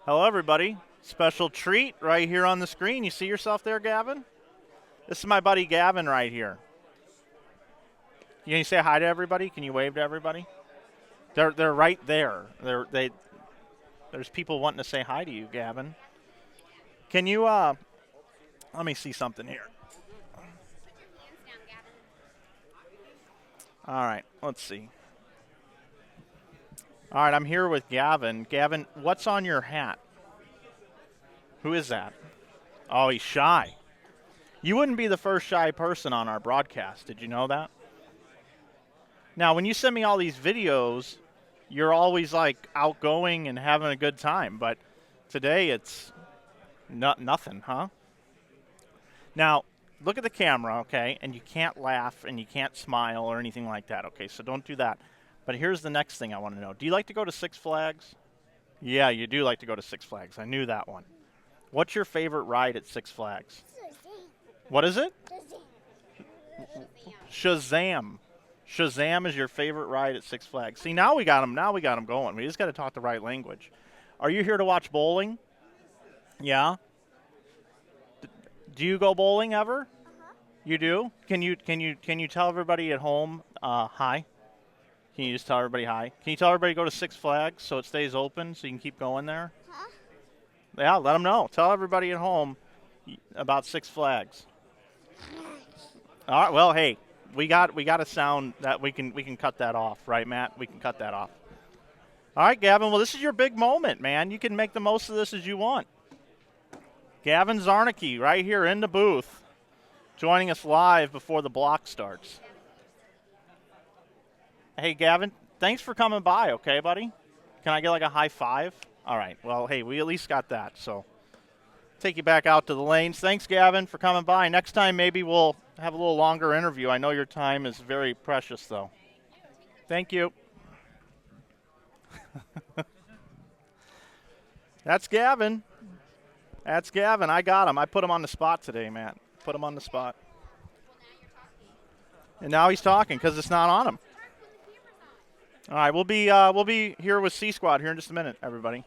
Hello, everybody. Special treat right here on the screen. You see yourself there, Gavin? This is my buddy Gavin right here. Can you say hi to everybody? Can you wave to everybody? They're right there. There's people wanting to say hi to you, Gavin. Can you let me see something here. All right, let's see. All right, I'm here with Gavin. Gavin, what's on your hat? Who is that? Oh, he's shy. You wouldn't be the first shy person on our broadcast. Did you know that? Now, when you send me all these videos, you're always like outgoing and having a good time, but today it's nothing, huh? Now, look at the camera, okay? And you can't laugh and you can't smile or anything like that, okay? So don't do that. But here's the next thing I want to know. Do you like to go to Six Flags? Yeah, you do like to go to Six Flags. I knew that one. What's your favorite ride at Six Flags? What is it? Shazam. Shazam is your favorite ride at Six Flags. See, now we got him. Now we got him going. We just got to talk the right language. Are you here to watch bowling? Yeah. Do you go bowling ever? You do? Can you tell everybody at home hi? Can you just tell everybody hi? Can you tell everybody to go to Six Flags so it stays open so you can keep going there? Yeah, let them know. Tell everybody at home about Six Flags. All right. Well, hey, we got a sound that we can cut that off, right, Matt? We can cut that off. All right, Gavin. Well, this is your big moment, man. You can make the most of this as you want. Gavin Zarnicki, right here in the booth, joining us live before the block starts. Hey, Gavin, thanks for coming by. Okay, buddy. Can I get like a high five? All right. Well, hey, we at least got that. So, take you back out to the lanes. Thanks, Gavin, for coming by. Next time, maybe we'll have a little longer interview. I know your time is very precious, though. Thank you. That's Gavin. That's Gavin. I got him. I put him on the spot today, Matt. Put him on the spot. And now he's talking because it's not on him. All right, we'll be here with C Squad here in just a minute, everybody.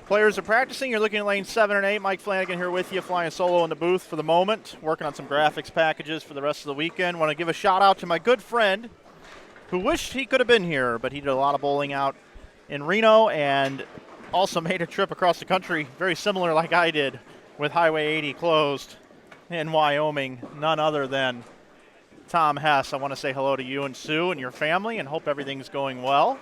Players are practicing. You're looking at lanes 7 and 8. Mike Flanagan here with you, flying solo in the booth for the moment, working on some graphics packages for the rest of the weekend. Want to give a shout out to my good friend who wished he could have been here, but he did a lot of bowling out in Reno and also made a trip across the country, very similar like I did, with Highway 80 closed in Wyoming. None other than Tom Hess. I want to say hello to you and Sue and your family and hope everything's going well.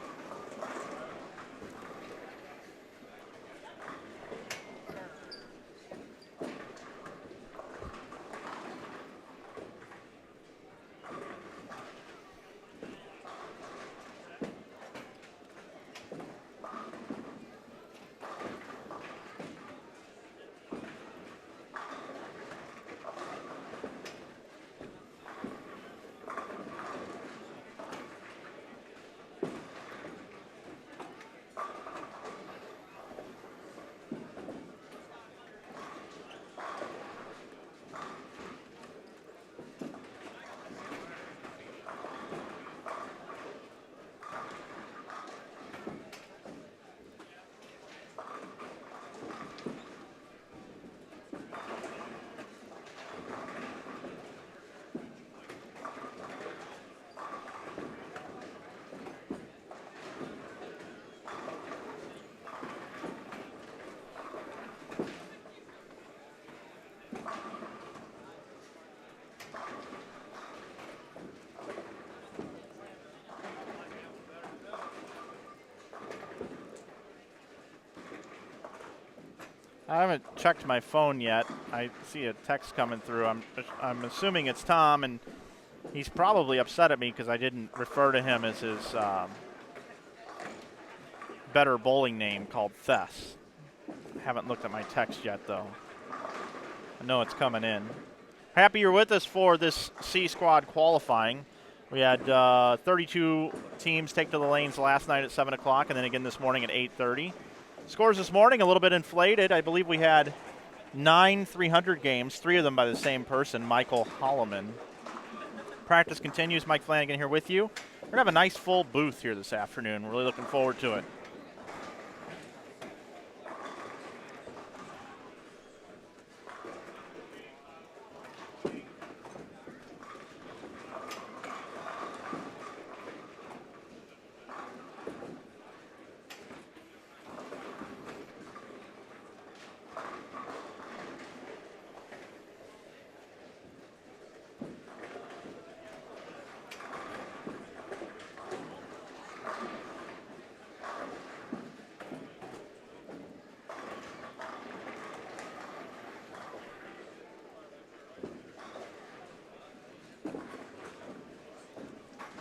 I haven't checked my phone yet. I see a text coming through. I'm assuming it's Tom, and he's probably upset at me because I didn't refer to him as his better bowling name called Thess. I haven't looked at my text yet, though. I know it's coming in. Happy you're with us for this C Squad qualifying. We had 32 teams take to the lanes last night at 7 o'clock and then again this morning at 8:30. Scores this morning a little bit inflated. I believe we had 9 300 games, 3 of them by the same person, Michael Holloman. Practice continues. Mike Flanagan here with you. We're going to have a nice full booth here this afternoon. We're really looking forward to it.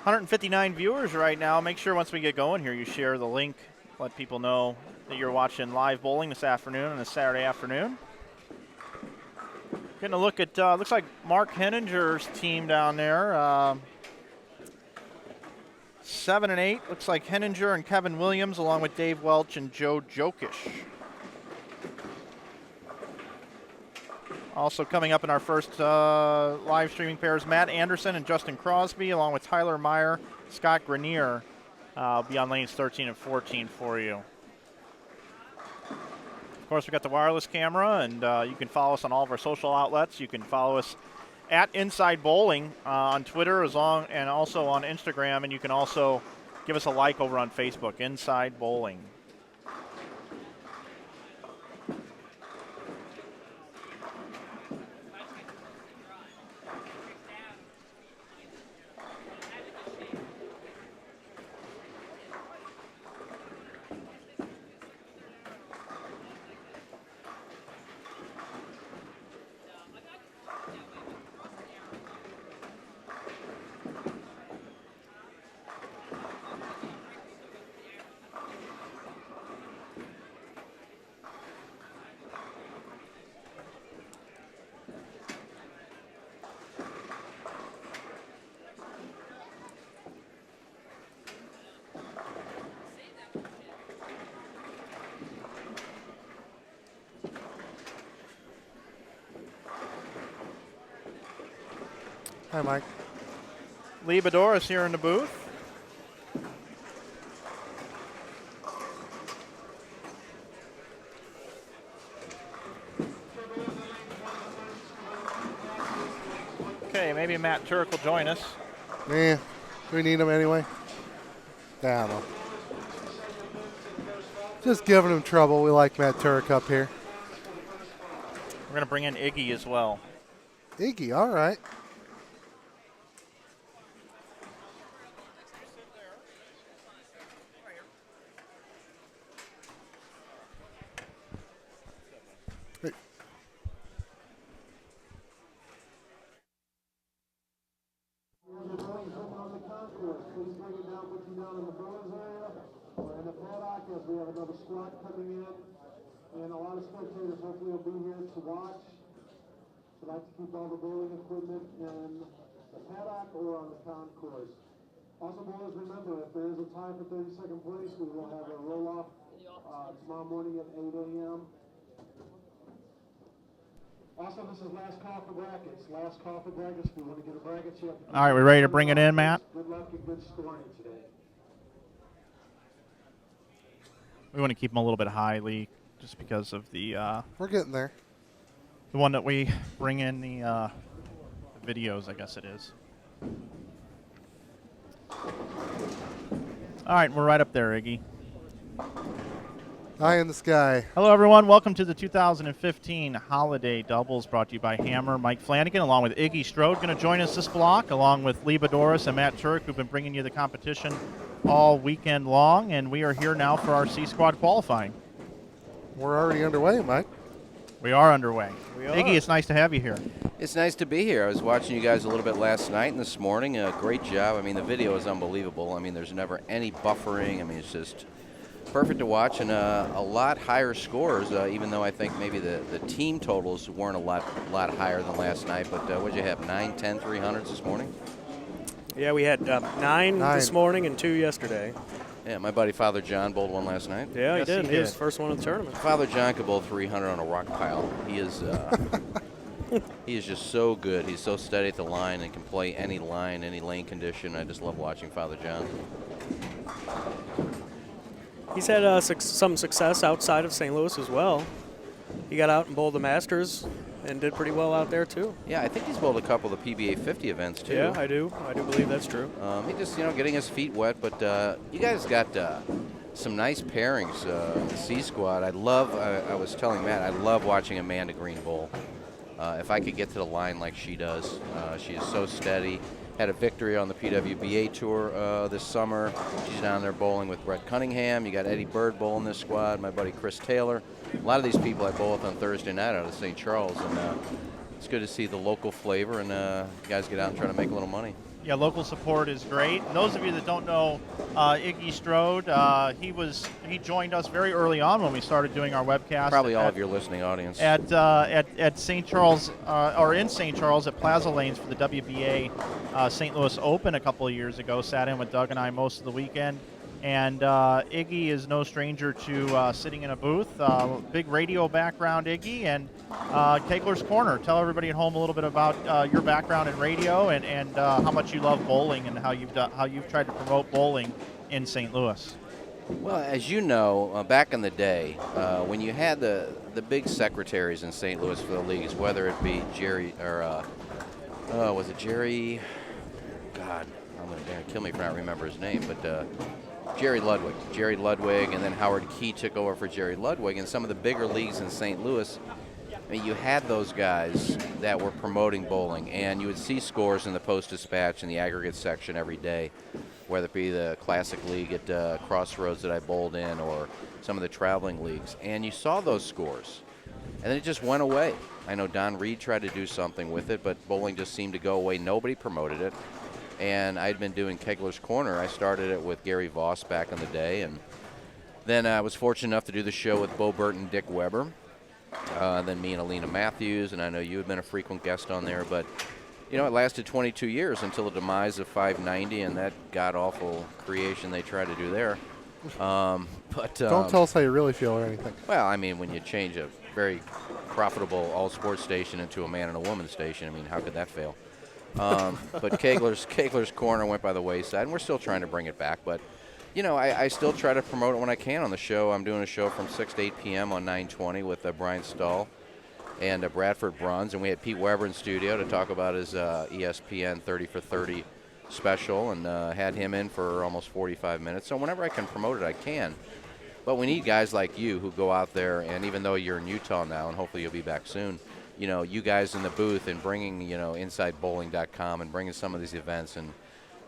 $159 viewers right now. Make sure once we get going here, you share the link. Let people know that you're watching live bowling this afternoon on a Saturday afternoon. Getting a look at, looks like Mark Henninger's team down there. 7 and 8. Looks like Henninger and Kevin Williams along with Dave Welch and Joe Jokish. Also coming up in our first live streaming pairs, Matt Anderson and Justin Crosby, along with Tyler Meyer, Scott Grenier, will be on lanes 13 and 14 for you. Of course, we've got the wireless camera, and you can follow us on all of our social outlets. You can follow us at Inside Bowling on Twitter and also on Instagram, and you can also give us a like over on Facebook, Inside Bowling. Hi, Mike. Lee Bedoris here in the booth. Maybe Matt Turk will join us. Yeah, do we need him anyway? I don't know. Just giving him trouble. We like Matt Turk up here. We're going to bring in Iggy as well. Iggy, all right. Please bring it down, put you down in the Bruins area or in the paddock as we have another squad coming in. And a lot of spectators hopefully will be here to watch. So I'd like to keep all the bowling equipment in the paddock or on the concourse. Also, bowlers, remember, if there is a tie for 32nd place, we will have a roll-off tomorrow morning at 8 a.m. Also, this is last call for brackets. Last call for brackets. If you want to get a bracket, you have to. All right, we ready to bring it in, Matt? Good luck and good scoring today. We want to keep them a little bit high, Lee, just because of the We're getting there. the one that we bring in the videos, I guess it is. All right, we're right up there, Iggy. Eye in the sky. Hello, everyone. Welcome to the 2015 Holiday Doubles brought to you by Hammer. Mike Flanagan, along with Iggy Strode, going to join us this block, along with Lee Bedoris and Matt Turk, who've been bringing you the competition all weekend long. And we are here now for our C Squad qualifying. We're already underway, Mike. We are underway. We are. Iggy, it's nice to have you here. It's nice to be here. I was watching you guys a little bit last night and this morning. Great job. I mean, the video is unbelievable. I mean, there's never any buffering. I mean, it's just perfect to watch, and a lot higher scores, even though I think maybe the team totals weren't a lot higher than last night. But what did you have, 9, 10, 300s this morning? Yeah, we had nine this morning and 2 yesterday. Yeah, my buddy Father John bowled one last night. Yeah, Yes, he did. he He was did. the first one in the tournament. Father John could bowl 300 on a rock pile. He is he is just so good. He's so steady at the line and can play any line, any lane condition. I just love watching Father John. He's had some success outside of St. Louis as well. He got out and bowled the Masters and did pretty well out there too. Yeah, I think he's bowled a couple of the PBA 50 events too. Yeah, I do believe that's true. He just, getting his feet wet, but you guys got some nice pairings. The C Squad. I was telling Matt, I love watching Amanda Green bowl. If I could get to the line like she does, she is so steady. Had a victory on the PWBA tour this summer. She's down there bowling with Brett Cunningham. You got Eddie Bird bowling this squad, my buddy Chris Taylor. A lot of these people I bowl with on Thursday night out of St. Charles, and it's good to see the local flavor, and you guys get out and try to make a little money. Yeah, local support is great. And those of you that don't know Iggy Strode, he joined us very early on when we started doing our webcast. Probably all of your listening audience. At St. Charles, or in St. Charles at Plaza Lanes for the WBA St. Louis Open a couple of years ago. Sat in with Doug and I most of the weekend. And Iggy is no stranger to sitting in a booth. Big radio background, Iggy, and Kegler's Corner. Tell everybody at home a little bit about your background in radio and how much you love bowling and how you've tried to promote bowling in St. Louis. Well, as you know, back in the day, when you had the big secretaries in St. Louis for the leagues, whether it be Jerry or was it Jerry? God, they're gonna kill me for not remember his name, but. Jerry Ludwig, and then Howard Key took over for Jerry Ludwig, and some of the bigger leagues in St. Louis, I mean, you had those guys that were promoting bowling, and you would see scores in the Post-Dispatch in the aggregate section every day, whether it be the Classic League at Crossroads that I bowled in or some of the traveling leagues, and you saw those scores, and then it just went away. I know Don Reed tried to do something with it, but bowling just seemed to go away. Nobody promoted it. And I'd been doing Kegler's Corner. I started it with Gary Voss back in the day, and then I was fortunate enough to do the show with Bo Burt and Dick Weber. Then me and Alina Matthews, and I know you had been a frequent guest on there, but it lasted 22 years until the demise of 590 and that god-awful creation they tried to do there. Don't tell us how you really feel or anything. Well, I mean, when you change a very profitable all-sports station into a man and a woman station, I mean, how could that fail? But Kegler's Corner went by the wayside, and we're still trying to bring it back. But, I still try to promote it when I can on the show. I'm doing a show from 6 to 8 p.m. on 920 with Brian Stahl. and Bradford bronze. And we had Pete Weber in studio to talk about his ESPN 30 for 30 special, and had him in for almost 45 minutes. So whenever I can promote it, I can. But we need guys like you who go out there, and even though you're in Utah now, and hopefully you'll be back soon, you guys in the booth and bringing, InsideBowling.com and bringing some of these events and,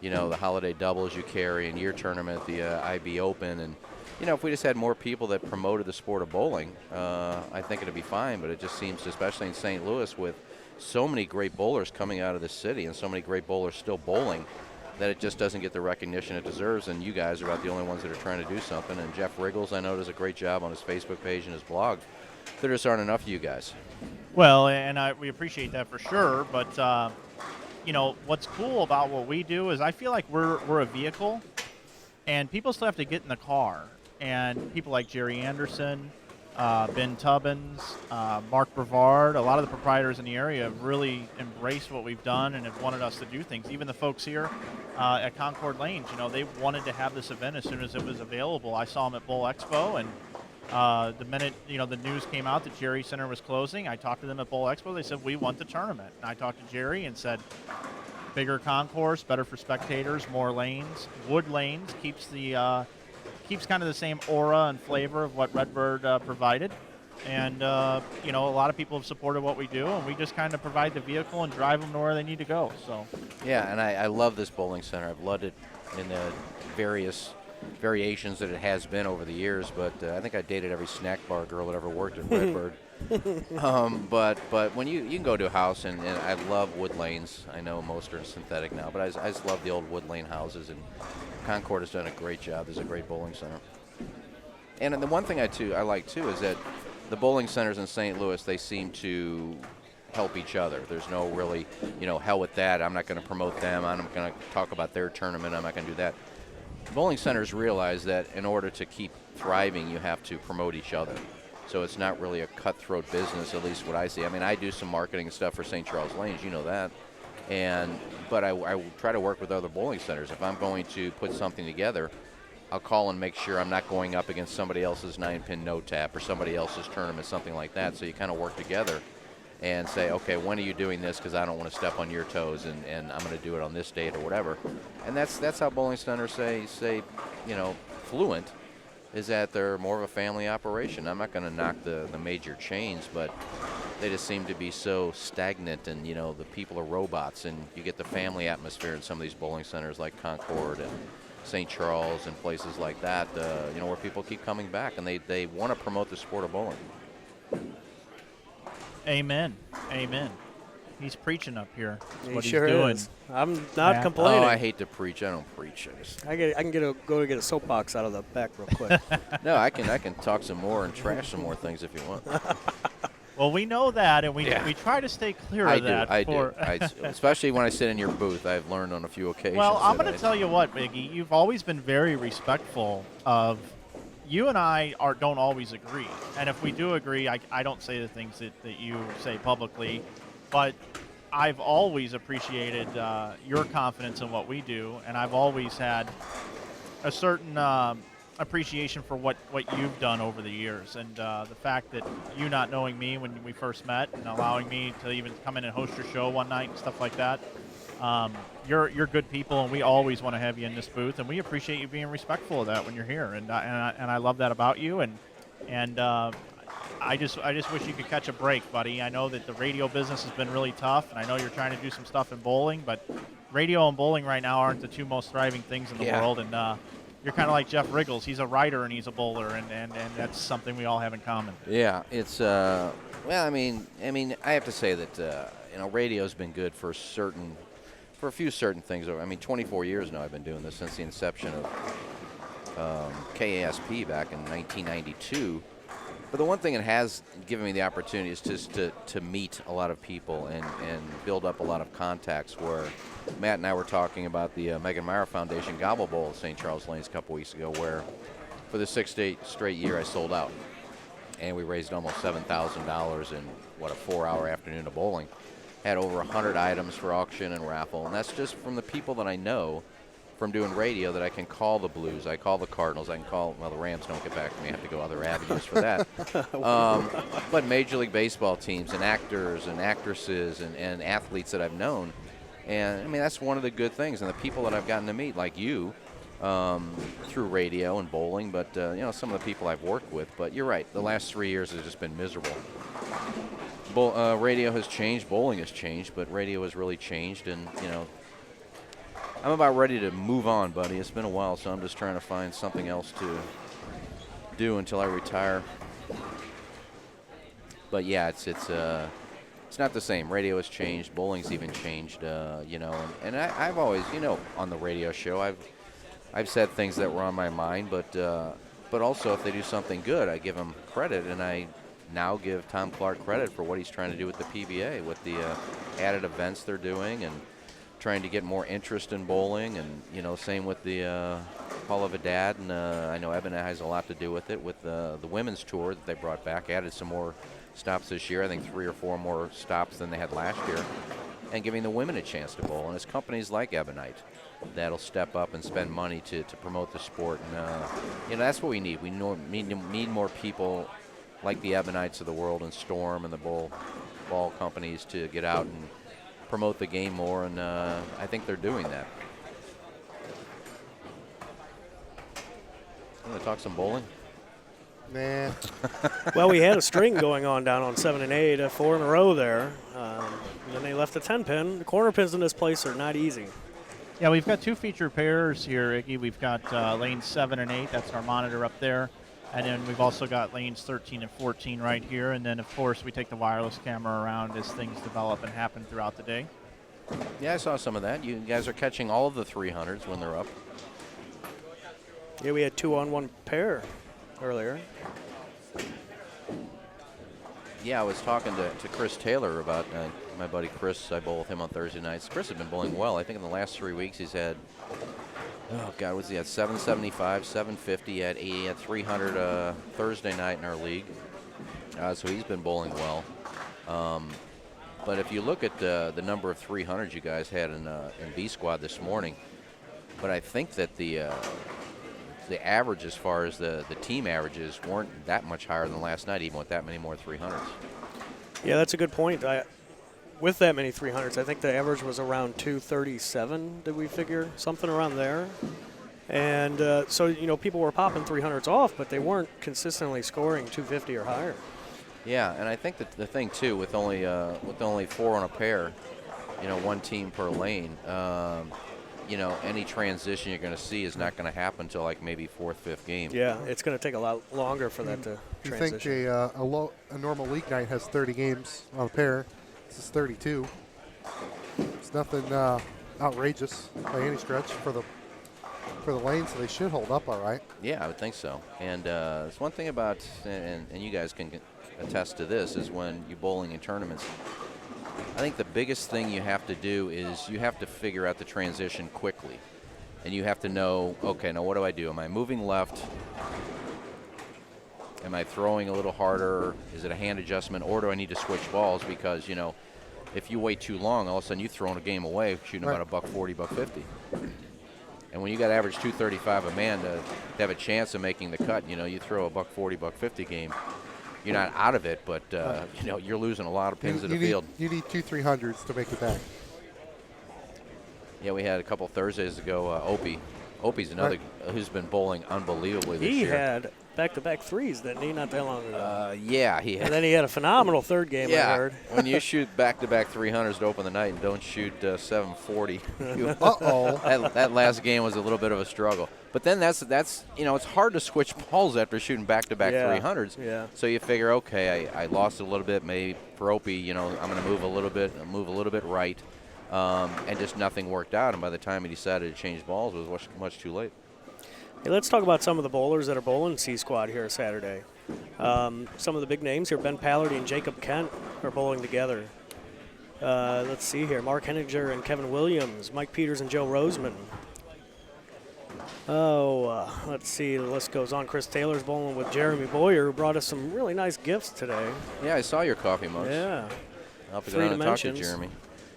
the holiday doubles you carry and your tournament, the IB Open. And, if we just had more people that promoted the sport of bowling, I think it'd be fine. But it just seems, especially in St. Louis, with so many great bowlers coming out of the city and so many great bowlers still bowling, that it just doesn't get the recognition it deserves, and you guys are about the only ones that are trying to do something. And Jeff Riggles, I know, does a great job on his Facebook page and his blog. There just aren't enough of you guys. Well, and we appreciate that for sure, but what's cool about what we do is I feel like we're a vehicle, and people still have to get in the car. And people like Jerry Anderson, Ben Tubbins, Mark Brevard, a lot of the proprietors in the area have really embraced what we've done and have wanted us to do things. Even the folks here at Concord Lanes, they wanted to have this event as soon as it was available. I saw them at Bowl Expo, and the minute the news came out that Jerry Center was closing, I talked to them at Bowl Expo. They said, we want the tournament. And I talked to Jerry and said, bigger concourse, better for spectators, more lanes. Wood lanes keeps kind of the same aura and flavor of what Redbird provided. And, a lot of people have supported what we do, and we just kind of provide the vehicle and drive them to where they need to go. So. Yeah, and I love this bowling center. I've loved it in the various variations that it has been over the years, but I think I dated every snack bar girl that ever worked at Redbird. But when you can go to a house, and I love wood lanes. I know most are synthetic now, but I just love the old wood lane houses, and Concord has done a great job. There's a great bowling center. And the one thing I like too is that the bowling centers in St. Louis, they seem to help each other. There's no really, hell with that. I'm not going to promote them. I'm going to talk about their tournament. I'm not going to do that. Bowling centers realize that in order to keep thriving, you have to promote each other. So it's not really a cutthroat business, at least what I see. I mean, I do some marketing stuff for St. Charles Lanes, you know that. But I try to work with other bowling centers. If I'm going to put something together, I'll call and make sure I'm not going up against somebody else's 9-pin no tap or somebody else's tournament, something like that. So you kind of work together and say, okay, when are you doing this? Because I don't want to step on your toes, and I'm going to do it on this date or whatever. And that's how bowling centers say Fluent is that they're more of a family operation. I'm not going to knock the major chains, but they just seem to be so stagnant, and the people are robots, and you get the family atmosphere in some of these bowling centers like Concord and St. Charles and places like that, where people keep coming back, and they want to promote the sport of bowling. Amen. He's preaching up here. He what sure he's doing. is. I'm not complaining. Oh, I hate to preach. I don't preach. I can go get a soapbox out of the back real quick. No, I can talk some more and trash some more things if you want. Well, we know that, and we try to stay clear of that. I do. Especially when I sit in your booth. I've learned on a few occasions. Well, I'm going to tell you what, Biggie. You've always been very respectful of. You and I don't always agree, and if we do agree, I don't say the things that you say publicly, but I've always appreciated your confidence in what we do, and I've always had a certain appreciation for what you've done over the years, and the fact that you not knowing me when we first met and allowing me to even come in and host your show one night and stuff like that. You're good people, and we always want to have you in this booth, and we appreciate you being respectful of that when you're here, and I love that about you, and I just wish you could catch a break, buddy. I know that the radio business has been really tough, and I know you're trying to do some stuff in bowling, but radio and bowling right now aren't the two most thriving things in the world, and you're kind of like Jeff Riggles. He's a writer and he's a bowler, and that's something we all have in common. Yeah, it's well, I mean, I have to say that radio's been good for a few certain things. I mean, 24 years now I've been doing this, since the inception of KASP back in 1992. But the one thing it has given me the opportunity is just to meet a lot of people and build up a lot of contacts, where Matt and I were talking about the Megan Meyer Foundation Gobble Bowl at St. Charles Lanes a couple weeks ago, where for the 6th straight year I sold out. And we raised almost $7,000 in, a 4-hour afternoon of bowling. Had over 100 items for auction and raffle, and that's just from the people that I know from doing radio that I can call the Blues, I call the Cardinals, I can call, well, the Rams don't get back to me. I have to go other avenues for that. But Major League Baseball teams and actors and actresses and athletes that I've known. And, I mean, that's one of the good things. And the people that I've gotten to meet, like you, through radio and bowling, but, you know, some of the people I've worked with. But you're right. The last 3 years has just been miserable. Radio has changed. Bowling has changed. But radio has really changed. And, you know, I'm about ready to move on, buddy. It's been a while, so I'm just trying to find something else to do until I retire. But, yeah, it's not the same. Radio has changed. Bowling's even changed, you know. And I've always, you know, on the radio show, I've said things that were on my mind, but also if they do something good, I give them credit, and I now give Tom Clark credit for what he's trying to do with the PBA, with the added events they're doing, and trying to get more interest in bowling, and you know, same with the Hall of a Dad, and I know Eben has a lot to do with it, with the women's tour that they brought back, added some more stops this year, I think 3 or 4 more stops than they had last year, and giving the women a chance to bowl. And it's companies like Ebonite that'll step up and spend money to promote the sport, and you know, that's what we need. We need more people like the Ebonites of the world and Storm and the ball companies to get out and promote the game more, and I think they're doing that. Want to talk some bowling? Nah. Well, we had a string going on down on 7 and 8, 4 in a row there. And then they left a 10-pin. The corner pins in this place are not easy. Yeah, we've got 2 featured pairs here, Iggy. We've got lanes 7 and 8. That's our monitor up there. And then we've also got lanes 13 and 14 right here. And then, of course, we take the wireless camera around as things develop and happen throughout the day. Yeah, I saw some of that. You guys are catching all of the 300s when they're up. Yeah, we had 2-on-1 pair earlier. Yeah, I was talking to Chris Taylor about my buddy Chris. I bowl with him on Thursday nights. Chris has been bowling well. I think in the last 3 weeks he's had, oh God, what's he had? 775, 750, at 80, at 300 Thursday night in our league. So he's been bowling well. But if you look at the number of 300s you guys had in B squad this morning, but I think that the average, as far as the team averages, weren't that much higher than last night, even with that many more 300s. Yeah, that's a good point. With that many 300s, I think the average was around 237, did we figure? Something around there. And so, you know, people were popping 300s off, but they weren't consistently scoring 250 or higher. Yeah, and I think that the thing, too, with only 4 on a pair, you know, 1 team per lane, you know, any transition you're going to see is not going to happen until like maybe 4th, 5th game. Yeah, it's going to take a lot longer for that to transition. You think a normal league night has 30 games on a pair. This is 32. It's nothing outrageous by any stretch for the lane, so they should hold up all right. Yeah, I would think so. And there's one thing about, and you guys can attest to this, is when you're bowling in tournaments, I think the biggest thing you have to do is you have to figure out the transition quickly. And you have to know, okay, now what do I do? Am I moving left? Am I throwing a little harder? Is it a hand adjustment? Or do I need to switch balls? Because, you know, if you wait too long, all of a sudden you've thrown a game away shooting about $140, $150. And when you got average 235 a man to have a chance of making the cut, you know, you throw a $140, $150 game, you're not out of it, but you know, you're losing a lot of pins in the field. You need 2 300s to make it back. Yeah, we had a couple Thursdays ago. Opie's another who's been bowling unbelievably this year. He had back-to-back threes, didn't he, not that long ago? Yeah, he had. And then he had a phenomenal third game, I heard. When you shoot back-to-back 300s to open the night and don't shoot 740, that last game was a little bit of a struggle. But then that's you know, it's hard to switch balls after shooting back-to-back 300s. Yeah. So you figure, okay, I lost it a little bit. Maybe for Opie, you know, I'm going to move a little bit right, and just nothing worked out. And by the time he decided to change balls, it was much too late. Hey, let's talk about some of the bowlers that are bowling C Squad here Saturday. Some of the big names here, Ben Pallardy and Jacob Kent are bowling together. Let's see here, Mark Henninger and Kevin Williams, Mike Peters and Joe Roseman. Let's see, the list goes on. Chris Taylor's bowling with Jeremy Boyer, who brought us some really nice gifts today. Yeah, I saw your coffee mugs. Yeah. I'll have to go down and talk to Jeremy.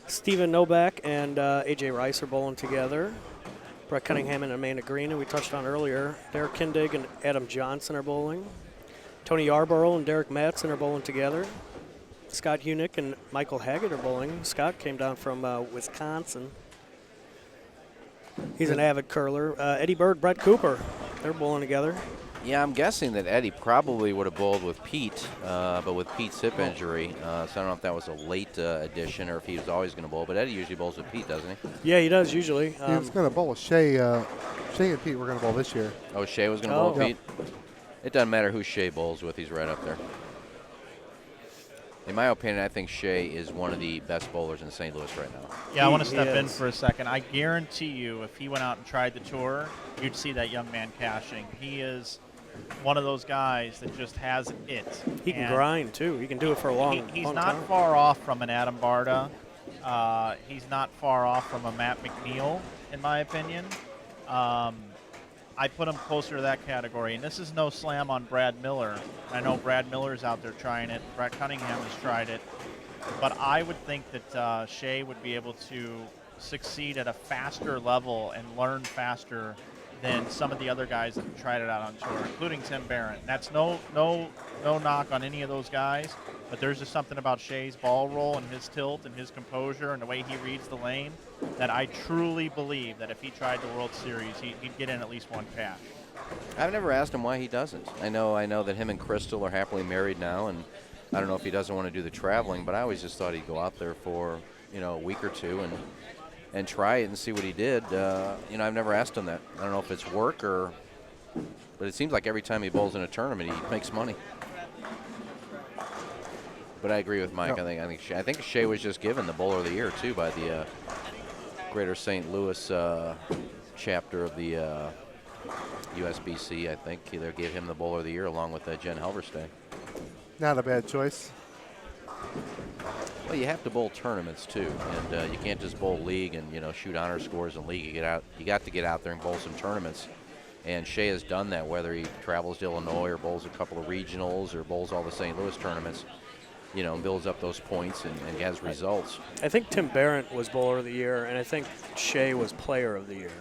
Stephen Novak and A.J. Rice are bowling together. Brett Cunningham and Amanda Green, and we touched on earlier. Derek Kindig and Adam Johnson are bowling. Tony Yarborough and Derek Matson are bowling together. Scott Hunick and Michael Haggett are bowling. Scott came down from Wisconsin. He's an avid curler. Eddie Bird, Brett Cooper, they're bowling together. Yeah, I'm guessing that Eddie probably would have bowled with Pete, but with Pete's hip injury, so I don't know if that was a late addition or if he was always going to bowl. But Eddie usually bowls with Pete, doesn't he? Yeah, he does usually. He was going to bowl with Shea. Shea and Pete were going to bowl this year. Oh, Shea was going to bowl with Pete? It doesn't matter who Shea bowls with. He's right up there. In my opinion, I think Shea is one of the best bowlers in St. Louis right now. Yeah, I want to step in for a second. I guarantee you, if he went out and tried the tour, you'd see that young man cashing. He is one of those guys that just has it. He can grind, too. He can do it for a long time. He's not far off from an Adam Barta. He's not far off from a Matt McNeil, in my opinion. I put him closer to that category. And this is no slam on Brad Miller. I know Brad Miller's out there trying it. Brett Cunningham has tried it. But I would think that Shea would be able to succeed at a faster level and learn faster than some of the other guys that have tried it out on tour, including Tim Barrett. That's no knock on any of those guys, but there's just something about Shea's ball roll and his tilt and his composure and the way he reads the lane that I truly believe that if he tried the World Series, he'd get in at least one cash. I've never asked him why he doesn't. I know that him and Crystal are happily married now, and I don't know if he doesn't want to do the traveling, but I always just thought he'd go out there for, a week or two and try it and see what he did. I've never asked him that. I don't know if it's work but it seems like every time he bowls in a tournament, he makes money. But I agree with Mike. Yep. I think Shea was just given the Bowler of the Year too by the Greater St. Louis chapter of the USBC. I think they gave him the Bowler of the Year along with Jen Halverstein. Not a bad choice. Well, you have to bowl tournaments too, and you can't just bowl league and shoot honor scores in league. You got to get out there and bowl some tournaments. And Shea has done that, whether he travels to Illinois or bowls a couple of regionals or bowls all the St. Louis tournaments. Builds up those points and has results. I think Tim Barrett was Bowler of the Year, and I think Shea was Player of the Year.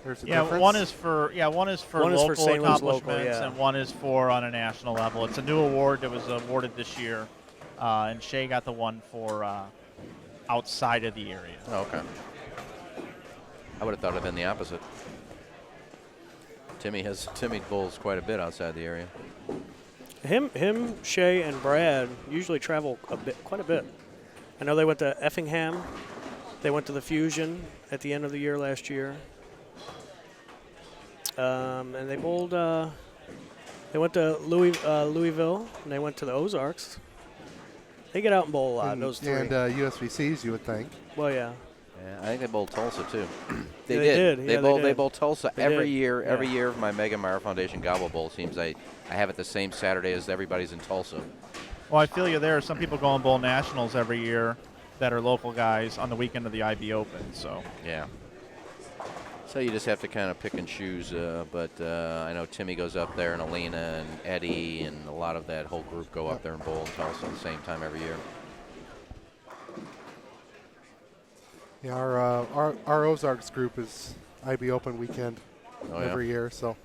There's a difference? One is for local accomplishments, and one is for on a national level. It's a new award that was awarded this year, and Shea got the one for outside of the area. Oh, okay. I would have thought it had been the opposite. Timmy bowls quite a bit outside the area. Him, Shea, and Brad usually travel quite a bit. I know they went to Effingham. They went to the Fusion at the end of the year last year. And they bowled. They went to Louisville, and they went to the Ozarks. They get out and bowl a lot. Those three. And USVCs, you would think. Well, yeah. Yeah, I think they bowled Tulsa too. They did. They bowl Tulsa every year. Yeah. Every year of my Mega Meyer Foundation Gobble Bowl seems I have it the same Saturday as everybody's in Tulsa. Well, I feel you there. Some people go and bowl nationals every year that are local guys on the weekend of the IB Open. So yeah. So you just have to kind of pick and choose. But I know Timmy goes up there, and Alina and Eddie and a lot of that whole group go up there and bowl in Tulsa at the same time every year. Yeah, our Ozarks group is IB Open weekend every year. So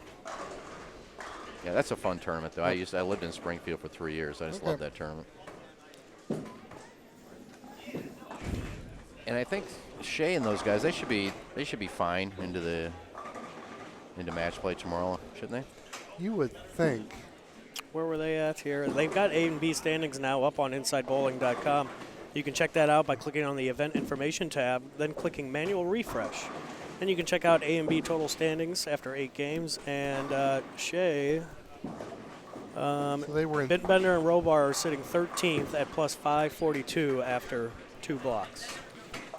yeah, that's a fun tournament though. I lived in Springfield for 3 years. I just love that tournament. And I think Shea and those guys, they should be fine into match play tomorrow, shouldn't they? You would think. Where were they at here? They've got A and B standings now up on InsideBowling.com. You can check that out by clicking on the Event Information tab, then clicking Manual Refresh. Then you can check out A and B total standings after 8 games. And Shea, so they were Bitbender and Robar are sitting 13th at plus 542 after 2 blocks.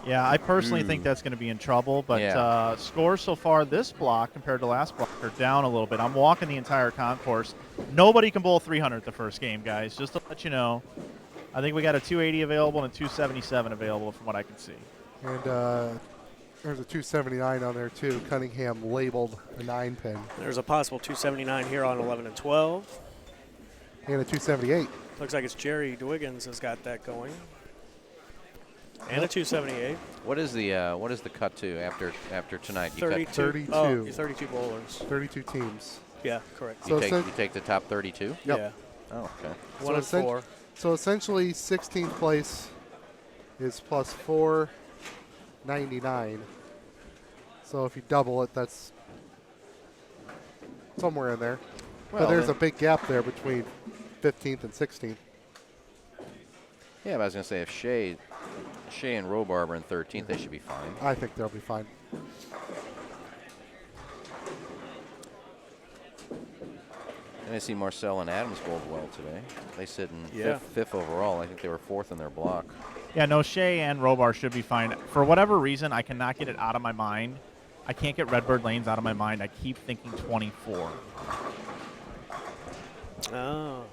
yeah, I personally think that's going to be in trouble. But scores so far this block compared to last block are down a little bit. I'm walking the entire concourse. Nobody can bowl 300 the first game, guys, just to let you know. I think we got a 280 available and a 277 available from what I can see. And there's a 279 on there, too. Cunningham labeled a 9-pin. There's a possible 279 here on 11 and 12. And a 278. Looks like it's Jerry DeWiggins has got that going. And a 278. What is the cut to after tonight? You 32. cut 32. Oh, 32 bowlers. 32 teams. Yeah, correct. So you take the top 32. Yep. Yeah. Oh, okay. One and four. So essentially, 16th place is plus 499. So if you double it, that's somewhere in there. Well, but there's then- a big gap there between 15th and 16th. Yeah, but I was gonna say if Shea and Robarb are in 13th, they should be fine. I think they'll be fine. And I see Marcel and Adams bowled well today. They sit in Yeah. fifth overall. I think they were fourth in their block. Yeah, no, Shea and Robar should be fine. For whatever reason, I cannot get it out of my mind. I can't get Redbird Lanes out of my mind. I keep thinking 24. Oh.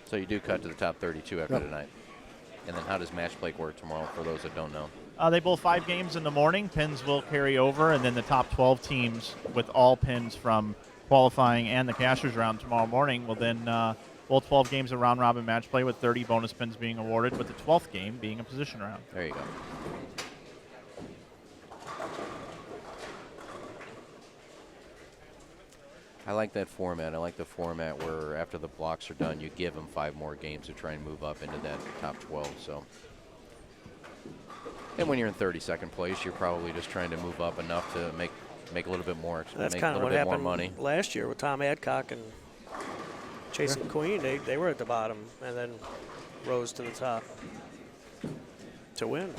So you do cut to the top 32 after Yep. tonight. And then how does match play work tomorrow for those that don't know? They bowl 5 games in the morning. Pins will carry over, and then the top 12 teams with all pins from qualifying and the cashers round tomorrow morning will then bowl 12 games of round-robin match play with 30 bonus pins being awarded, with the 12th game being a position round. There you go. I like that format. I like the format where after the blocks are done, you give them 5 more games to try and move up into that top 12. So, and when you're in 32nd place, you're probably just trying to move up enough to make a little bit more, That's make a kind of little what bit more happened money. last year with Tom Adcock and Chasing Queen. They were at the bottom and then rose to the top to win.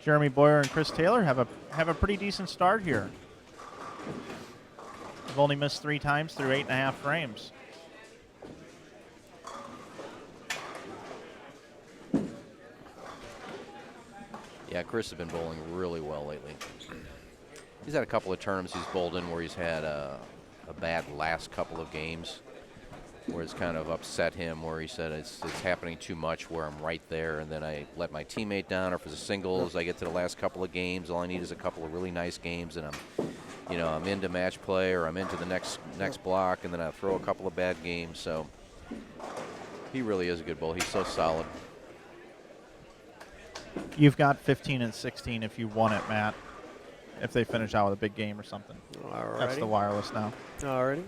Jeremy Boyer and Chris Taylor have a pretty decent start here. They've only missed 3 times through 8.5 frames. Yeah, Chris has been bowling really well lately. He's had a couple of tournaments he's bowled in where he's had a bad last couple of games where it's kind of upset him, where he said it's happening too much where I'm right there and then I let my teammate down, or for the singles, I get to the last couple of games, all I need is a couple of really nice games and I'm into match play, or I'm into the next block, and then I throw a couple of bad games. So he really is a good bowler. He's so solid. You've got 15 and 16 if you won it, Matt. If they finish out with a big game or something. That's the wireless now. Alrighty.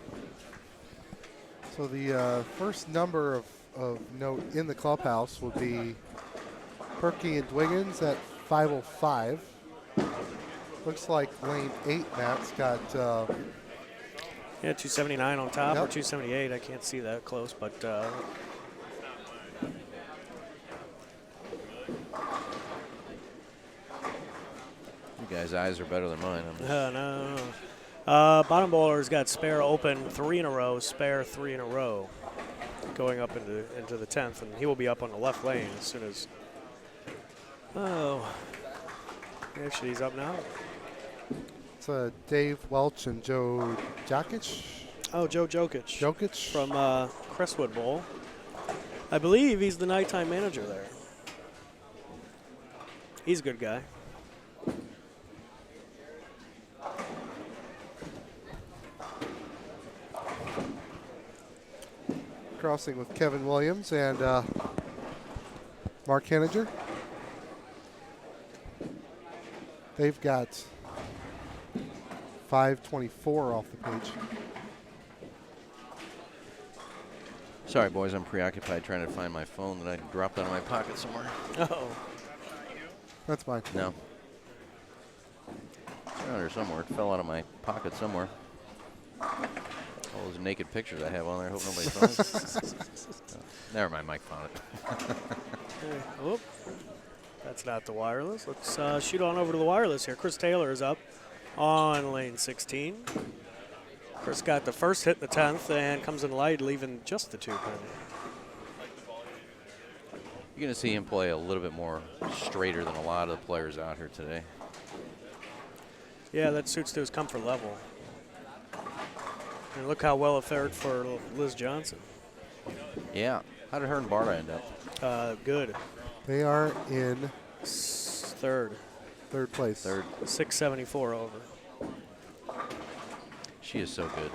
So the first number of note in the clubhouse would be Perky and Dwiggins at 505. Looks like lane 8, Matt's got Yeah, 279 on top, Yep. or 278. I can't see that close, but You guys' eyes are better than mine. no. Bottom bowler's got spare open 3 in a row, spare 3 in a row, going up into the 10th, and he will be up on the left lane as soon as. Oh, actually, he's up now. it's Dave Welch and Joe Jokic. Oh, Joe Jokic. Jokic From Crestwood Bowl. I believe he's the nighttime manager there. He's a good guy. crossing with Kevin Williams and Mark Henninger. They've got 524 off the page. Sorry, boys, I'm preoccupied trying to find my phone that I dropped out of my pocket somewhere. Oh. That's fine. No. It's around here somewhere. It fell out of my pocket somewhere. All those naked pictures I have on there. I hope nobody found it. Never mind, Mike found it. Whoop. That's not the wireless. Let's shoot on over to the wireless here. Chris Taylor is up on lane 16. Chris got the first hit in the 10th and comes in light, leaving just the 2 pin. You're going to see him play a little bit more straighter than a lot of the players out here today. Yeah, that suits to his comfort level. And look how well it fared for Liz Johnson. Yeah. How did her and Barta end up? Good. They are in Third. third place. Third. 674 over. She is so good.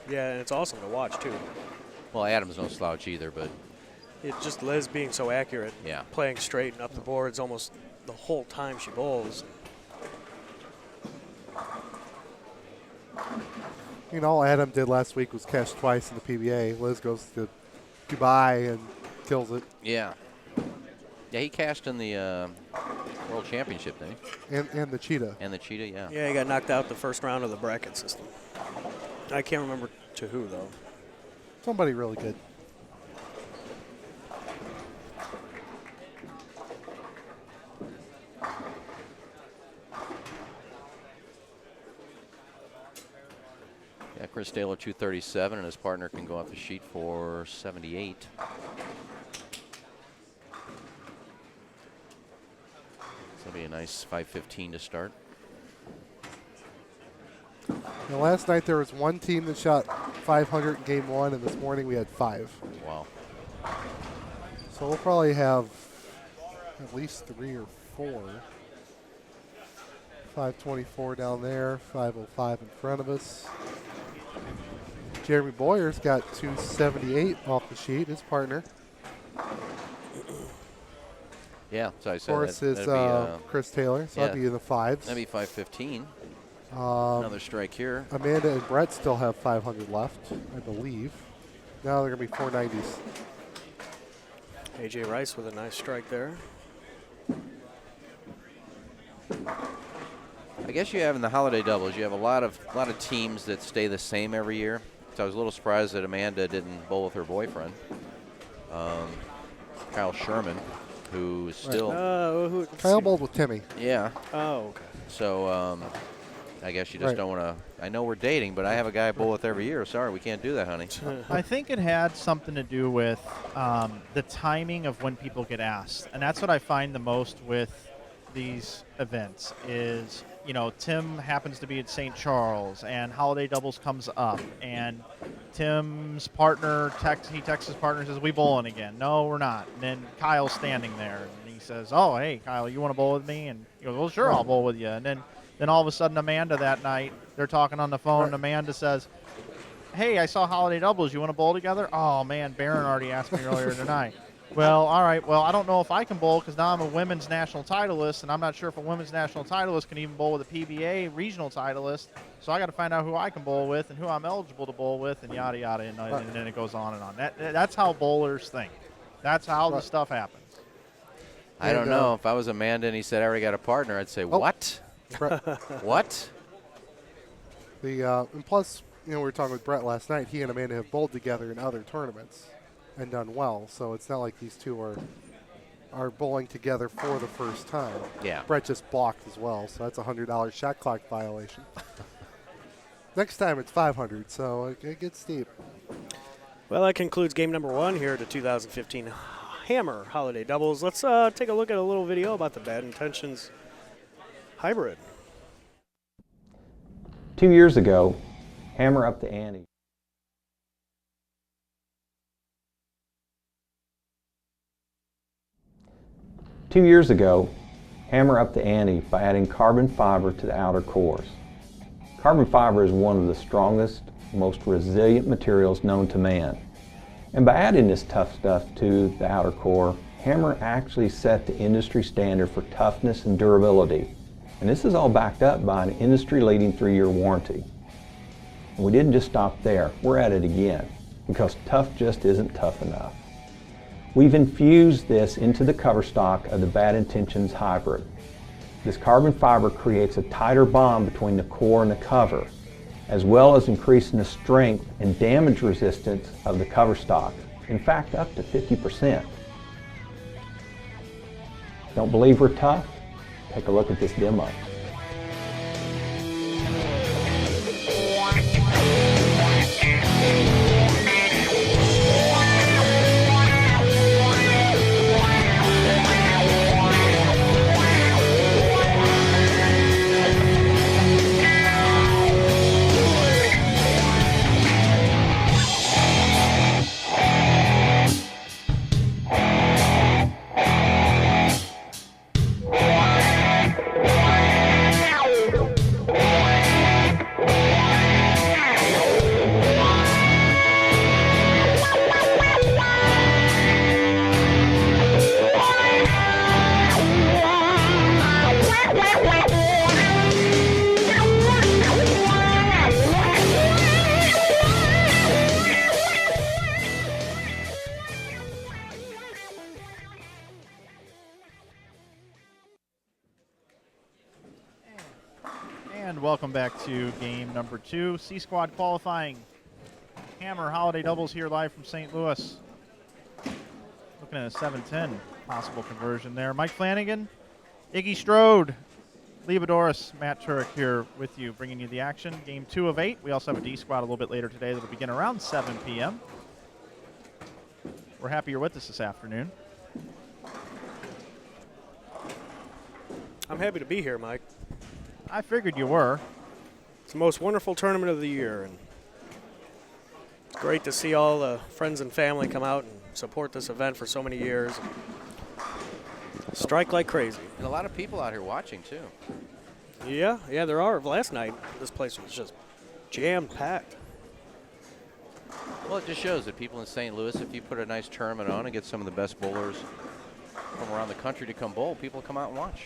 Yeah, and it's awesome to watch, too. Well, Adam's no slouch either, but It's just Liz being so accurate, yeah. playing straight and up the boards almost the whole time she bowls. You know, all Adam did last week was cash twice in the PBA. Liz goes to Dubai and kills it. Yeah. Yeah, he cashed in the World Championship, didn't he? And the cheetah. And the cheetah, yeah. Yeah, he got knocked out the first round of the bracket system. I can't remember to who, though. Somebody really good. Yeah, Chris Taylor 237, and his partner can go off the sheet for 78. That'll be a nice 5:15 to start. Now, last night there was one team that shot 500 in game one, and this morning we had 5. Wow. So we'll probably have at least 3 or 4. 524 down there, 505 in front of us. Jeremy Boyer's got 278 off the sheet, his partner. Yeah, so I Of said course, that'd is be, Chris Taylor, so yeah. that'd be in the 5s. that'd be 5:15. Another strike here. Amanda and Brett still have 500 left, I believe. Now they're going to be 490s. A.J. Rice with a nice strike there. I guess you have in the holiday doubles, you have a lot of teams that stay the same every year. So I was a little surprised that Amanda didn't bowl with her boyfriend, Kyle Sherman, who's still Kyle bowled with Timmy. yeah. Oh, okay. So I guess you just don't want to. I know we're dating, but I have a guy I bowl with every year. Sorry, we can't do that, honey. I think it had something to do with the timing of when people get asked. And that's what I find the most with these events is, you know, Tim happens to be at St. Charles and holiday doubles comes up and Tim's partner texts his partner and says, we bowling again. No, we're not. And then Kyle's standing there and he says, oh, hey, Kyle, you want to bowl with me? And he goes, well, sure, I'll bowl with you. And then all of a sudden Amanda that night, they're talking on the phone and Amanda says, hey, I saw holiday doubles. You want to bowl together? Oh, man, Barron already asked me earlier tonight. Well, all right. Well, I don't know if I can bowl because now I'm a women's national titleist, and I'm not sure if a women's national titleist can even bowl with a PBA regional titleist. So I got to find out who I can bowl with and who I'm eligible to bowl with, and yada yada, and then it goes on and on. That's how bowlers think. That's how the stuff happens. I don't know. If I was Amanda and he said I already got a partner, I'd say what? What? And plus, you know, we were talking with Brett last night. He and Amanda have bowled together in other tournaments and done well. So it's not like these two are bowling together for the first time. Yeah. Brett just blocked as well, so that's a $100 shot clock violation. Next time it's 500, so it gets steep. Well, that concludes game number 1 here at the 2015 Hammer Holiday Doubles. Let's take a look at a little video about the Bad Intentions Hybrid. 2 years ago, Hammer upped the ante. Two years ago, Hammer upped the ante by adding carbon fiber to the outer cores. Carbon fiber is one of the strongest, most resilient materials known to man. And by adding this tough stuff to the outer core, Hammer actually set the industry standard for toughness and durability. And this is all backed up by an industry-leading 3-year warranty. And we didn't just stop there, we're at it again, because tough just isn't tough enough. We've infused this into the cover stock of the Bad Intentions Hybrid. This carbon fiber creates a tighter bond between the core and the cover, as well as increasing the strength and damage resistance of the cover stock, in fact up to 50%. Don't believe we're tough? Take a look at this demo. And welcome back to game number 2, C Squad qualifying. Hammer Holiday Doubles here live from St. Louis. Looking at a 7-10 possible conversion there. Mike Flanagan, Iggy Strode, Libadoris, Matt Turek here with you, bringing you the action. Game 2 of 8. We also have a D Squad a little bit later today that will begin around 7 p.m. We're happy you're with us this afternoon. I'm happy to be here, Mike. I figured you were. It's the most wonderful tournament of the year, and it's great to see all the friends and family come out and support this event for so many years. Strike like crazy. And a lot of people out here watching, too. Yeah, there are. Last night, this place was just jam-packed. Well, it just shows that people in St. Louis, if you put a nice tournament on and get some of the best bowlers from around the country to come bowl, people come out and watch.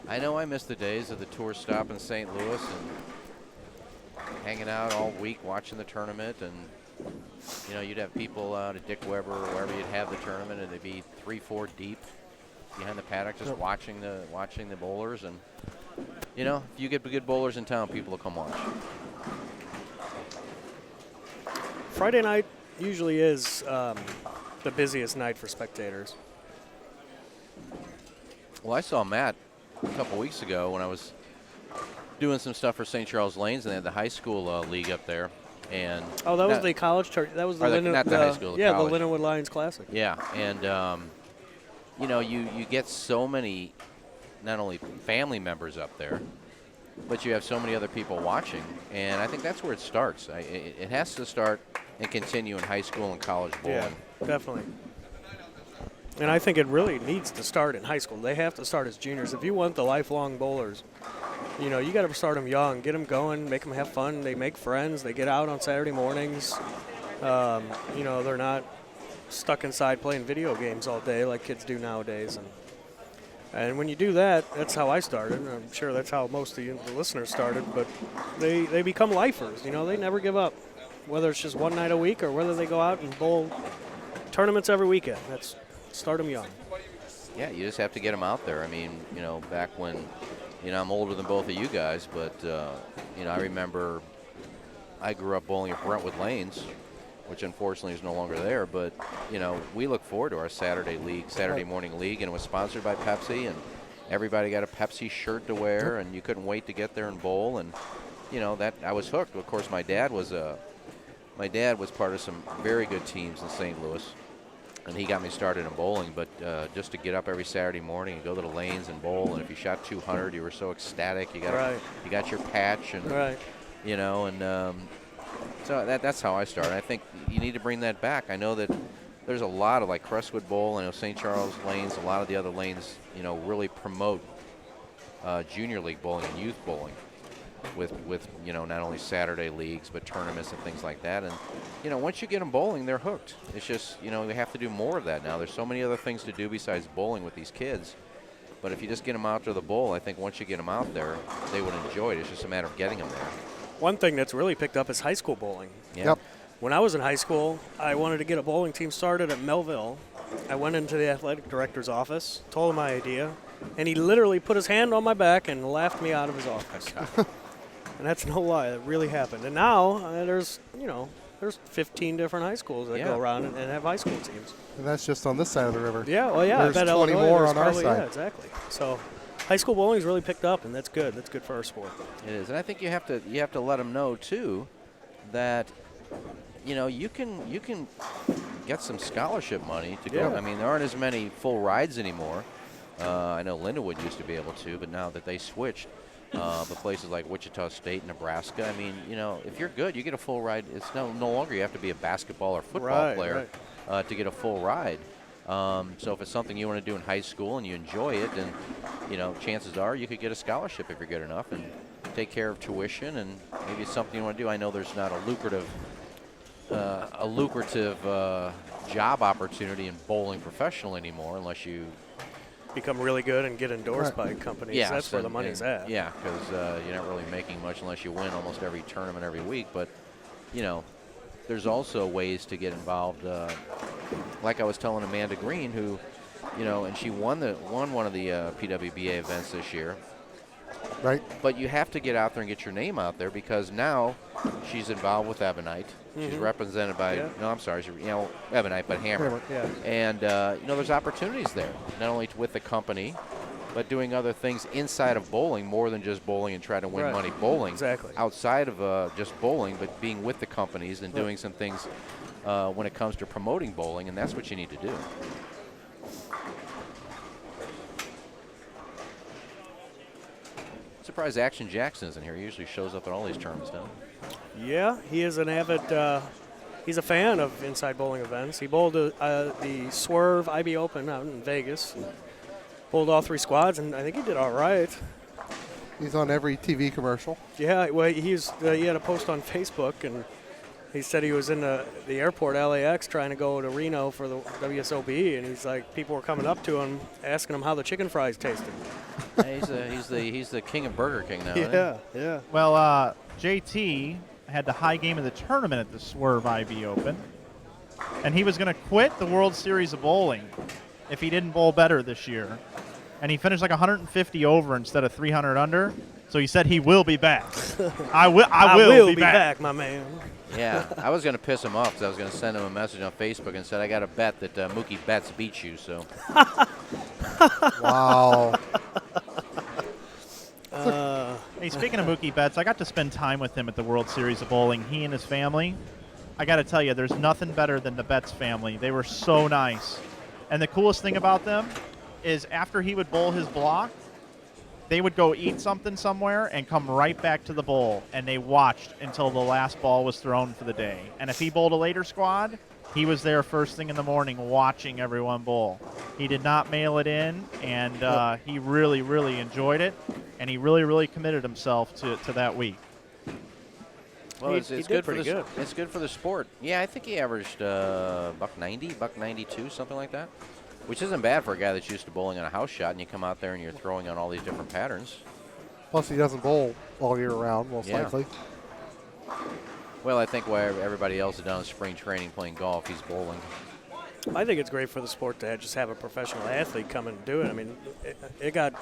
I know I miss the days of the tour stop in St. Louis and hanging out all week watching the tournament, and you know, you'd have people out at Dick Weber or wherever you'd have the tournament, and they'd be 3-4 deep behind the paddock just watching the bowlers. And you know, if you get good bowlers in town, people will come watch. Friday night usually is the busiest night for spectators. Well, I saw Matt a couple weeks ago when I was doing some stuff for St. Charles Lanes, and they had the high school league up there. And that was the college church. That was the not the high school. The Lindenwood Lions Classic. Yeah, and you know, you get so many, not only family members up there, but you have so many other people watching, and I think that's where it starts. It has to start and continue in high school and college bowling. Yeah, definitely. And I think it really needs to start in high school. They have to start as juniors. If you want the lifelong bowlers, you know, you got to start them young, get them going, make them have fun. They make friends. They get out on Saturday mornings. You know, they're not stuck inside playing video games all day like kids do nowadays. And when you do that, that's how I started. I'm sure that's how most of the listeners started. But they become lifers. You know, they never give up, whether it's just one night a week or whether they go out and bowl tournaments every weekend. That's start them young. Yeah, you just have to get them out there. I mean, you know, back when, you know, I'm older than both of you guys, but, you know, I remember I grew up bowling at Brentwood Lanes, which unfortunately is no longer there, but, you know, we look forward to our Saturday morning league, and it was sponsored by Pepsi, and everybody got a Pepsi shirt to wear, and you couldn't wait to get there and bowl, and, you know, that I was hooked. Of course, my dad was part of some very good teams in St. Louis. And he got me started in bowling, but just to get up every Saturday morning and go to the lanes and bowl, and if you shot 200, you were so ecstatic. You got your patch, and you know, and so that's how I started. I think you need to bring that back. I know that there's a lot of, like, Crestwood Bowl. I know St. Charles Lanes, a lot of the other lanes, you know, really promote junior league bowling and youth bowling with you know, not only Saturday leagues but tournaments and things like that. And you know, once you get them bowling, they're hooked. It's just, you know, they have to do more of that now. There's so many other things to do besides bowling with these kids. But if you just get them out to the bowl, I think once you get them out there, they would enjoy it. It's just a matter of getting them there. One thing that's really picked up is high school bowling. Yeah. Yep. When I was in high school, I wanted to get a bowling team started at Melville. I went into the athletic director's office, told him my idea, and he literally put his hand on my back and laughed me out of his office. And that's no lie. It really happened. And now there's 15 different high schools that go around and have high school teams. And that's just on this side of the river. Yeah, well, yeah. There's 20 more on our side. Yeah, exactly. So high school bowling's really picked up, and that's good. That's good for our sport. It is. And I think you have to let them know, too, that, you know, you can get some scholarship money to go. I mean, there aren't as many full rides anymore. I know Lindenwood used to be able to, but now that they switched, but places like Wichita State, Nebraska, I mean, you know, if you're good, you get a full ride. It's no longer you have to be a basketball or football player to get a full ride. So if it's something you want to do in high school and you enjoy it, then, you know, chances are you could get a scholarship if you're good enough and take care of tuition, and maybe it's something you want to do. I know there's not a lucrative job opportunity in bowling professional anymore unless you become really good and get endorsed by companies. Yeah, that's where the money's at. Yeah, because you're not really making much unless you win almost every tournament every week. But, you know, there's also ways to get involved. Like I was telling Amanda Green, who and she won one of the PWBA events this year. Right. But you have to get out there and get your name out there because now she's involved with Ebonite. She's represented by, Ebonite, but Hammer. Yeah. And, there's opportunities there, not only with the company, but doing other things inside of bowling more than just bowling and trying to win money bowling. Exactly. Outside of just bowling, but being with the companies and doing some things when it comes to promoting bowling, and that's what you need to do. Surprised Action Jackson isn't here. He usually shows up at all these tournaments, doesn't he? Yeah, he is an avid. He's a fan of inside bowling events. He bowled the Swerve IB Open out in Vegas. Bowled all 3 squads, and I think he did all right. He's on every TV commercial. Yeah, well, he had a post on Facebook, and he said he was in the airport, LAX, trying to go to Reno for the WSOB, and he's like, people were coming up to him, asking him how the chicken fries tasted. He's the king of Burger King now. Yeah. Well, JT had the high game of the tournament at the Swerve IB Open, and he was going to quit the World Series of Bowling if he didn't bowl better this year. And he finished like 150 over instead of 300 under. So he said he will be back. I will be back, my man. Yeah, I was going to piss him off because I was going to send him a message on Facebook and said, I got a bet that Mookie Betts beats you. So. Wow. Hey, speaking of Mookie Betts, I got to spend time with him at the World Series of Bowling. He and his family. I got to tell you, there's nothing better than the Betts family. They were so nice. And the coolest thing about them is after he would bowl his block, they would go eat something somewhere and come right back to the bowl, and they watched until the last ball was thrown for the day. And if he bowled a later squad, he was there first thing in the morning watching everyone bowl. He did not mail it in, and he really, really enjoyed it, and he really, really committed himself to that week. Well, it's good for good. It's good for the sport. Yeah, I think he averaged $1.90, $1.92, something like that, which isn't bad for a guy that's used to bowling on a house shot, and you come out there and you're throwing on all these different patterns. Plus, he doesn't bowl all year round, most likely. Well, I think while everybody else is down in spring training playing golf, he's bowling. I think it's great for the sport to just have a professional athlete come and do it. I mean, it got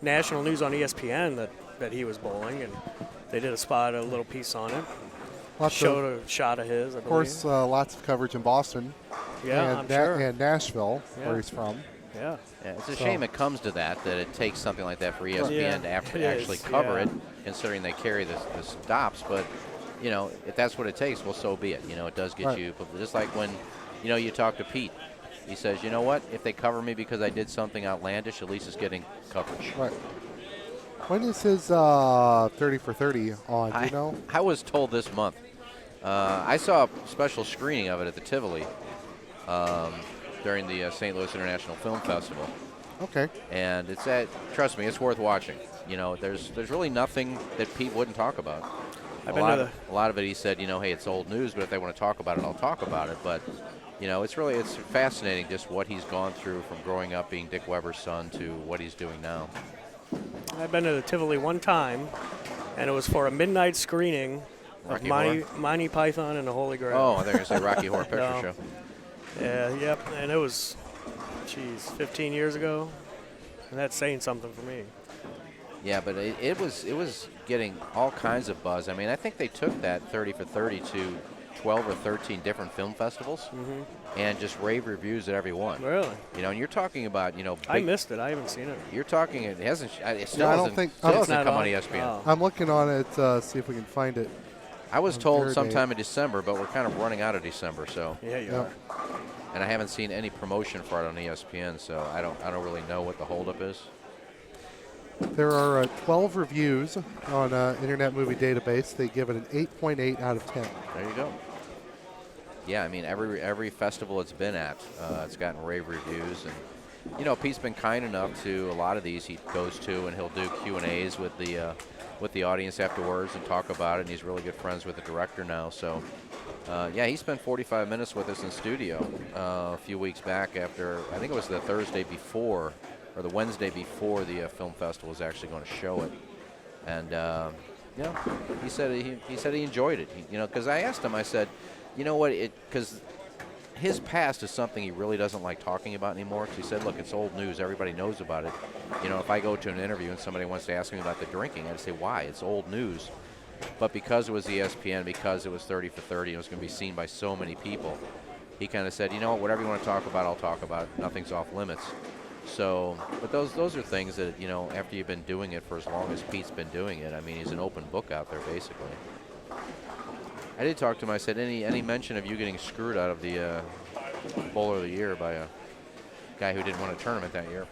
national news on ESPN that he was bowling, and they did a little piece on it. Showed a shot of his, I believe. Of course, lots of coverage in Boston. Yeah, and I'm sure. And Nashville, where he's from. Yeah. It's a shame it comes to that it takes something like that for ESPN to actually cover it, considering they carry the stops. But, if that's what it takes, well, so be it. It does get you. But just like when, you talk to Pete, he says, you know what? If they cover me because I did something outlandish, at least it's getting coverage. Right. When is his 30 for 30 on? Do you know? I was told this month. I saw a special screening of it at the Tivoli during the St. Louis International Film Festival. Okay. And trust me, it's worth watching. There's really nothing that Pete wouldn't talk about. A lot of it, he said, hey, it's old news, but if they want to talk about it, I'll talk about it. But, it's fascinating just what he's gone through from growing up being Dick Weber's son to what he's doing now. I've been to the Tivoli one time, and it was for a midnight screening of Monty Python and the Holy Grail. Oh, I thought you were going to say Rocky Horror Picture Show. Yeah, yep, and it was, 15 years ago, and that's saying something for me. Yeah, but it was getting all kinds of buzz. I mean, I think they took that 30 for 30 to 12 or 13 different film festivals and just rave reviews at every one. Really? And you're talking about, I missed it. I haven't seen it. You're talking, it hasn't come on ESPN. Oh. I'm looking on it, see if we can find it. I was told sometime in December, but we're kind of running out of December, so. Yeah, you are. And I haven't seen any promotion for it on ESPN, so I don't really know what the holdup is. There are 12 reviews on Internet Movie Database. They give it an 8.8 out of 10. There you go. Yeah, I mean, every festival it's been at, it's gotten rave reviews. And, Pete's been kind enough to a lot of these he goes to, and he'll do Q&As with the audience afterwards and talk about it. And he's really good friends with the director now. So, he spent 45 minutes with us in studio a few weeks back after, I think it was the Thursday before, or the Wednesday before the film festival was actually going to show it. And, he said he enjoyed it. Because I asked him, I said, you know what, because his past is something he really doesn't like talking about anymore. Because he said, look, it's old news. Everybody knows about it. You know, if I go to an interview and somebody wants to ask me about the drinking, I'd say, why? It's old news. But because it was ESPN, because it was 30 for 30, it was going to be seen by so many people, he kind of said, you know what, whatever you want to talk about, I'll talk about. Nothing's off limits. So, but those are things that, you know, after you've been doing it for as long as Pete's been doing it, I mean, he's an open book out there, basically. I did talk to him. I said, any mention of you getting screwed out of the Bowler of the Year by a guy who didn't win a tournament that year?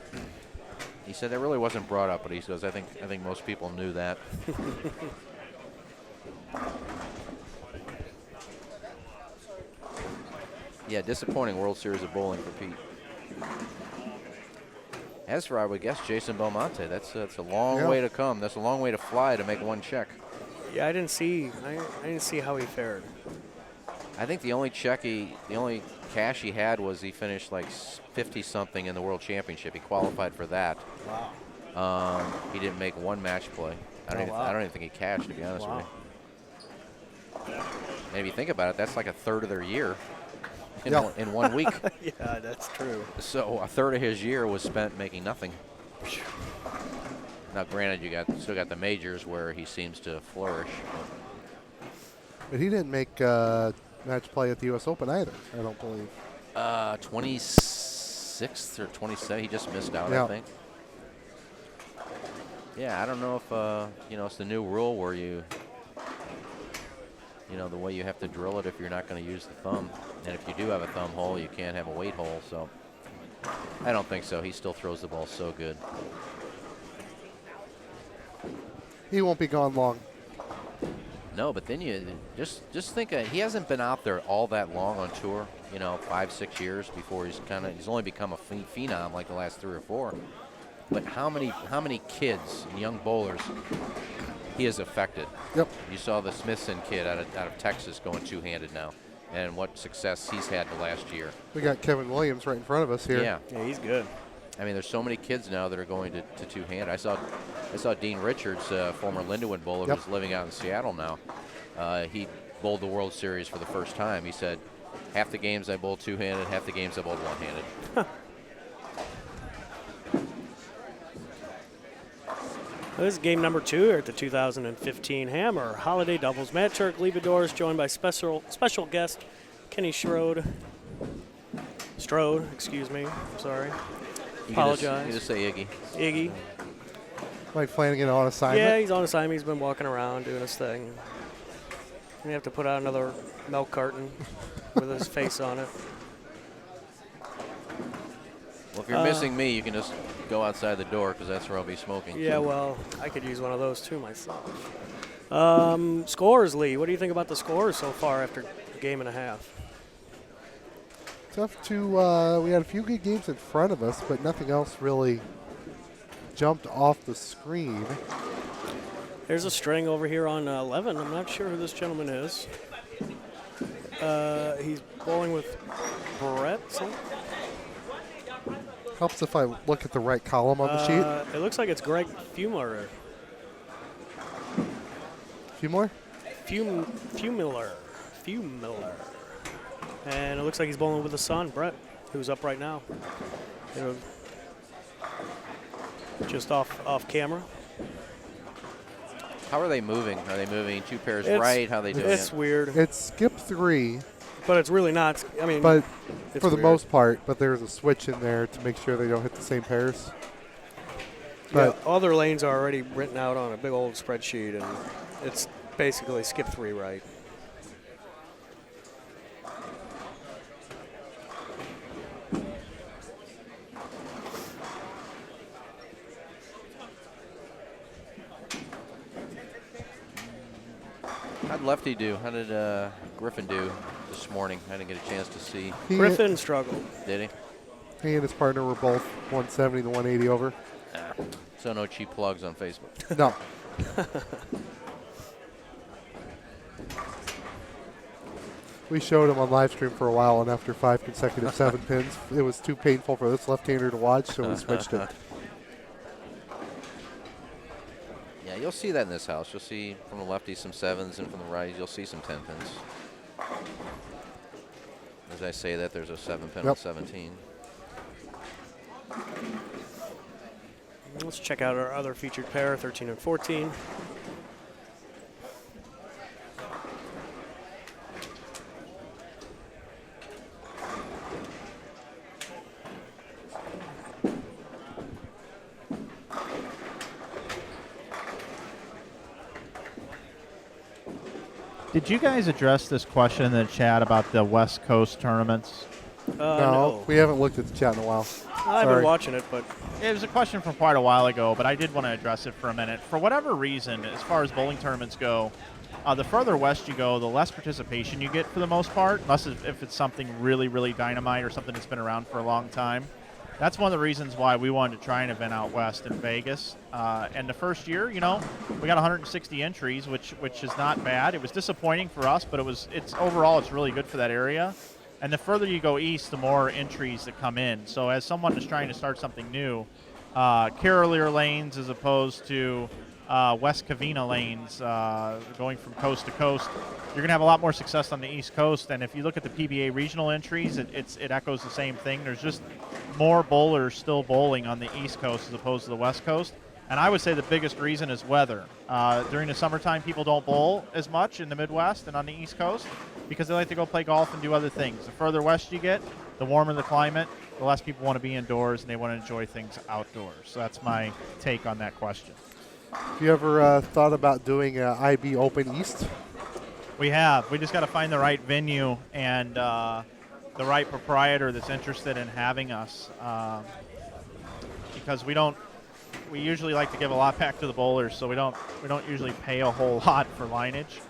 He said that really wasn't brought up, but he goes, I think most people knew that. Yeah, disappointing World Series of bowling for Pete. As for, I would guess, Jason Belmonte, that's a long way to come. That's a long way to fly to make one check. Yeah, I didn't see how he fared. I think the only cash he had was he finished like 50-something in the World Championship. He qualified for that. Wow. He didn't make one match play. I don't even think he cashed, to be honest with you. And if you think about it, that's like a third of their year in 1 week. Yeah, that's true. So a third of his year was spent making nothing. Now, granted, you still got the majors where he seems to flourish. But he didn't make match play at the U.S. Open either, I don't believe. 26th or 27th, he just missed out, I think. Yeah, I don't know if, it's the new rule where the way you have to drill it if you're not going to use the thumb. And if you do have a thumb hole, you can't have a weight hole. So I don't think so. He still throws the ball so good. He won't be gone long. No, but then you just think he hasn't been out there all that long on tour, 5-6 years before he's only become a phenom like the last 3 or 4. But how many kids and young bowlers he has affected? Yep. You saw the Smithson kid out of Texas going two-handed now, and what success he's had the last year. We got Kevin Williams right in front of us here. Yeah, he's good. I mean, there's so many kids now that are going to two-handed. I saw Dean Richards, former Lindenwood bowler, who's living out in Seattle now. He bowled the World Series for the first time. He said, half the games I bowled two-handed, half the games I bowled one-handed. This is game number 2 here at the 2015 Hammer Holiday Doubles. Matt Turk, Lee Bedores, joined by special guest Kenny Strode, excuse me. I'm sorry. Apologize. You just say Iggy. Iggy. Mike Flanagan on assignment. Yeah, he's on assignment. He's been walking around doing his thing. We have to put out another milk carton with his face on it. Well, if you're missing me, you can just go outside the door because that's where I'll be smoking. Yeah, well, I could use one of those too myself. Scores, Lee. What do you think about the scores so far after a game and a half? Tough to, we had a few good games in front of us, but nothing else really jumped off the screen. There's a string over here on 11. I'm not sure who this gentleman is. He's bowling with Brett. Helps if I look at the right column on the sheet. It looks like it's Greg Fumler. Fumler? Fumler. And it looks like he's bowling with his son, Brett, who's up right now. Just off camera. How are they moving? Are they moving 2 pairs right? How are they doing It's weird. It's skip 3. But it's really not. I mean, but for the weird. most part, but there's a switch in there to make sure they don't hit the same pairs. But all their lanes are already written out on a big old spreadsheet, and it's basically skip 3 right. How'd Lefty do? How did Griffin do this morning? I didn't get a chance to see. Griffin struggled. Did he? He and his partner were both 170 to 180 over. So no cheap plugs on Facebook. No. We showed him on live stream for a while, and after 5 consecutive 7 pins, it was too painful for this left-hander to watch, so we switched it. Yeah, you'll see that in this house. You'll see from the lefty some 7s, and from the right you'll see some 10 pins. As I say that, there's a 7-pin Yep. on 17. Let's check out our other featured pair, 13 and 14. Did you guys address this question in the chat about the West Coast tournaments? No. we haven't looked at the chat in a while. I've Sorry. been watching it, but It was a question from quite a while ago, but I did want to address it for a minute. For whatever reason, as far as bowling tournaments go, the further west you go, the less participation you get for the most part, unless if it's something really, really dynamite or something that's been around for a long time. That's one of the reasons why we wanted to try an event out west in Vegas. And the first year, we got 160 entries, which is not bad. It was disappointing for us, but overall it's really good for that area. And the further you go east, the more entries that come in. So as someone is trying to start something new, Carolier lanes as opposed to West Covina lanes going from coast to coast, you're going to have a lot more success on the East Coast. And if you look at the PBA regional entries, it echoes the same thing. There's just more bowlers still bowling on the East Coast as opposed to the West Coast. And I would say the biggest reason is weather. During the summertime, people don't bowl as much in the Midwest and on the East Coast because they like to go play golf and do other things. The further west you get, the warmer the climate, the less people want to be indoors and they want to enjoy things outdoors. So that's my take on that question. Have you ever thought about doing IB Open East? We have. We just got to find the right venue and the right proprietor that's interested in having us because we usually like to give a lot back to the bowlers, so we don't usually pay a whole lot for lineage.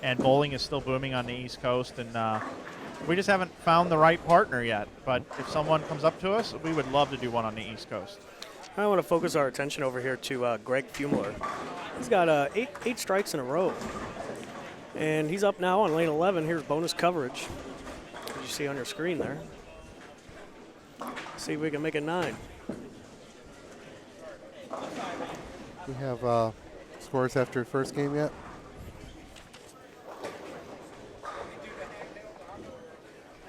And bowling is still booming on the East Coast, and we just haven't found the right partner yet. But if someone comes up to us, we would love to do one on the East Coast. I want to focus our attention over here to Greg Fumler. He's got eight strikes in a row. And he's up now on lane 11. Here's bonus coverage, as you see on your screen there. See if we can make it 9. We have scores after the first game yet?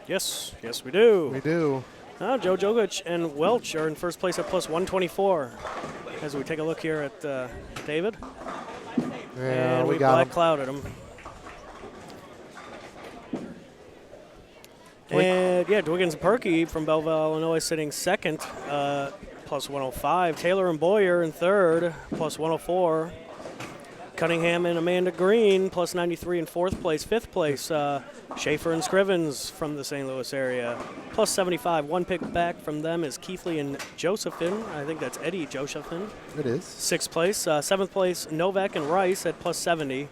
Yes, we do. We do. Joe Jogic and Welch are in first place at plus 124. As we take a look here at David. Yeah, and we got black him. clouded him. And Dwiggins and Perky from Belleville, Illinois, sitting second, plus 105. Taylor and Boyer in third, plus 104. Cunningham and Amanda Green, plus 93 in fourth place. Fifth place, Schaefer and Scrivens from the St. Louis area, plus 75. One pick back from them is Keithley and Josephine. I think that's Eddie Josephine. It is. Sixth place. Seventh place, Novak and Rice at plus 70.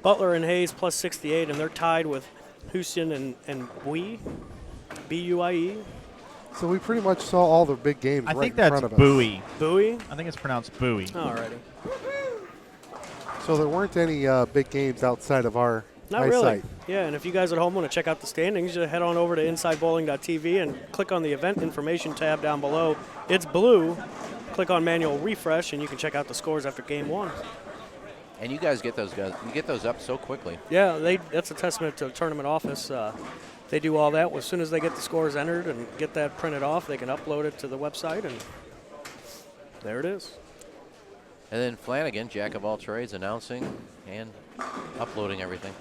Butler and Hayes plus 68, and they're tied with Houston and Bui, B-U-I-E. So we pretty much saw all the big games I right think in that's front of us. Bowie. Bowie? I think it's pronounced Bowie. Alrighty. So there weren't any big games outside of our Not eyesight. really. Yeah, and if you guys at home want to check out the standings, just head on over to InsideBowling.tv and click on the event information tab down below. It's blue. Click on manual refresh, and you can check out the scores after game 1. And you guys get those up so quickly. Yeah, that's a testament to the tournament office. They do all that. As soon as they get the scores entered and get that printed off, they can upload it to the website, and there it is. And then Flanagan, jack of all trades, announcing and uploading everything.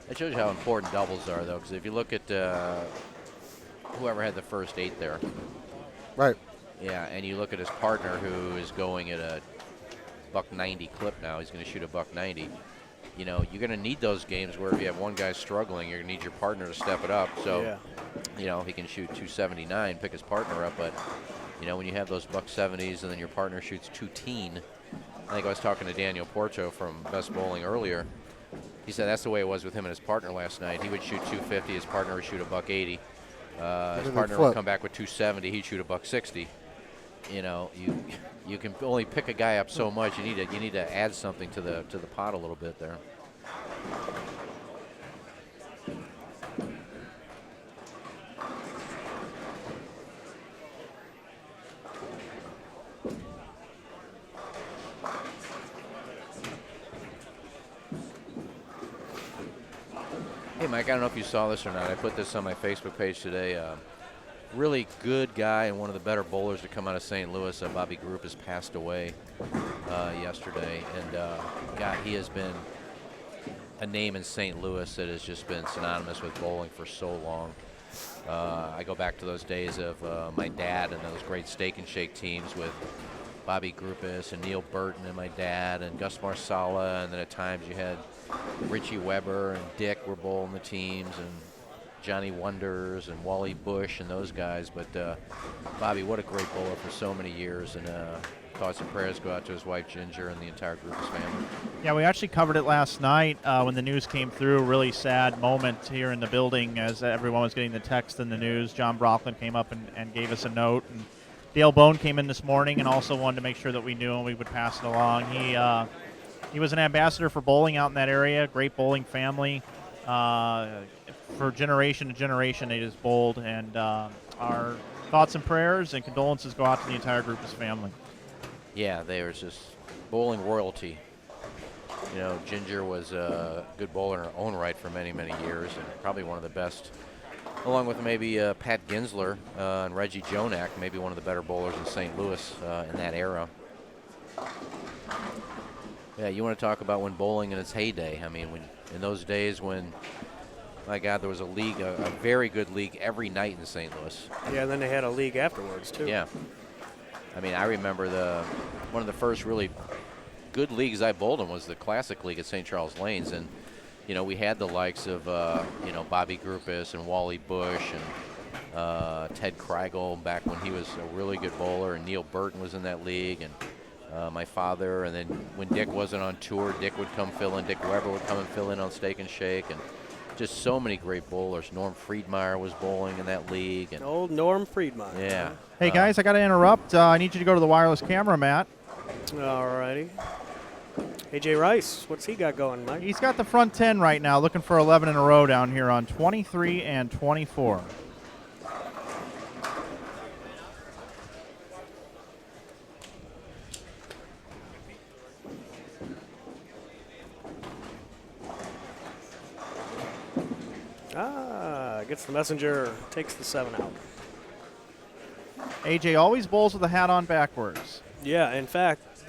That shows you how important doubles are, though, because if you look at whoever had the first 8 there. Right. Yeah, and you look at his partner who is going at a $190 clip now. He's going to shoot a $190. You know, you're going to need those games where if you have one guy struggling, you're going to need your partner to step it up. So, you know, he can shoot 279, pick his partner up. But, you know, when you have those $170s and then your partner shoots 210, I think I was talking to Daniel Porto from Best Bowling earlier. He said that's the way it was with him and his partner last night. He would shoot 250, his partner would shoot a $180. His partner would come back with 270, he'd shoot a $160. You know, you can only pick a guy up so much. You need to add something to the pot a little bit there. Mike, I don't know if you saw this or not. I put this on my Facebook page today. Really good guy and one of the better bowlers to come out of St. Louis. Bobby Group has passed away yesterday. And, God, he has been a name in St. Louis that has just been synonymous with bowling for so long. I go back to those days of my dad and those great Steak and Shake teams with Bobby Grupus and Neil Burton and my dad and Gus Marsala, and then at times you had Richie Weber and Dick were bowling the teams, and Johnny Wonders and Wally Bush and those guys. But Bobby, what a great bowler for so many years, and thoughts and prayers go out to his wife Ginger and the entire Grupus family. Yeah, we actually covered it last night when the news came through. Really sad moment here in the building as everyone was getting the text and the news. John Brocklin came up and gave us a note, and Dale Bone came in this morning and also wanted to make sure that we knew and we would pass it along. He was an ambassador for bowling out in that area, great bowling family. For generation to generation, they just bowled, and our thoughts and prayers and condolences go out to the entire Grupus family. Yeah, they were just bowling royalty. You know, Ginger was a good bowler in her own right for many, many years, and probably one of the best, along with maybe Pat Ginsler and Reggie Jonak, maybe one of the better bowlers in St. Louis in that era. Yeah, you want to talk about when bowling in its heyday. I mean, in those days when, my God, there was a league, a very good league every night in St. Louis. Yeah, and then they had a league afterwards, too. Yeah. I mean, I remember one of the first really good leagues I bowled in was the Classic League at St. Charles Lanes. And, you know, we had the likes of, Bobby Grupus and Wally Bush and Ted Kreigel back when he was a really good bowler. And Neil Burton was in that league. And my father. And then when Dick wasn't on tour, Dick would come fill in. Dick Weber would come and fill in on Steak and Shake. And just so many great bowlers. Norm Friedmeier was bowling in that league. And old Norm Friedmeier. Yeah. Hey, guys, I got to interrupt. I need you to go to the wireless camera, Matt. All righty. AJ Rice, what's he got going, Mike? He's got the front 10 right now, looking for 11 in a row down here on 23 and 24. Gets the messenger, takes the 7 out. AJ always bowls with the hat on backwards. Yeah, in fact,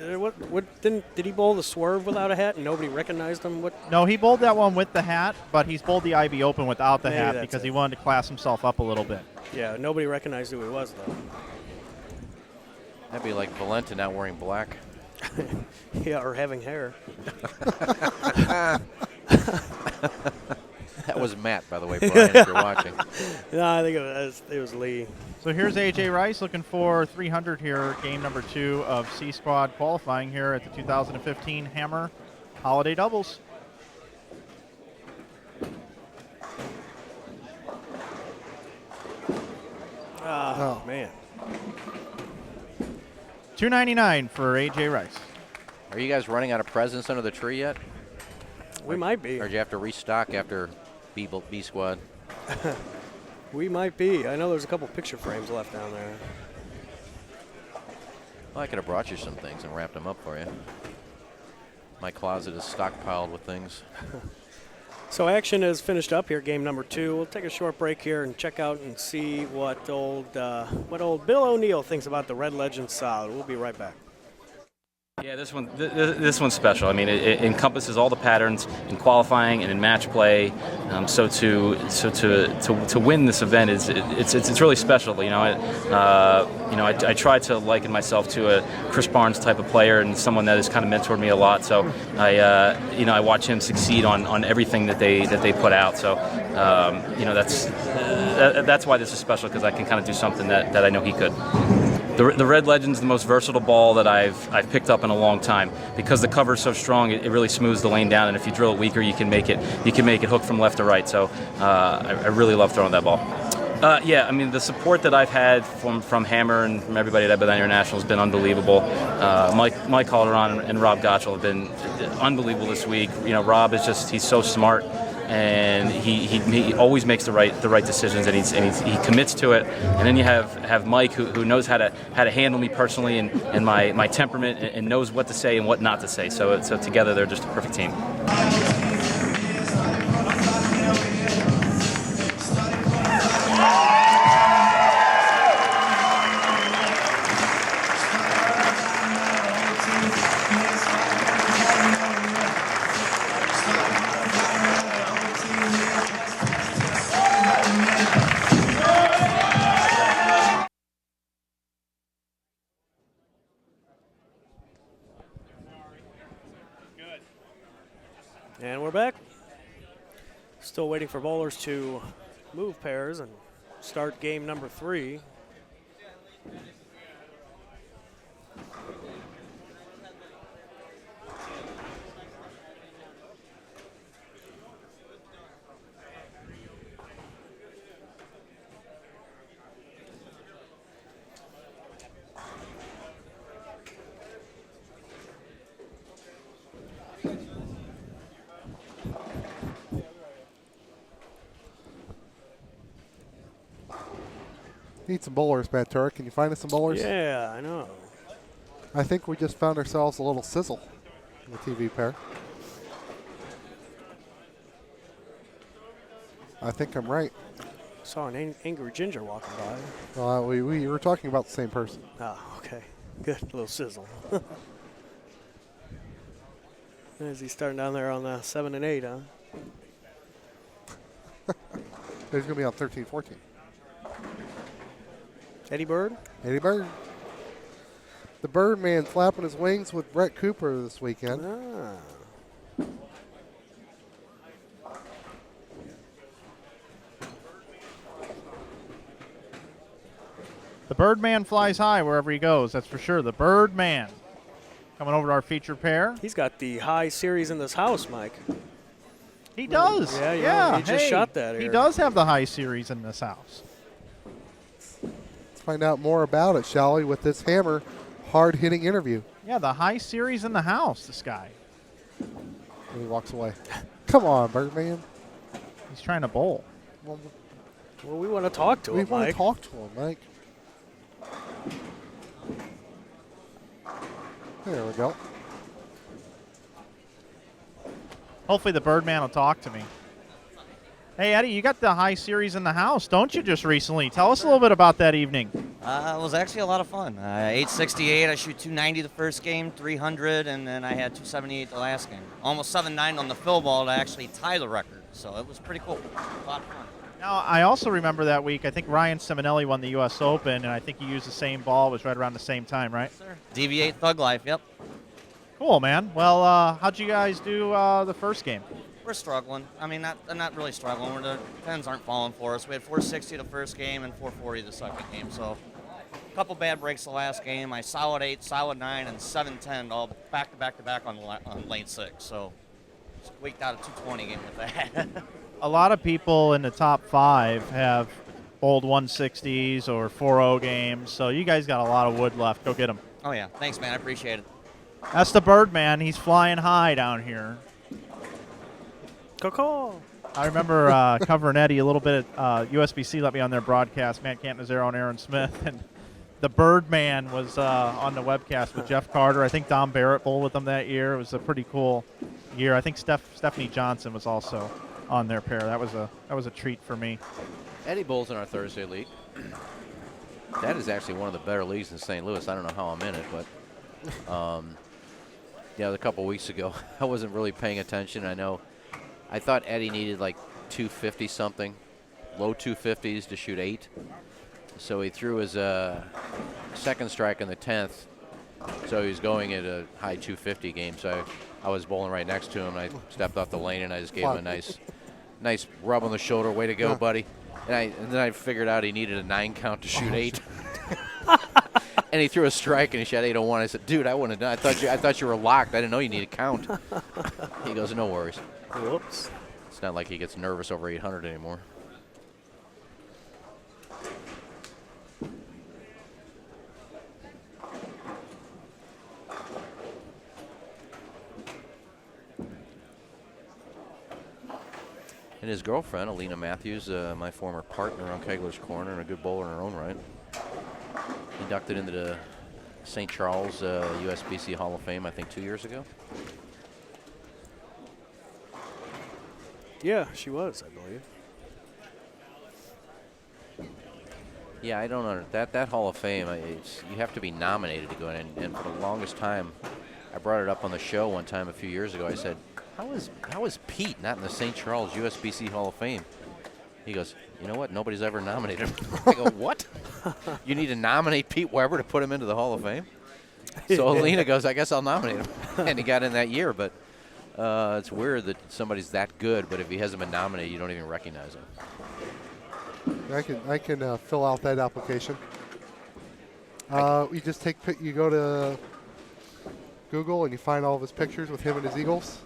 did he bowl the swerve without a hat and nobody recognized him? No, he bowled that one with the hat, but he's bowled the IB Open without the Maybe hat that's because it. he wanted to class himself up a little bit. Yeah, nobody recognized who he was, though. That'd be like Valenta not wearing black. Yeah, or having hair. That was Matt, by the way, Brian, if you're watching. No, I think it was Lee. So here's AJ Rice looking for 300 here, game number 2 of C Squad qualifying here at the 2015 Hammer Holiday Doubles. Oh, man. $299 for AJ Rice. Are you guys running out of presents under the tree yet? We might be. Or do you have to restock after B Squad? We might be. I know there's a couple picture frames left down there. Well, I could have brought you some things and wrapped them up for you. My closet is stockpiled with things. So action is finished up here, game number 2. We'll take a short break here and check out and see what old Bill O'Neill thinks about the Red Legend solid. We'll be right back. Yeah, this one's special. I mean, it encompasses all the patterns in qualifying and in match play. So to win this event it's really special. You know, I try to liken myself to a Chris Barnes type of player and someone that has kind of mentored me a lot. So I watch him succeed on everything that they put out. So that's why this is special, because I can kind of do something that I know he could. The Red Legend's the most versatile ball that I've picked up in a long time, because the cover's so strong. It really smooths the lane down, and if you drill it weaker, you can make it hook from left to right. So I really love throwing that ball. Yeah, I mean, the support that I've had from Hammer and from everybody at Ebony International has been unbelievable. Mike Calderon and Rob Gottschall have been unbelievable this week. You know, Rob is he's so smart, and he always makes the right decisions, and he commits to it. And then you have Mike who knows how to handle me personally and my temperament, and knows what to say and what not to say. So together they're just a perfect team. back. Still waiting for bowlers to move pairs and start game number 3. Need some bowlers, Matt Turek. Can you find us some bowlers? Yeah, I know. I think we just found ourselves a little sizzle in the TV pair. I think I'm right. Saw an angry ginger walking by. We were talking about the same person. Ah, okay. Good. A little sizzle. Is he starting down there on the 7 and 8, huh? He's going to be on 13-14. Eddie Bird? Eddie Bird. The Birdman flapping his wings with Brett Cooper this weekend. Ah. The Birdman flies high wherever he goes, that's for sure. The Birdman. Coming over to our feature pair. He's got the high series in this house, Mike. He does. Yeah, you yeah. know, he just shot that He here. does have the high series in this house. Let's find out more about it, shall we, with this Hammer hard-hitting interview. Yeah, the high series in the house, this guy. And he walks away. Come on, Birdman. He's trying to bowl. Well, Well, we want to talk to we him, want Mike. to talk to him, Mike. There we go. Hopefully the Birdman will talk to me. Hey, Eddie, you got the high series in the house, don't you, just recently? Tell us a little bit about that evening. It was actually a lot of fun. 868, I shoot 290 the first game, 300, and then I had 278 the last game. Almost 7-9 on the fill ball to actually tie the record, so it was pretty cool. A lot of fun. Now, I also remember that week, I think Ryan Simonelli won the U.S. Open, and I think he used the same ball. It was right around the same time, right? Sir. DV8 Thug Life, yep. Cool, man. Well, how'd you guys do the first game? We're struggling. I mean, not really struggling. The pens aren't falling for us. We had 460 the first game and 440 the second game, so a couple bad breaks the last game. I solid 8, solid 9, and 710 all back to back on lane 6, so squeaked out a 220 game with that. A lot of people in the top 5 have old 160s or 4-0 games, so you guys got a lot of wood left. Go get them. Oh, yeah. Thanks, man. I appreciate it. That's the Birdman. He's flying high down here. Coco. I remember covering Eddie a little bit. USBC let me on their broadcast, Matt Campazero and Aaron Smith, and the Birdman was on the webcast with Jeff Carter. I think Dom Barrett bowled with them that year. It was a pretty cool year. I think Stephanie Johnson was also on their pair. That was a treat for me. Eddie bowls in our Thursday league. That is actually one of the better leagues in St. Louis. I don't know how I'm in it, but yeah, a couple weeks ago, I wasn't really paying attention. I thought Eddie needed like 250 something, low 250s to shoot 8. So he threw his second strike in the 10th. So he was going at a high 250 game. So I was bowling right next to him. And I stepped off the lane and I just gave him a nice rub on the shoulder. Way to go, buddy. And then I figured out he needed a 9 count to shoot 8. And he threw a strike and he shot 801. I said, dude, I wouldn't have done. I thought you were locked. I didn't know you needed a count. He goes, no worries. Whoops. It's not like he gets nervous over 800 anymore. And his girlfriend, Alina Matthews, my former partner on Kegler's Corner and a good bowler in her own right, inducted into the St. Charles USBC Hall of Fame, I think 2 years ago. Yeah, she was, I believe. Yeah, I don't know. That Hall of Fame, you have to be nominated to go in. And for the longest time, I brought it up on the show one time a few years ago. I said, how is Pete not in the St. Charles USBC Hall of Fame? He goes, you know what? Nobody's ever nominated him. I go, what? You need to nominate Pete Weber to put him into the Hall of Fame? So Alina goes, I guess I'll nominate him. And he got in that year. But It's weird that somebody's that good, but if he hasn't been nominated, you don't even recognize him. I can fill out that application. You just you go to Google and you find all of his pictures with him and his Eagles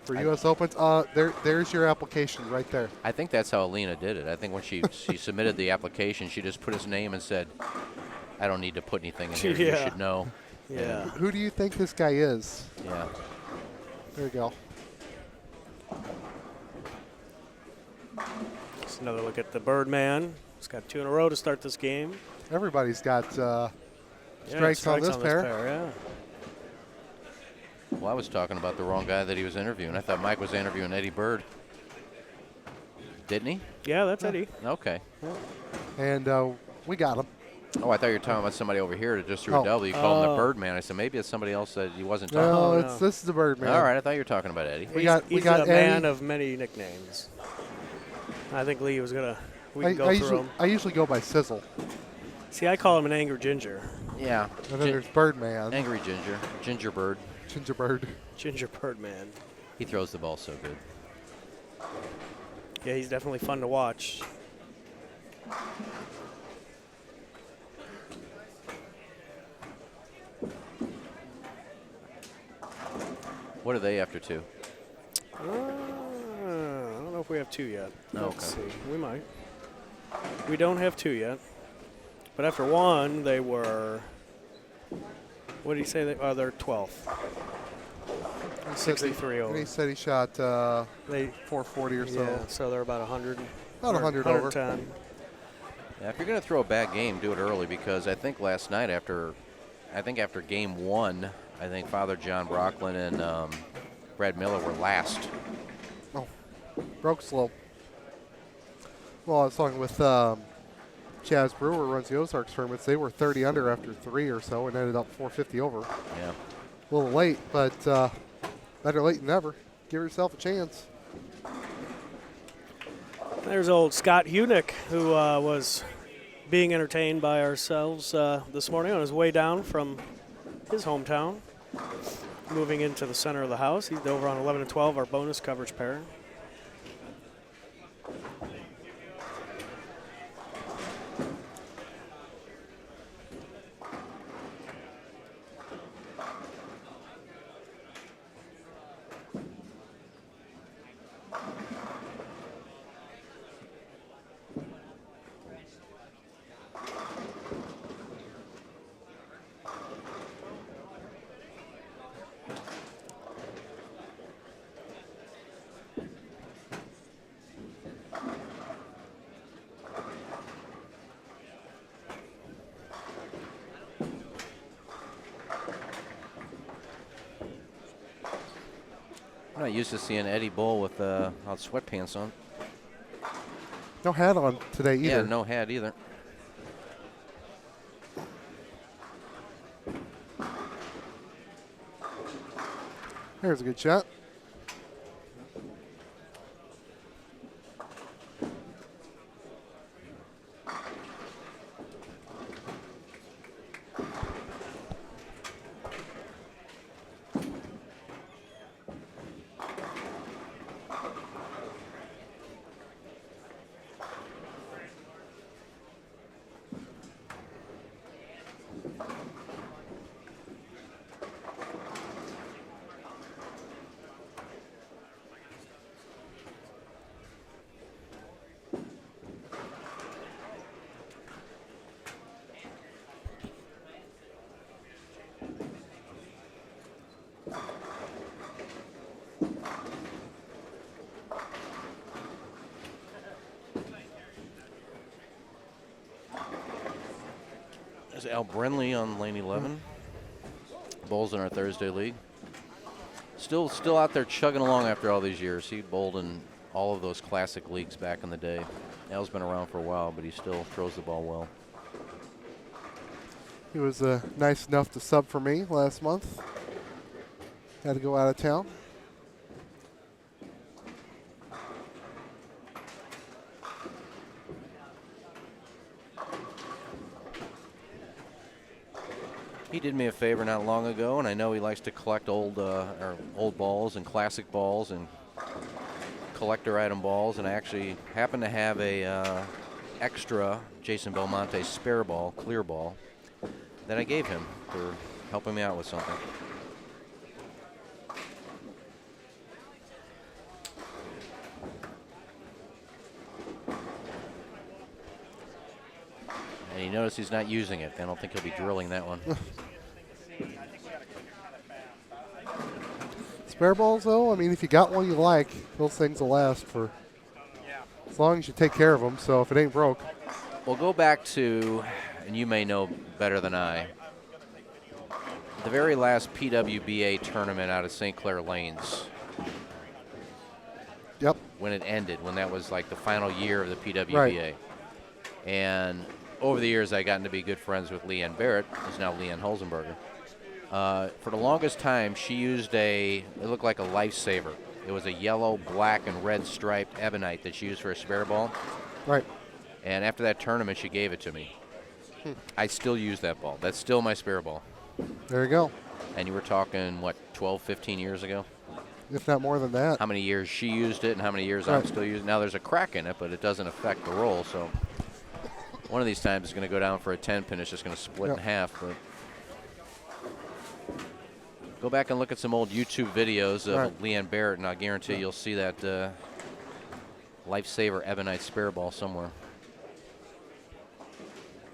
for U.S. Opens. There's your application right there. I think that's how Alina did it. I think when she submitted the application, she just put his name and said, "I don't need to put anything in here. You should know." Yeah. Who do you think this guy is? Yeah. There you go. Just another look at the Birdman. He's got 2 in a row to start this game. Everybody's got strikes on this pair. Yeah. Well, I was talking about the wrong guy that he was interviewing. I thought Mike was interviewing Eddie Bird. Didn't he? Yeah, that's Eddie. Okay. And we got him. Oh, I thought you were talking about somebody over here that just threw a double. You called him the Birdman. I said maybe it's somebody else that he wasn't talking about. No, this is the Birdman. All right, I thought you were talking about Eddie. We got a man Eddie. of many nicknames. I think Lee was gonna. We can go through them. I usually go by Sizzle. See, I call him an angry ginger. Yeah. And then there's Birdman. Angry Ginger. Ginger Bird. Gingerbird. Ginger Birdman. He throws the ball so good. Yeah, he's definitely fun to watch. What are they after 2? I don't know if we have 2 yet. No, Let's see. We might. We don't have 2 yet. But after 1, they were. What did he say? They're 12th. 63 over. He said he shot 440 or so. Yeah, so they're about 100. About 100 over. 110. Yeah, if you're going to throw a bad game, do it early because I think last night after game 1, I think Father John Brocklin and Brad Miller were last. Oh, broke slow. Well, I was talking with Chaz Brewer, runs the Ozarks tournaments. They were 30 under after 3 or so and ended up 450 over. Yeah. A little late, but better late than never. Give yourself a chance. There's old Scott Hunick, who was being entertained by ourselves this morning on his way down from his hometown, moving into the center of the house. He's over on 11 and 12, our bonus coverage pair. I'm not used to seeing Eddie Bull with sweatpants on. No hat on today either. Yeah, no hat either. There's a good shot. There's Al Brenly on lane 11. Bowls in our Thursday league. Still out there chugging along after all these years. He bowled in all of those classic leagues back in the day. Al's been around for a while, but he still throws the ball well. He was nice enough to sub for me last month. Had to go out of town. He did me a favor not long ago, and I know he likes to collect old balls and classic balls and collector item balls, and I actually happen to have a extra Jason Belmonte spare ball, clear ball, that I gave him for helping me out with something. And you notice he's not using it. I don't think he'll be drilling that one. Spare balls, though, I mean, if you got one you like, those things will last for as long as you take care of them. So if it ain't broke. We'll go back to, and you may know better than I, the very last PWBA tournament out of St. Clair Lanes. Yep. When it ended, when that was like the final year of the PWBA. Right. And over the years, I gotten to be good friends with Leanne Barrett, who's now Leanne Holzenberger. For the longest time, she used it looked like a lifesaver. It was a yellow, black, and red striped ebonite that she used for a spare ball. Right. And after that tournament, she gave it to me. I still use that ball. That's still my spare ball. There you go. And you were talking, what, 12, 15 years ago? If not more than that. How many years she used it and how many years Right. I'm still using it. Now, there's a crack in it, but it doesn't affect the roll. So one of these times it's going to go down for a 10-pin. It's just going to split in half. But go back and look at some old YouTube videos of Leanne Barrett, and I guarantee you'll see that lifesaver ebonite spare ball somewhere.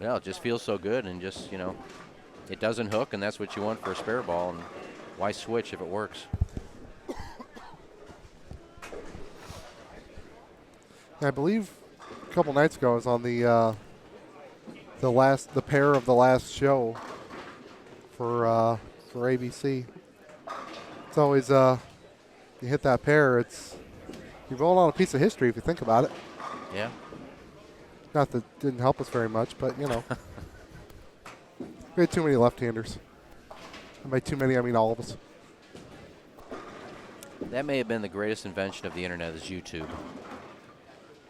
Yeah, it just feels so good, and just, you know, it doesn't hook, and that's what you want for a spare ball. And why switch if it works? I believe a couple nights ago I was on the pair of the last show for ABC. It's always you hit that pair, you're rolling on a piece of history if you think about it. Yeah. Not that it didn't help us very much, but you know, we had too many left-handers. And by too many, I mean all of us. That may have been the greatest invention of the internet, is YouTube.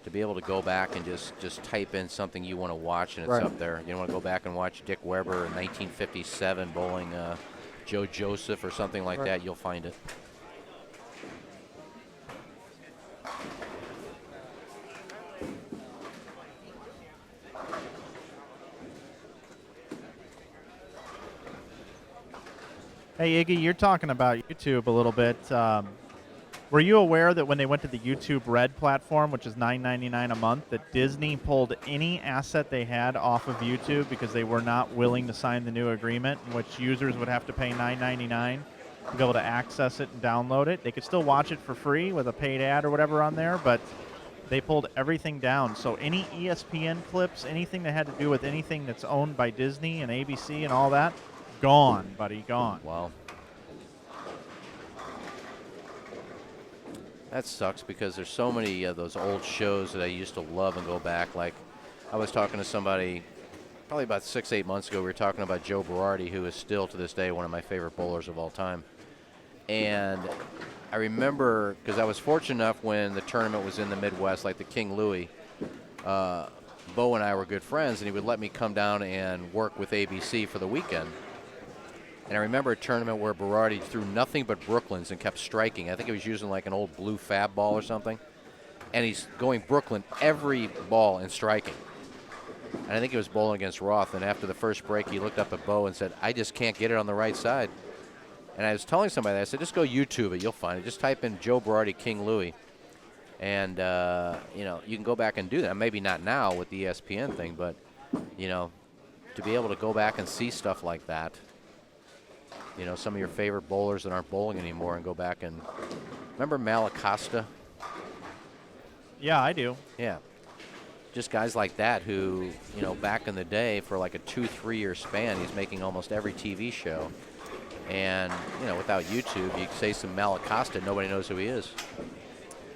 To be able to go back and just type in something you want to watch, and it's up there. You want to go back and watch Dick Weber in 1957 bowling Joe Joseph or something like that, you'll find it. Hey, Iggy, you're talking about YouTube a little bit. Were you aware that when they went to the YouTube Red platform, which is $9.99 a month, that Disney pulled any asset they had off of YouTube because they were not willing to sign the new agreement, in which users would have to pay $9.99 to be able to access it and download it? They could still watch it for free with a paid ad or whatever on there, but they pulled everything down. So any ESPN clips, anything that had to do with anything that's owned by Disney and ABC and all that, gone, buddy, gone. Wow. That sucks, because there's so many of those old shows that I used to love and go back. Like, I was talking to somebody probably about 6-8 months ago. We were talking about Joe Berardi, who is still to this day one of my favorite bowlers of all time. And I remember, because I was fortunate enough when the tournament was in the Midwest, like the King Louis, Bo and I were good friends, and he would let me come down and work with ABC for the weekend. And I remember a tournament where Berardi threw nothing but Brooklyns and kept striking. I think he was using like an old blue Fab ball or something. And he's going Brooklyn every ball and striking. And I think he was bowling against Roth. And after the first break, he looked up at Bo and said, "I just can't get it on the right side." And I was telling somebody that. I said, just go YouTube it. You'll find it. Just type in Joe Berardi King Louis. And, you know, you can go back and do that. Maybe not now with the ESPN thing, but, you know, to be able to go back and see stuff like that. You know, some of your favorite bowlers that aren't bowling anymore, and go back and remember Malacosta? Yeah, I do. Yeah. Just guys like that who, you know, back in the day for like a 2-3 year span, he's making almost every TV show. And, you know, without YouTube, you could say some Malacosta, nobody knows who he is.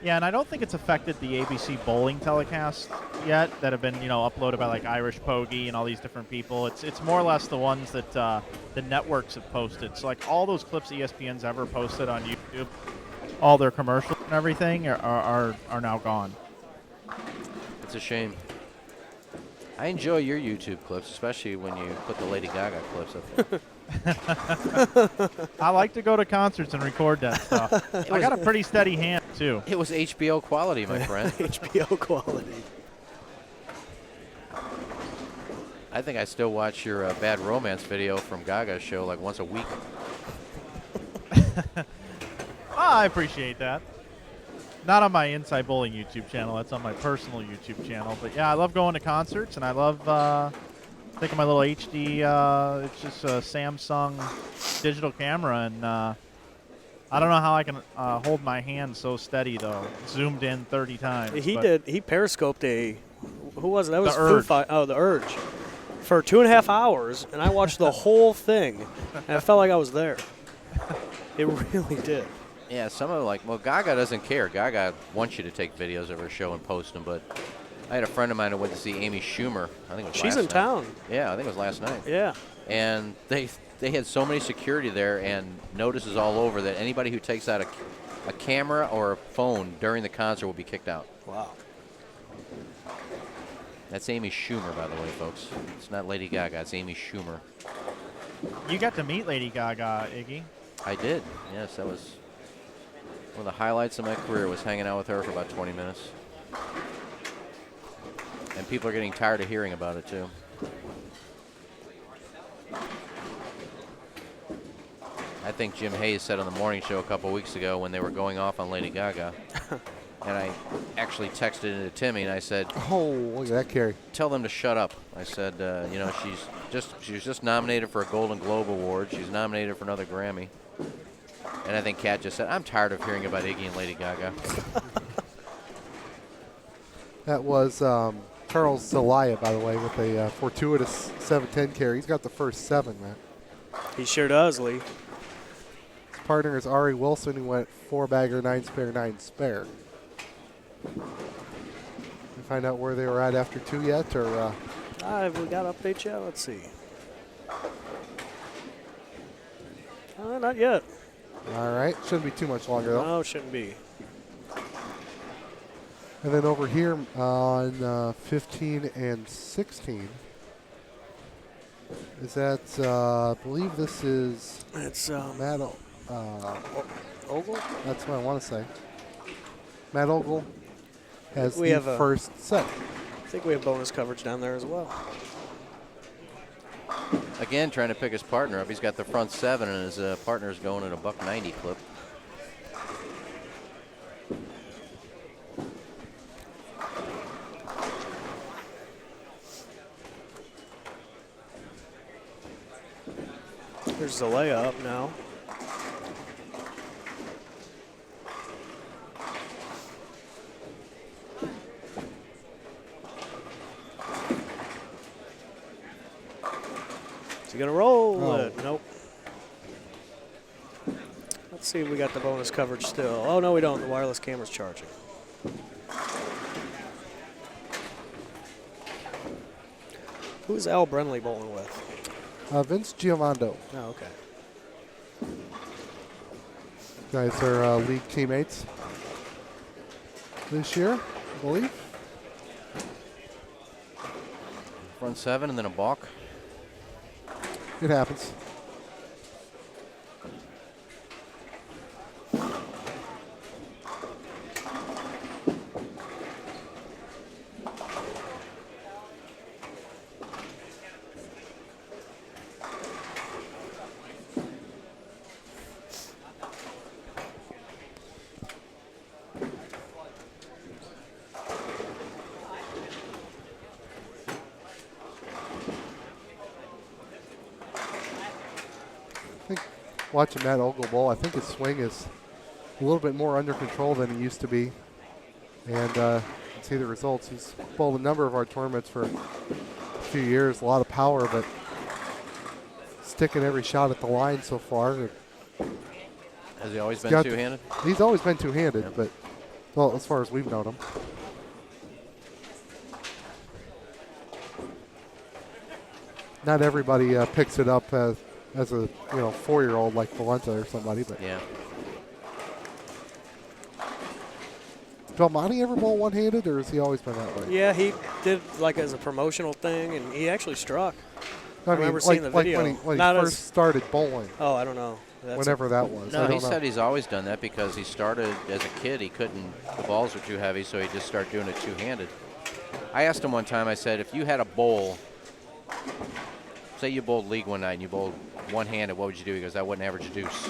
Yeah, and I don't think it's affected the ABC bowling telecasts yet that have been, you know, uploaded by like Irish Pogey and all these different people. It's more or less the ones that the networks have posted. So like all those clips ESPN's ever posted on YouTube, all their commercials and everything are now gone. It's a shame. I enjoy your YouTube clips, especially when you put the Lady Gaga clips up there. I like to go to concerts and record that stuff. I got a pretty steady hand, too. It was HBO quality, my friend. HBO quality. I think I still watch your Bad Romance video from Gaga's show like once a week. I appreciate that. Not on my Inside Bowling YouTube channel. That's on my personal YouTube channel. But, yeah, I love going to concerts, and I love taking my little HD. It's just a Samsung digital camera, and I don't know how I can hold my hand so steady, though. Zoomed in 30 times. He did. He periscoped a – who was it? That was The Urge. The Urge. For 2.5 hours, and I watched the whole thing, and I felt like I was there. It really did. Yeah, some of them well, Gaga doesn't care. Gaga wants you to take videos of her show and post them, but I had a friend of mine who went to see Amy Schumer. I think it was She's last in night. town. Yeah, I think it was last night. Yeah. And they had so many security there and notices all over that anybody who takes out a camera or a phone during the concert will be kicked out. Wow. That's Amy Schumer, by the way, folks. It's not Lady Gaga. It's Amy Schumer. You got to meet Lady Gaga, Iggy. I did. Yes, that was one of the highlights of my career was hanging out with her for about 20 minutes. And people are getting tired of hearing about it, too. I think Jim Hayes said on the morning show a couple weeks ago when they were going off on Lady Gaga, and I actually texted it to Timmy, and I said, Oh, look at that carry. tell them to shut up. I said, you know, she was just nominated for a Golden Globe Award. She's nominated for another Grammy. And I think Kat just said, I'm tired of hearing about Iggy and Lady Gaga. That was Charles Zelaya, by the way, with a fortuitous 7-10 carry. He's got the first 7, man. He sure does, Lee. His partner is Ari Wilson, who went 4-bagger, 9-spare, 9-spare. You find out where they were at after 2 yet, or? Have we got updates yet? Let's see. Not yet. All right, shouldn't be too much longer though. No, it shouldn't be. And then over here on 15 and 16, is that, I believe this is It's Matt Ogle? That's what I want to say. Matt Ogle has We the have a- first set. I think we have bonus coverage down there as well. Again, trying to pick his partner up. He's got the front 7, and his partner's going at a $190 clip. There's the layup now. Is he going to roll it? Nope. Let's see if we got the bonus coverage still. Oh, no, we don't. The wireless camera's charging. Who's Al Brenley bowling with? Vince Giovando. Oh, okay. Guys are league teammates this year, I believe. Front 7 and then a balk. It happens. Watching Matt Ogle bowl, I think his swing is a little bit more under control than it used to be. And you can see the results. He's bowled a number of our tournaments for a few years, a lot of power, but sticking every shot at the line so far. Has he always been got two-handed? He's always been two-handed, Yep. but, well, as far as we've known him. Not everybody picks it up as a 4-year-old like Valenta or somebody, but Yeah. Belmonte ever bowl one-handed, or has he always been that way? Yeah, he did like as a promotional thing, and he actually struck. I mean, remember seeing the video. when he Not first as- started bowling, Oh, I don't know. That's whenever that was. I No, he don't know. said he's always done that because he started as a kid. He couldn't, the balls were too heavy, so he just started doing it two-handed. I asked him one time, I said, if you had a bowl, say you bowled league one night and you bowled one-handed, what would you do? He goes, I wouldn't average a deuce.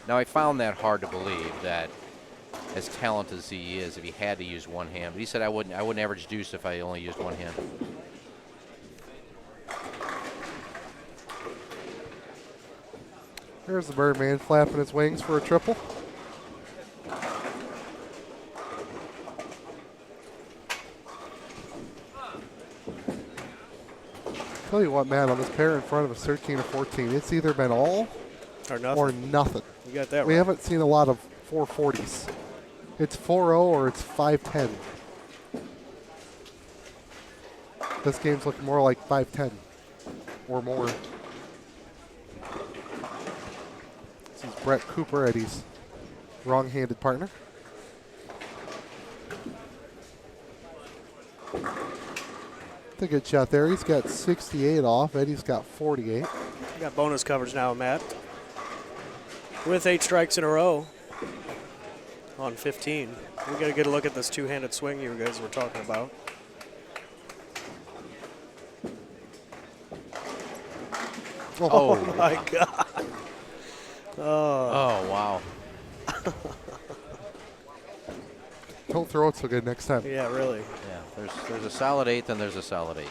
Now, I found that hard to believe that as talented as he is, if he had to use one hand. But he said, I wouldn't average deuce if I only used one hand. There's the Birdman flapping his wings for a triple. Tell you what, Matt, on this pair in front of us, 13 or 14, it's either been all or nothing. or nothing. You got that We right. haven't seen a lot of 440s. It's 4-0 or it's 5-10. This game's looking more like 5-10 or more. This is Brett Cooper, Eddie's wrong-handed partner. That's a good shot there. He's got 68 off. Eddie's got 48. We got bonus coverage now, Matt. With 8 strikes in a row on 15. We got to get a look at this two-handed swing you guys were talking about. Oh my God. Oh, wow. Don't throw it so good next time. Yeah, really. Yeah, there's a solid 8, then there's a solid 8.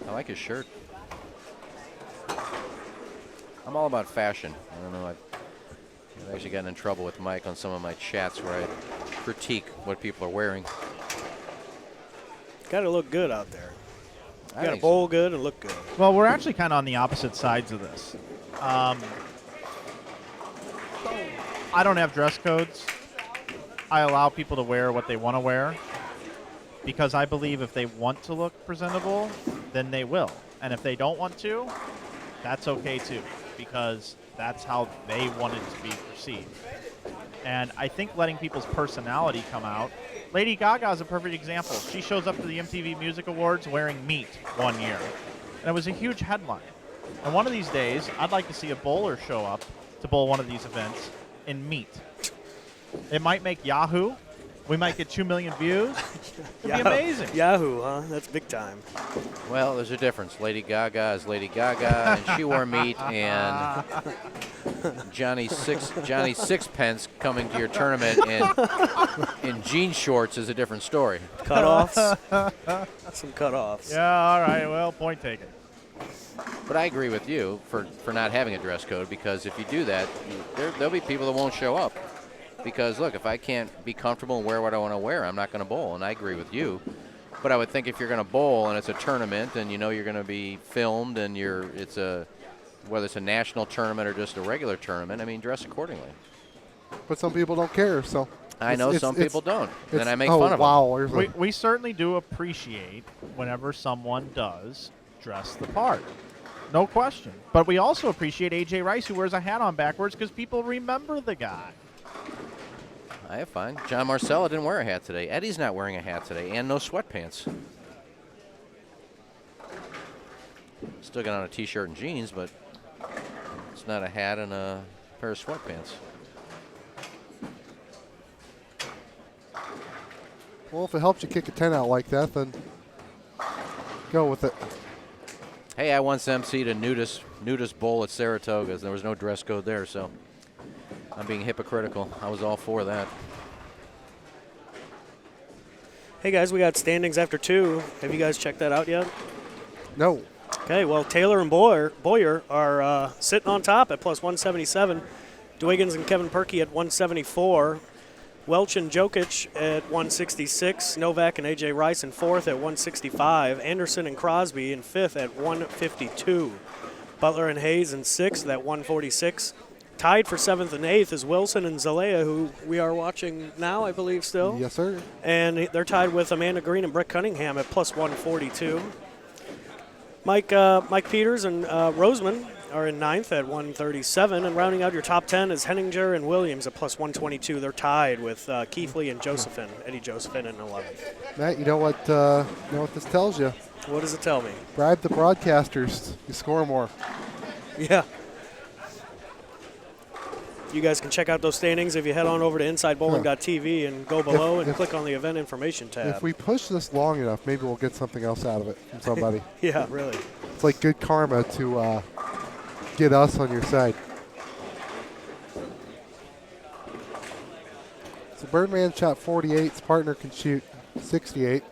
I like his shirt. I'm all about fashion. I don't know. I've actually gotten in trouble with Mike on some of my chats where I critique what people are wearing. Got to look good out there. I Got to think bowl good and look good. Well, we're actually kind of on the opposite sides of this. I don't have dress codes. I allow people to wear what they want to wear because I believe if they want to look presentable, then they will. And if they don't want to, that's okay too, because that's how they want it to be perceived. And I think letting people's personality come out. Lady Gaga is a perfect example. She shows up to the MTV Music Awards wearing meat one year. And it was a huge headline. And one of these days, I'd like to see a bowler show up to bowl one of these events in meat. It might make Yahoo. We might get 2 million views. It'd be amazing. Yahoo, huh? That's big time. Well, there's a difference. Lady Gaga is Lady Gaga, and she wore meat, and Johnny Sixpence coming to your tournament in jean shorts is a different story. Cutoffs. Some cutoffs. Yeah, all right. Well, point taken. But I agree with you for not having a dress code, because if you do that, there'll be people that won't show up. Because, look, if I can't be comfortable and wear what I want to wear, I'm not going to bowl, and I agree with you. But I would think if you're going to bowl and it's a tournament and you know you're going to be filmed and whether it's a national tournament or just a regular tournament, I mean, dress accordingly. But some people don't care, so. I know some people don't. Then I make fun of them. Wow. We certainly do appreciate whenever someone does dress the part. No question. But we also appreciate A.J. Rice, who wears a hat on backwards, because people remember the guy. I have fine. John Marcella didn't wear a hat today. Eddie's not wearing a hat today, and no sweatpants. Still got on a T-shirt and jeans, but it's not a hat and a pair of sweatpants. Well, if it helps you kick a 10 out like that, then go with it. Hey, I once emceed a nudist bowl at Saratoga's. There was no dress code there, so I'm being hypocritical. I was all for that. Hey, guys, we got standings after 2. Have you guys checked that out yet? No. Okay, well, Taylor and Boyer are sitting on top at plus 177. Dwiggins and Kevin Perkey at 174. Welch and Jokic at 166. Novak and A.J. Rice in fourth at 165. Anderson and Crosby in fifth at 152. Butler and Hayes in sixth at 146. Tied for seventh and eighth is Wilson and Zalea, who we are watching now, I believe, still. Yes, sir. And they're tied with Amanda Green and Brett Cunningham at plus 142. Mike Peters and Roseman are in ninth at 137, and rounding out your top 10 is Henninger and Williams at plus 122. They're tied with Keithley and Josephine, Eddie Josephine in 11th. Matt, you know what this tells you? What does it tell me? Bribe the broadcasters. You score more. Yeah. You guys can check out those standings if you head on over to InsideBowling.tv and go below and click on the event information tab. If we push this long enough, maybe we'll get something else out of it from somebody. Yeah, really. It's like good karma to get us on your side. So Birdman shot 48. His partner can shoot 68.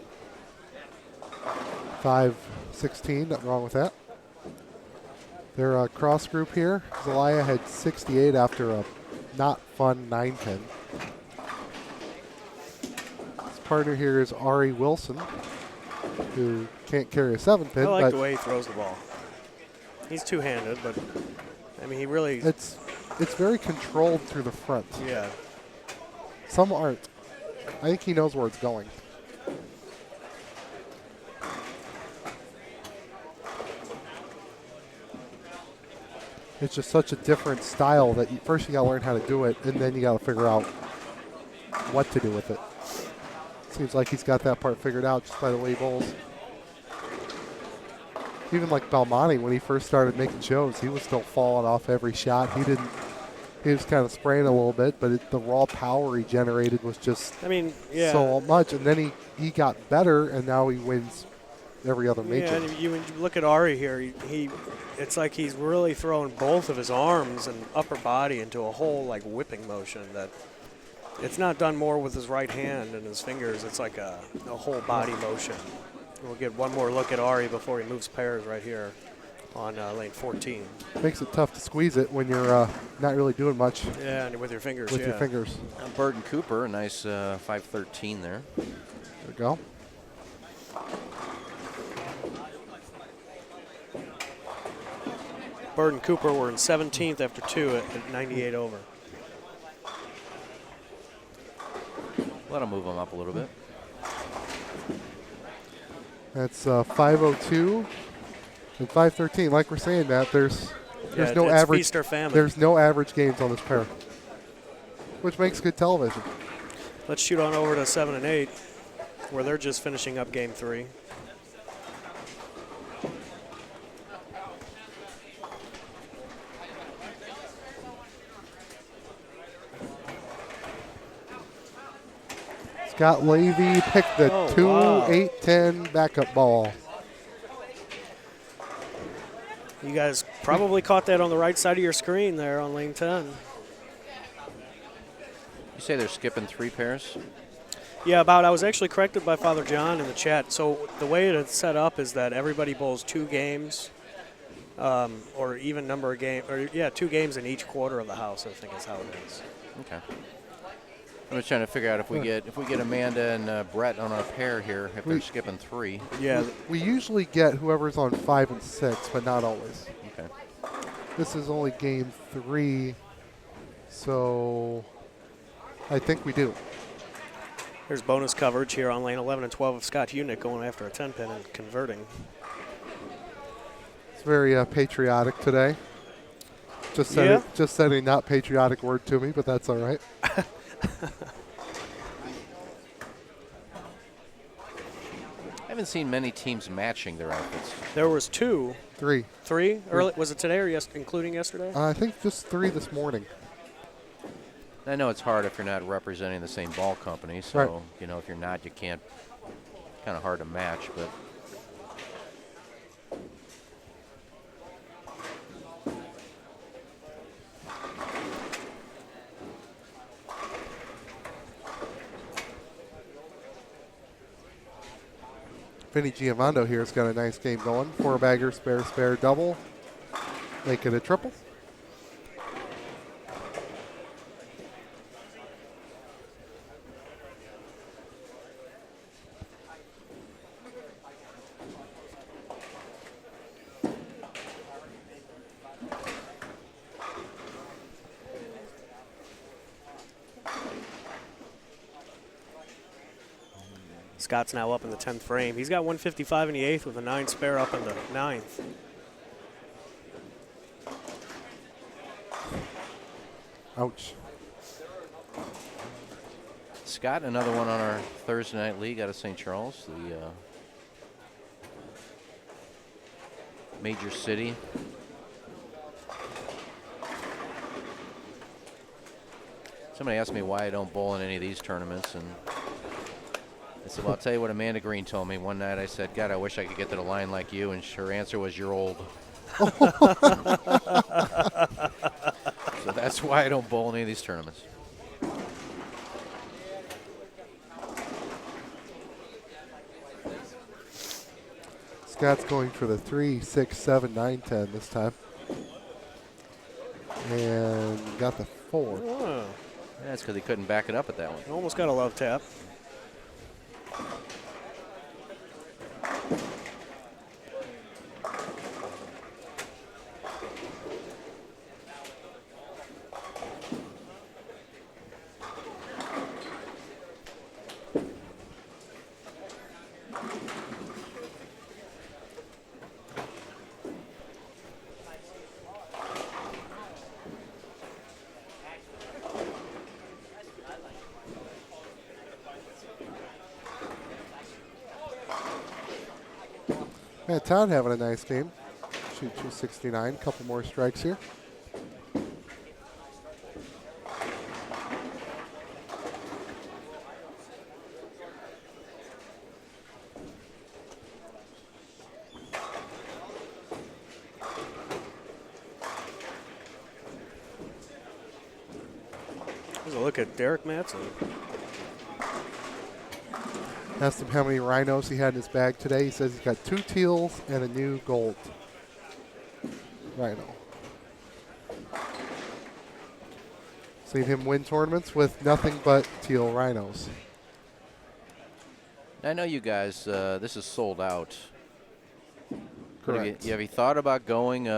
5-16, nothing wrong with that. Their cross group here, Zelaya had 68 after a not fun 9-pin. His partner here is Ari Wilson, who can't carry a 7-pin. I like the way he throws the ball. He's two-handed, but I mean, he really. It's very controlled through the front. Yeah. Some aren't. I think he knows where it's going. It's just such a different style that first you got to learn how to do it, and then you got to figure out what to do with it. Seems like he's got that part figured out just by the way he bowls. Even like Belmonte, when he first started making shows, he was still falling off every shot. He was kind of spraying a little bit, but the raw power he generated was just so much. And then he got better, and now he wins every other major. Yeah, and you look at Ari here, it's like he's really throwing both of his arms and upper body into a whole like whipping motion that it's not done more with his right hand and his fingers. It's like a whole body motion. We'll get one more look at Ari before he moves pairs right here on lane 14. Makes it tough to squeeze it when you're not really doing much. Yeah, and with your fingers. With your fingers. Burton Cooper, a nice 5-13 there. There we go. Bird and Cooper were in 17th after 2 at 98 over. Let him move him up a little bit. That's 502 and 513. Like we're saying, Matt, there's no it's average. Feast or famine. There's no average games on this pair, which makes good television. Let's shoot on over to 7 and 8, where they're just finishing up game 3. Scott Levy picked the 2-8-10 backup ball. You guys probably caught that on the right side of your screen there on lane 10. You say they're skipping 3 pairs? Yeah, about. I was actually corrected by Father John in the chat. So the way it's set up is that everybody bowls 2 games, or even number of games, 2 games in each quarter of the house. I think is how it is. Okay. I'm just trying to figure out if we get Amanda and Brett on our pair here, if they're skipping 3. Yeah. We usually get whoever's on 5 and 6, but not always. Okay. This is only game 3, so I think we do. Here's bonus coverage here on lane 11 and 12 of Scott Hunick going after a 10-pin and converting. It's very patriotic today. Just said a not patriotic word to me, but that's all right. I haven't seen many teams matching their outfits. There was 2. 3. 3? Early, was it today or including yesterday? I think just 3 this morning. I know it's hard if you're not representing the same ball company, so right. If you're not, you can't. Kind of hard to match, but. Vinny Giamando here has got a nice game going. 4-bagger, spare, double. Make it a triple. Scott's now up in the 10th frame. He's got 155 in the 8th with a 9 spare up in the 9th. Ouch. Scott, another one on our Thursday night league out of St. Charles, the major city. Somebody asked me why I don't bowl in any of these tournaments, and I said, well, I'll tell you what Amanda Green told me one night. I said, God, I wish I could get to the line like you, and her answer was, you're old. So that's why I don't bowl in any of these tournaments. Scott's going for the 3, 6, 7, 9, 10 this time. And got the 4. Oh, That's because he couldn't back it up at that one. almost got a love tap. Yeah, Todd having a nice game. Shoot 269, couple more strikes here. Here's a look at Derek Matson. Asked him how many rhinos he had in his bag today. He says he's got 2 teals and a new gold rhino. Seen him win tournaments with nothing but teal rhinos. I know you guys, this is sold out. Correct. Have you thought about going,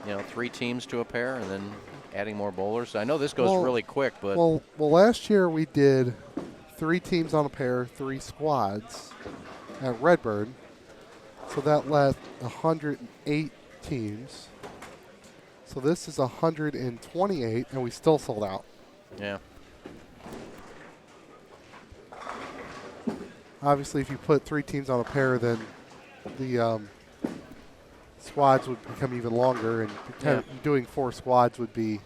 3 teams to a pair and then adding more bowlers? I know this goes really quick, but well, last year we did 3 teams on a pair, 3 squads at Redbird. So that left 108 teams. So this is 128, and we still sold out. yeah. Obviously, if you put 3 teams on a pair, then the squads would become even longer, and doing 4 squads would be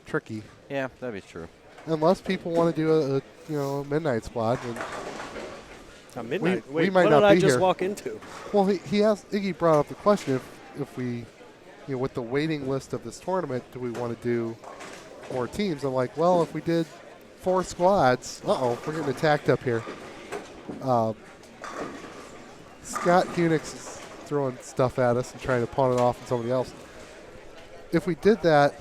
tricky. Yeah, that'd be true. Unless people want to do a midnight squad. And A midnight. we Wait, might what not did I be just here. walk into? Well, Iggy brought up the question if we, with the waiting list of this tournament, do we want to do more teams? I'm like, well, if we did 4 squads, we're getting attacked up here. Scott Hunix is throwing stuff at us and trying to pawn it off on somebody else. If we did that,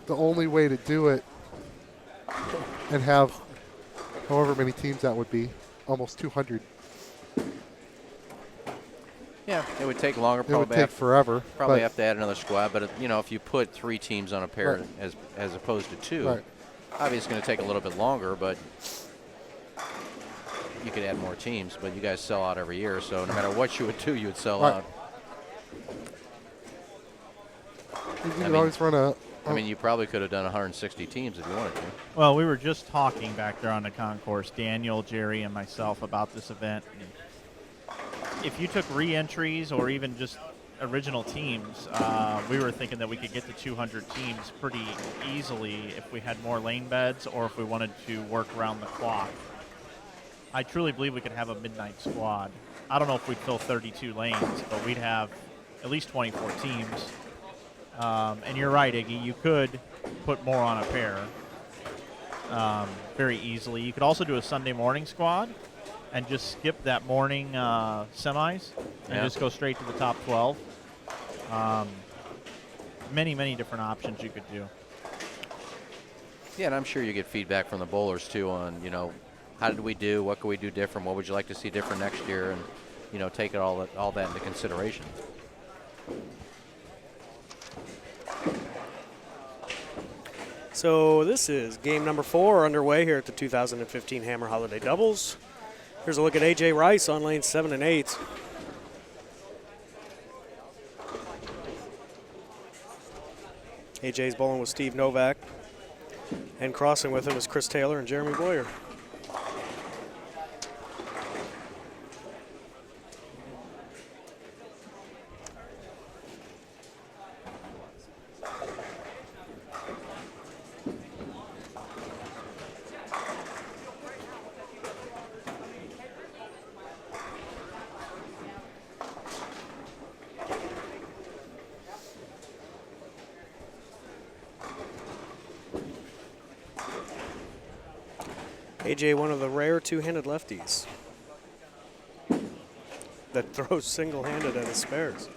the only way to do it and have however many teams that would be, almost 200. Yeah, it would take longer. It would take forever. Probably have to add another squad, but if you put 3 teams on a pair Right. as opposed to 2, Right. obviously it's going to take a little bit longer, but you could add more teams. But you guys sell out every year, so no matter what you would do, you would sell Right. out. You could always run a. I mean, you probably could have done 160 teams if you wanted to. Well, we were just talking back there on the concourse, Daniel, Jerry, and myself, about this event. And if you took re-entries or even just original teams, we were thinking that we could get to 200 teams pretty easily if we had more lane beds or if we wanted to work around the clock. I truly believe we could have a midnight squad. I don't know if we'd fill 32 lanes, but we'd have at least 24 teams. And you're right, Iggy. You could put more on a pair very easily. You could also do a Sunday morning squad and just skip that morning semis and just go straight to the top 12. Many, many different options you could do. Yeah, and I'm sure you get feedback from the bowlers too on, how did we do? What could we do different? What would you like to see different next year? And, take all that into consideration. So this is game number 4 underway here at the 2015 Hammer Holiday Doubles. Here's a look at A.J. Rice on lanes 7 and 8. A.J.'s bowling with Steve Novak, and crossing with him is Chris Taylor and Jeremy Boyer. AJ, one of the rare two-handed lefties that throws single-handed at his spares.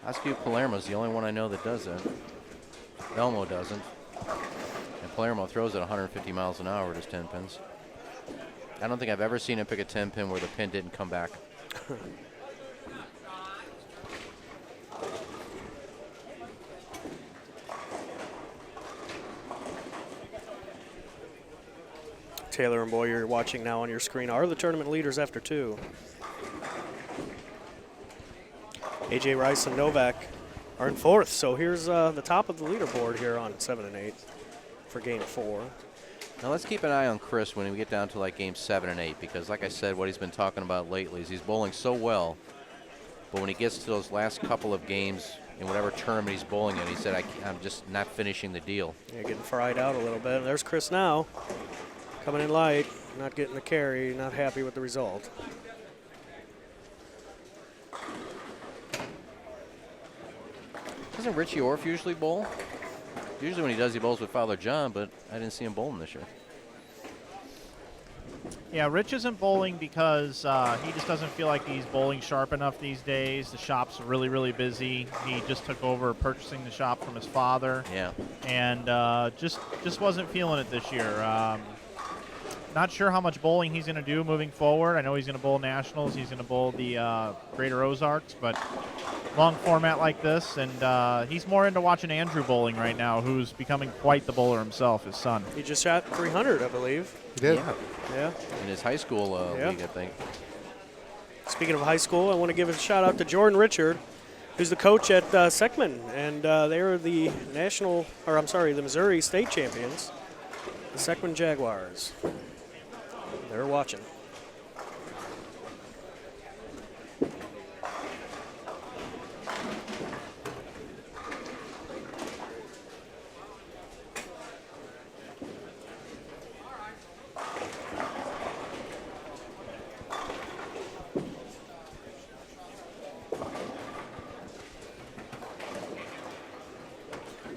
Oscar Palermo's the only one I know that does that. Elmo doesn't. And Palermo throws at 150 miles an hour with his 10 pins. I don't think I've ever seen him pick a 10 pin where the pin didn't come back. Taylor and Boyer, watching now on your screen, are the tournament leaders after 2. AJ Rice and Novak are in 4th, so here's the top of the leaderboard here on 7 and 8 for game 4. Now let's keep an eye on Chris when we get down to like game 7 and 8, because like I said, what he's been talking about lately is he's bowling so well, but when he gets to those last couple of games in whatever tournament he's bowling in, he said, I'm just not finishing the deal. Yeah, getting fried out a little bit. And there's Chris now, coming in light, not getting the carry, not happy with the result. Doesn't Richie Orff usually bowl? Usually when he does, he bowls with Father John, but I didn't see him bowling this year. Yeah, Rich isn't bowling because he just doesn't feel like he's bowling sharp enough these days. The shop's really, really busy. He just took over purchasing the shop from his father. Yeah. And just wasn't feeling it this year. Not sure how much bowling he's going to do moving forward. I know he's going to bowl nationals. He's going to bowl the Greater Ozarks, but long format like this. And he's more into watching Andrew bowling right now, who's becoming quite the bowler himself, his son. He just shot 300, I believe. He did. Yeah. In his high school league, I think. Speaking of high school, I want to give a shout out to Jordan Richard, who's the coach at Seckman, and they are the the Missouri State champions, the Seckman Jaguars. They're watching.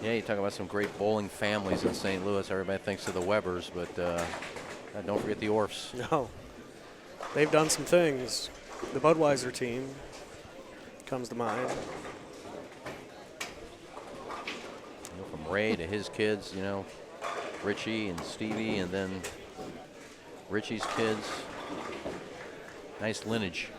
Yeah, you talk about some great bowling families in St. Louis. Everybody thinks of the Webbers, but don't forget the Orffs. No. They've done some things. The Budweiser team comes to mind. From Ray to his kids, Richie and Stevie, and then Richie's kids. Nice lineage.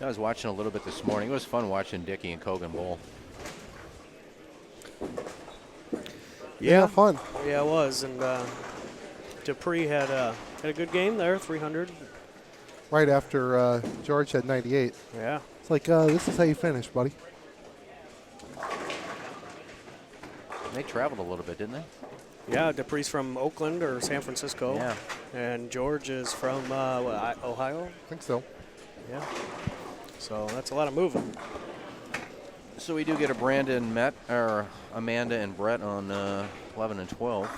I was watching a little bit this morning. It was fun watching Dickey and Kogan bowl. Yeah, fun. Yeah, it was. And Dupree had a good game there, 300. Right after George had 98. Yeah. It's like, this is how you finish, buddy. They traveled a little bit, didn't they? Yeah, Dupree's from Oakland or San Francisco. Yeah. And George is from Ohio. I think so. Yeah. So that's a lot of moving. So we do get a Brandon, Amanda, and Brett on 11 and 12.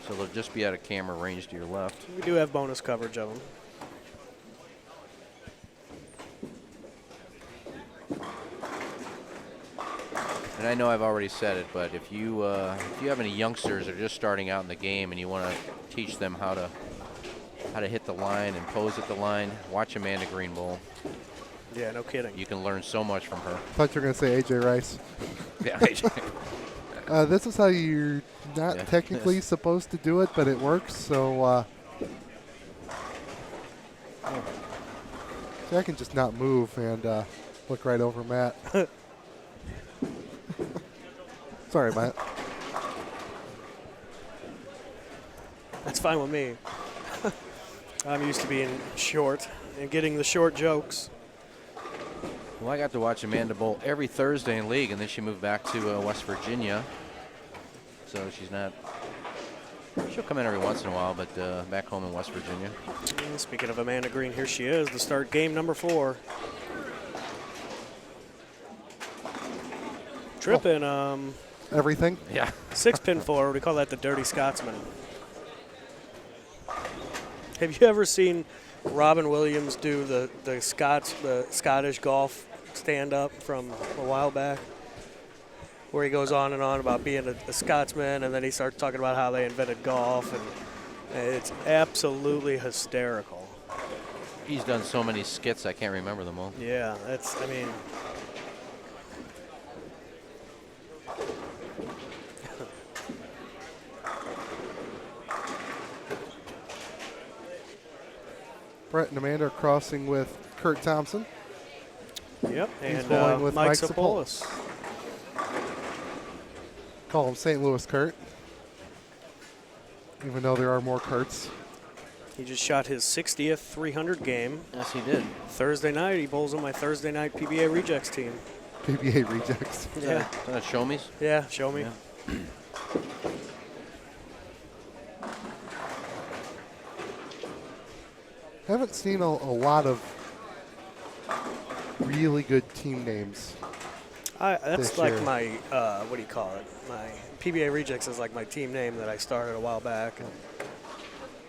So they'll just be out of camera range to your left. We do have bonus coverage of them. And I know I've already said it, but if you have any youngsters that are just starting out in the game and you want to teach them how to hit the line and pose at the line, watch Amanda Green bowl. Yeah, no kidding. You can learn so much from her. I thought you were going to say A.J. Rice. Yeah. This is how you're not technically supposed to do it, but it works. So see, I can just not move and look right over Matt. Sorry, Matt. That's fine with me. I'm used to being short and getting the short jokes. Well, I got to watch Amanda bowl every Thursday in league, and then she moved back to West Virginia. So she's not. She'll come in every once in a while, but back home in West Virginia. And speaking of Amanda Green, here she is to start game number 4. Tripping. Everything? Yeah. 6-pin forward. We call that the Dirty Scotsman. Have you ever seen Robin Williams do the Scottish golf stand-up from a while back, where he goes on and on about being a Scotsman, and then he starts talking about how they invented golf, and it's absolutely hysterical. He's done so many skits, I can't remember them all. Yeah, I mean. Brett and Amanda are crossing with Kurt Thompson. Yep, He's and bowling with Mike Mike Sapolis. Call him St. Louis Kurt, even though there are more Kurts. He just shot his 60th 300 game. Yes, he did. Thursday night, he bowls on my Thursday night PBA Rejects team. PBA rejects. Yeah. Is that Show Me's? Yeah, show me. Yeah. Haven't seen a lot of really good team names. That's this like year. my, what do you call it? My PBA Rejects is like my team name that I started a while back and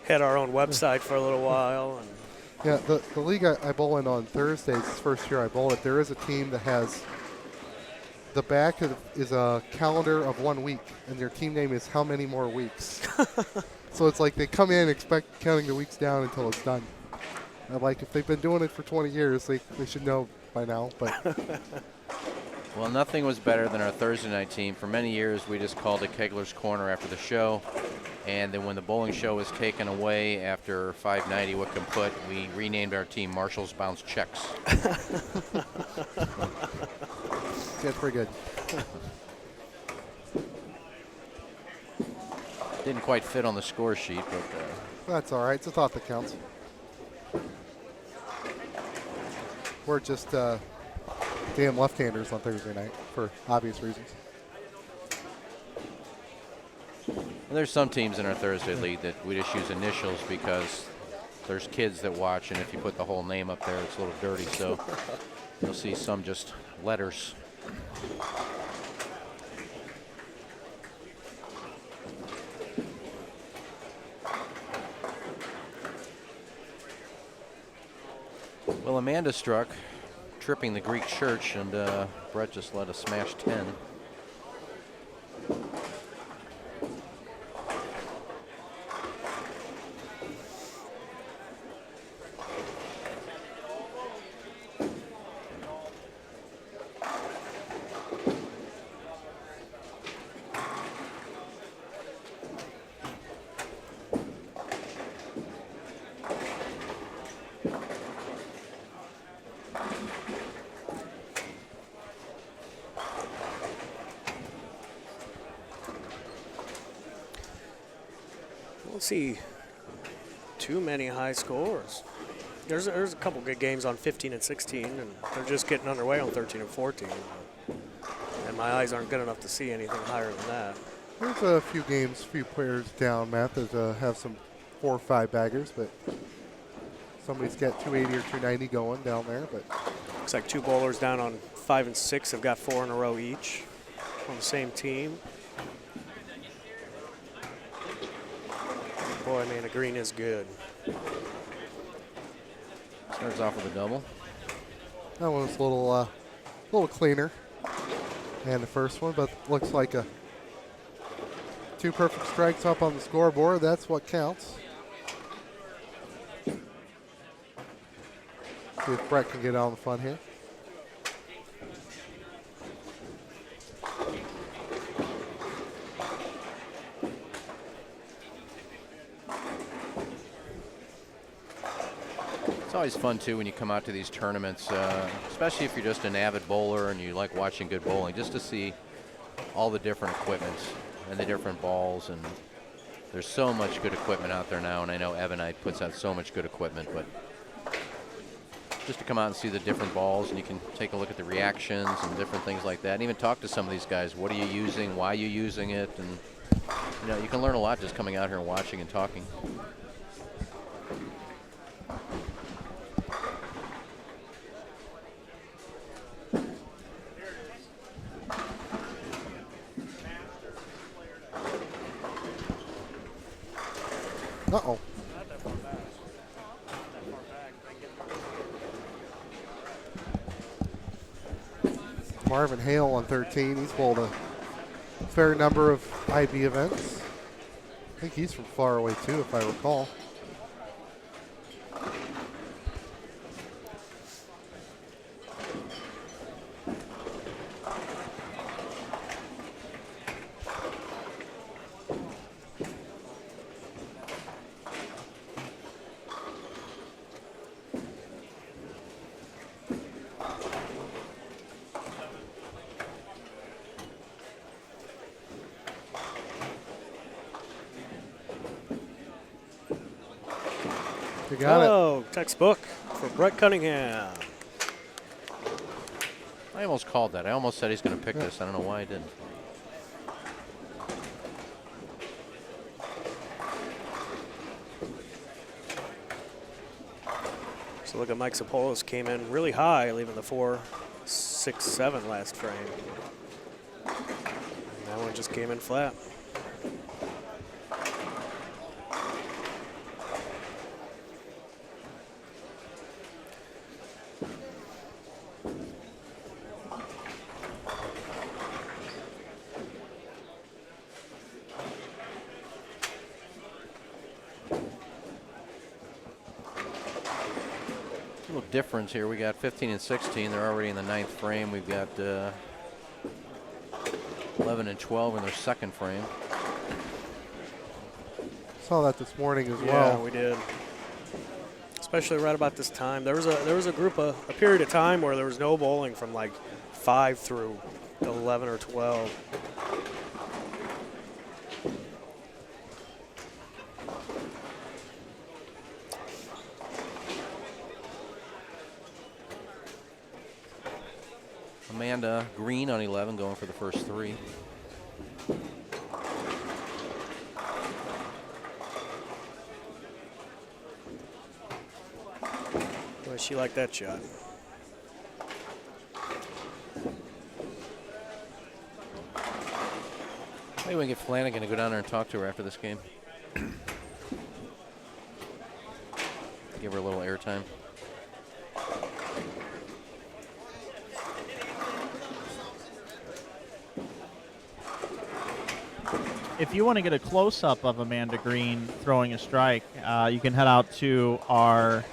had our own website for a little while. And Yeah, the league I bowl in on Thursdays, this first year I bowl it, there is a team that has the back is a calendar of 1 week, and their team name is How Many More Weeks. So it's like they come in counting the weeks down until it's done. I'm like, if they've been doing it for 20 years, they should know by now. But Well, nothing was better than our Thursday night team. For many years, we just called it Kegler's Corner after the show. And then when the bowling show was taken away after 590 Wickham Put, we renamed our team Marshall's Bounce Checks. that's pretty good. Didn't quite fit on the score sheet, but That's all right. It's a thought that counts. We're just damn left-handers on Thursday night for obvious reasons. there's some teams in our Thursday league that we just use initials because there's kids that watch, and if you put the whole name up there, it's a little dirty. So you'll see some just letters. Well, Amanda struck, tripping the Greek church, and Brett just let a smash 10. don't see too many high scores. There's a couple good games on 15 and 16, and they're just getting underway on 13 and 14. And my eyes aren't good enough to see anything higher than that. There's a few games, few players down, Matt, that have some 4 or 5 baggers, but somebody's got 280 or 290 going down there. But looks like 2 bowlers down on 5 and 6 have got 4 in a row each on the same team. Boy, man, the green is good. Starts off with a double. that one's a little cleaner than the first one, but looks like 2 perfect strikes up on the scoreboard. That's what counts. See if Brett can get on the fun here. It's always fun, too, when you come out to these tournaments, especially if you're just an avid bowler and you like watching good bowling, just to see all the different equipment and the different balls. And there's so much good equipment out there now, and I know Evanite puts out so much good equipment, but just to come out and see the different balls, and you can take a look at the reactions and different things like that, and even talk to some of these guys. What are you using? Why are you using it? And you can learn a lot just coming out here and watching and talking. Uh-oh. Marvin Hale on 13. He's bowled a fair number of IB events. I think he's from far away too, if I recall. You got it. Textbook for Brett Cunningham. I almost called that. I almost said he's going to pick this. I don't know why I didn't. So look at Mike Sapolis came in really high, leaving the 4, 6, 7 last frame. And that one just came in flat. Difference here. We got 15 and 16. They're already in the 9th frame. We've got 11 and 12 in their 2nd frame. Saw that this morning as yeah, well. Yeah, we did. Especially right about this time. There was a period of time where there was no bowling from like 5 through 11 or 12. Amanda Green on 11 going for the first 3. Boy, she liked that shot. Maybe we can get Flanagan to go down there and talk to her after this game. Give her a little airtime. If you want to get a close-up of Amanda Green throwing a strike, you can head out to our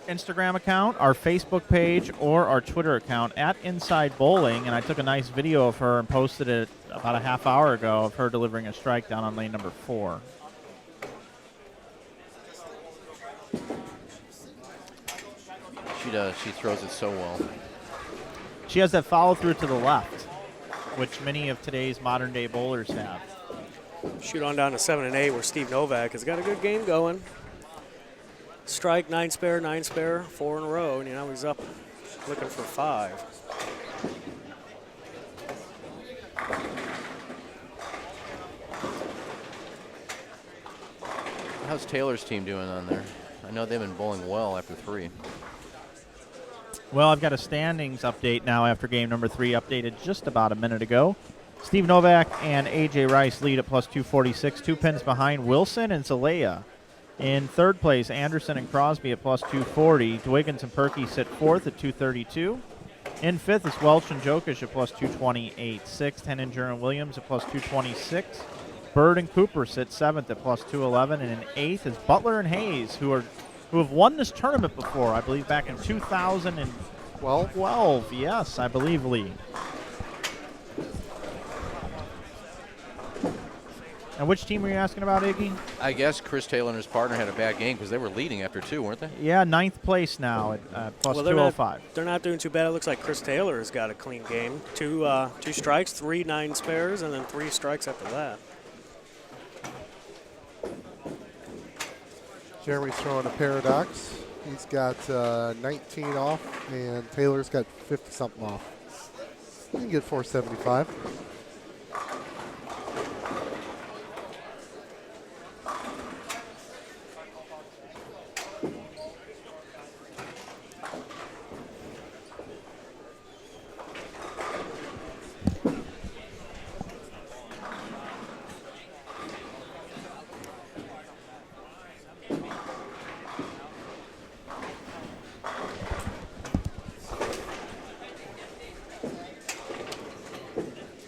Instagram account, our Facebook page, or our Twitter account at Inside Bowling. And I took a nice video of her and posted it about a half hour ago of her delivering a strike down on lane number 4. She does. She throws it so well. She has that follow-through to the left, which many of today's modern-day bowlers have. Shoot on down to 7 and 8, where Steve Novak has got a good game going. Strike, 9 spare, 4 in a row, and now he's up looking for 5. How's Taylor's team doing on there? I know they've been bowling well after 3. Well, I've got a standings update now after game number 3, updated just about a minute ago. Steve Novak and A.J. Rice lead at plus 246, 2 pins behind Wilson and Zelaya. In third place, Anderson and Crosby at plus 240. Dwiggins and Perky sit fourth at 232. In fifth is Welch and Jokic at plus 228. Sixth, Henninger and Williams at plus 226. Bird and Cooper sit seventh at plus 211. And in eighth is Butler and Hayes, who have won this tournament before, I believe back in 2012. Yes, I believe, Lee. And which team were you asking about, Iggy? I guess Chris Taylor and his partner had a bad game because they were leading after 2, weren't they? Yeah, ninth place now at plus 205. They're not doing too bad. It looks like Chris Taylor has got a clean game. Two strikes, 3 9 spares, and then 3 strikes after that. Jeremy's throwing a paradox. He's got 19 off, and Taylor's got 50-something off. You can get 475.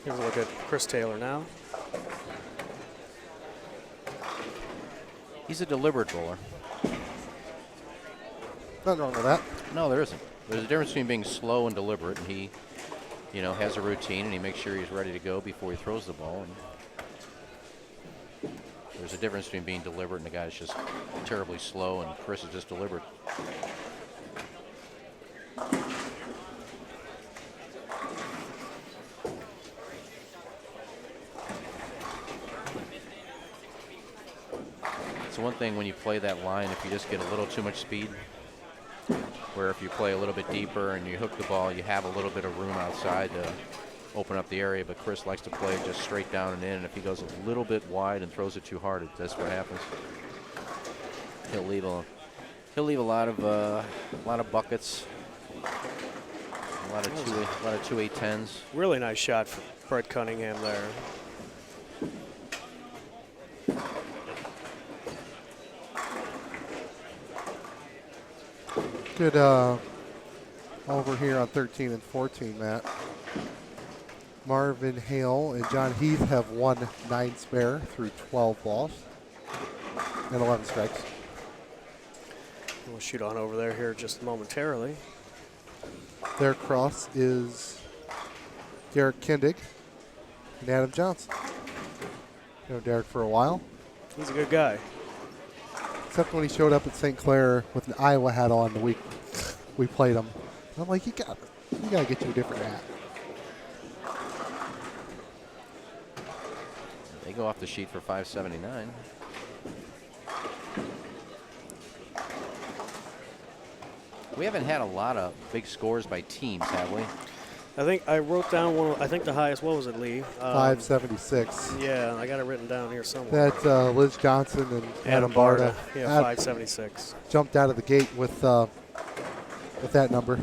Here's a look at Chris Taylor now. He's a deliberate bowler. Nothing wrong with that. No, there isn't. There's a difference between being slow and deliberate, and he, has a routine, and he makes sure he's ready to go before he throws the ball. And there's a difference between being deliberate and the guy that's just terribly slow, and Chris is just deliberate. It's one thing when you play that line, if you just get a little too much speed, where if you play a little bit deeper and you hook the ball, you have a little bit of room outside to open up the area, but Chris likes to play just straight down and in, and if he goes a little bit wide and throws it too hard, that's what happens. He'll leave a lot of buckets, a lot of 2-8-10s. Really nice shot for Brett Cunningham there. Good over here on 13 and 14, Matt. Marvin Hale and John Heath have won 9 spare through 12 balls and 11 strikes. We'll shoot on over there here just momentarily. Their cross is Derek Kindig and Adam Johnson. You know Derek for a while. He's a good guy. Except when he showed up at St. Clair with an Iowa hat on the week we played him. I'm like, you gotta get you a different hat. They go off the sheet for 579. We haven't had a lot of big scores by teams, have we? I think I wrote down one. I think the highest. What was it, Lee? 576. Yeah, I got it written down here somewhere. That Liz Johnson and Adam Barta. Yeah, 576. Jumped out of the gate with that number.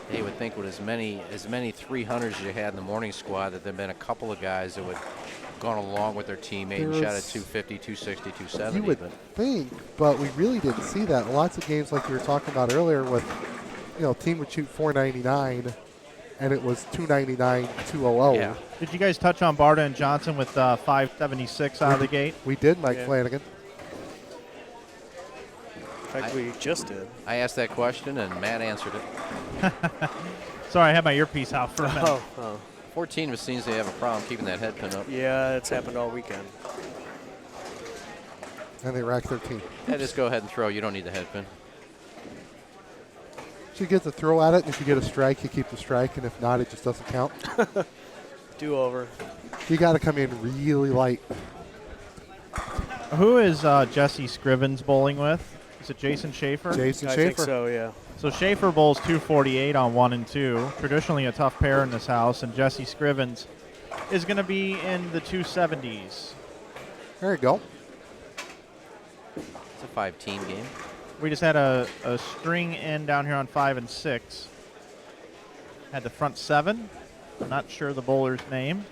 Yeah, you would think with as many 300s as you had in the morning squad that there'd been a couple of guys that would gone along with their teammate and shot at 250, 260, 270. You would think, but we really didn't see that. Lots of games like you were talking about earlier with, team would shoot 499 and it was 299, 200. Yeah. Did you guys touch on Barta and Johnson with 576 out of the gate? We did, Mike Flanagan. In fact, we just did. I asked that question and Matt answered it. Sorry, I had my earpiece out for a minute. 14 seems to have a problem keeping that head pin up. Yeah, it's happened all weekend. And they rack 13. Yeah, just go ahead and throw. You don't need the head pin. She gets a throw at it, and if you get a strike, you keep the strike, and if not, it just doesn't count. Do-over. You got to come in really light. Who is Jesse Scrivens bowling with? Is it Jason Schaefer? Jason I Schaefer. think so, yeah. So Schaefer bowls 248 on 1 and 2. Traditionally a tough pair in this house, and Jesse Scrivens is going to be in the 270s. There you go. It's a 5-team game. We just had a string in down here on 5 and 6. Had the front 7. I'm not sure the bowler's name.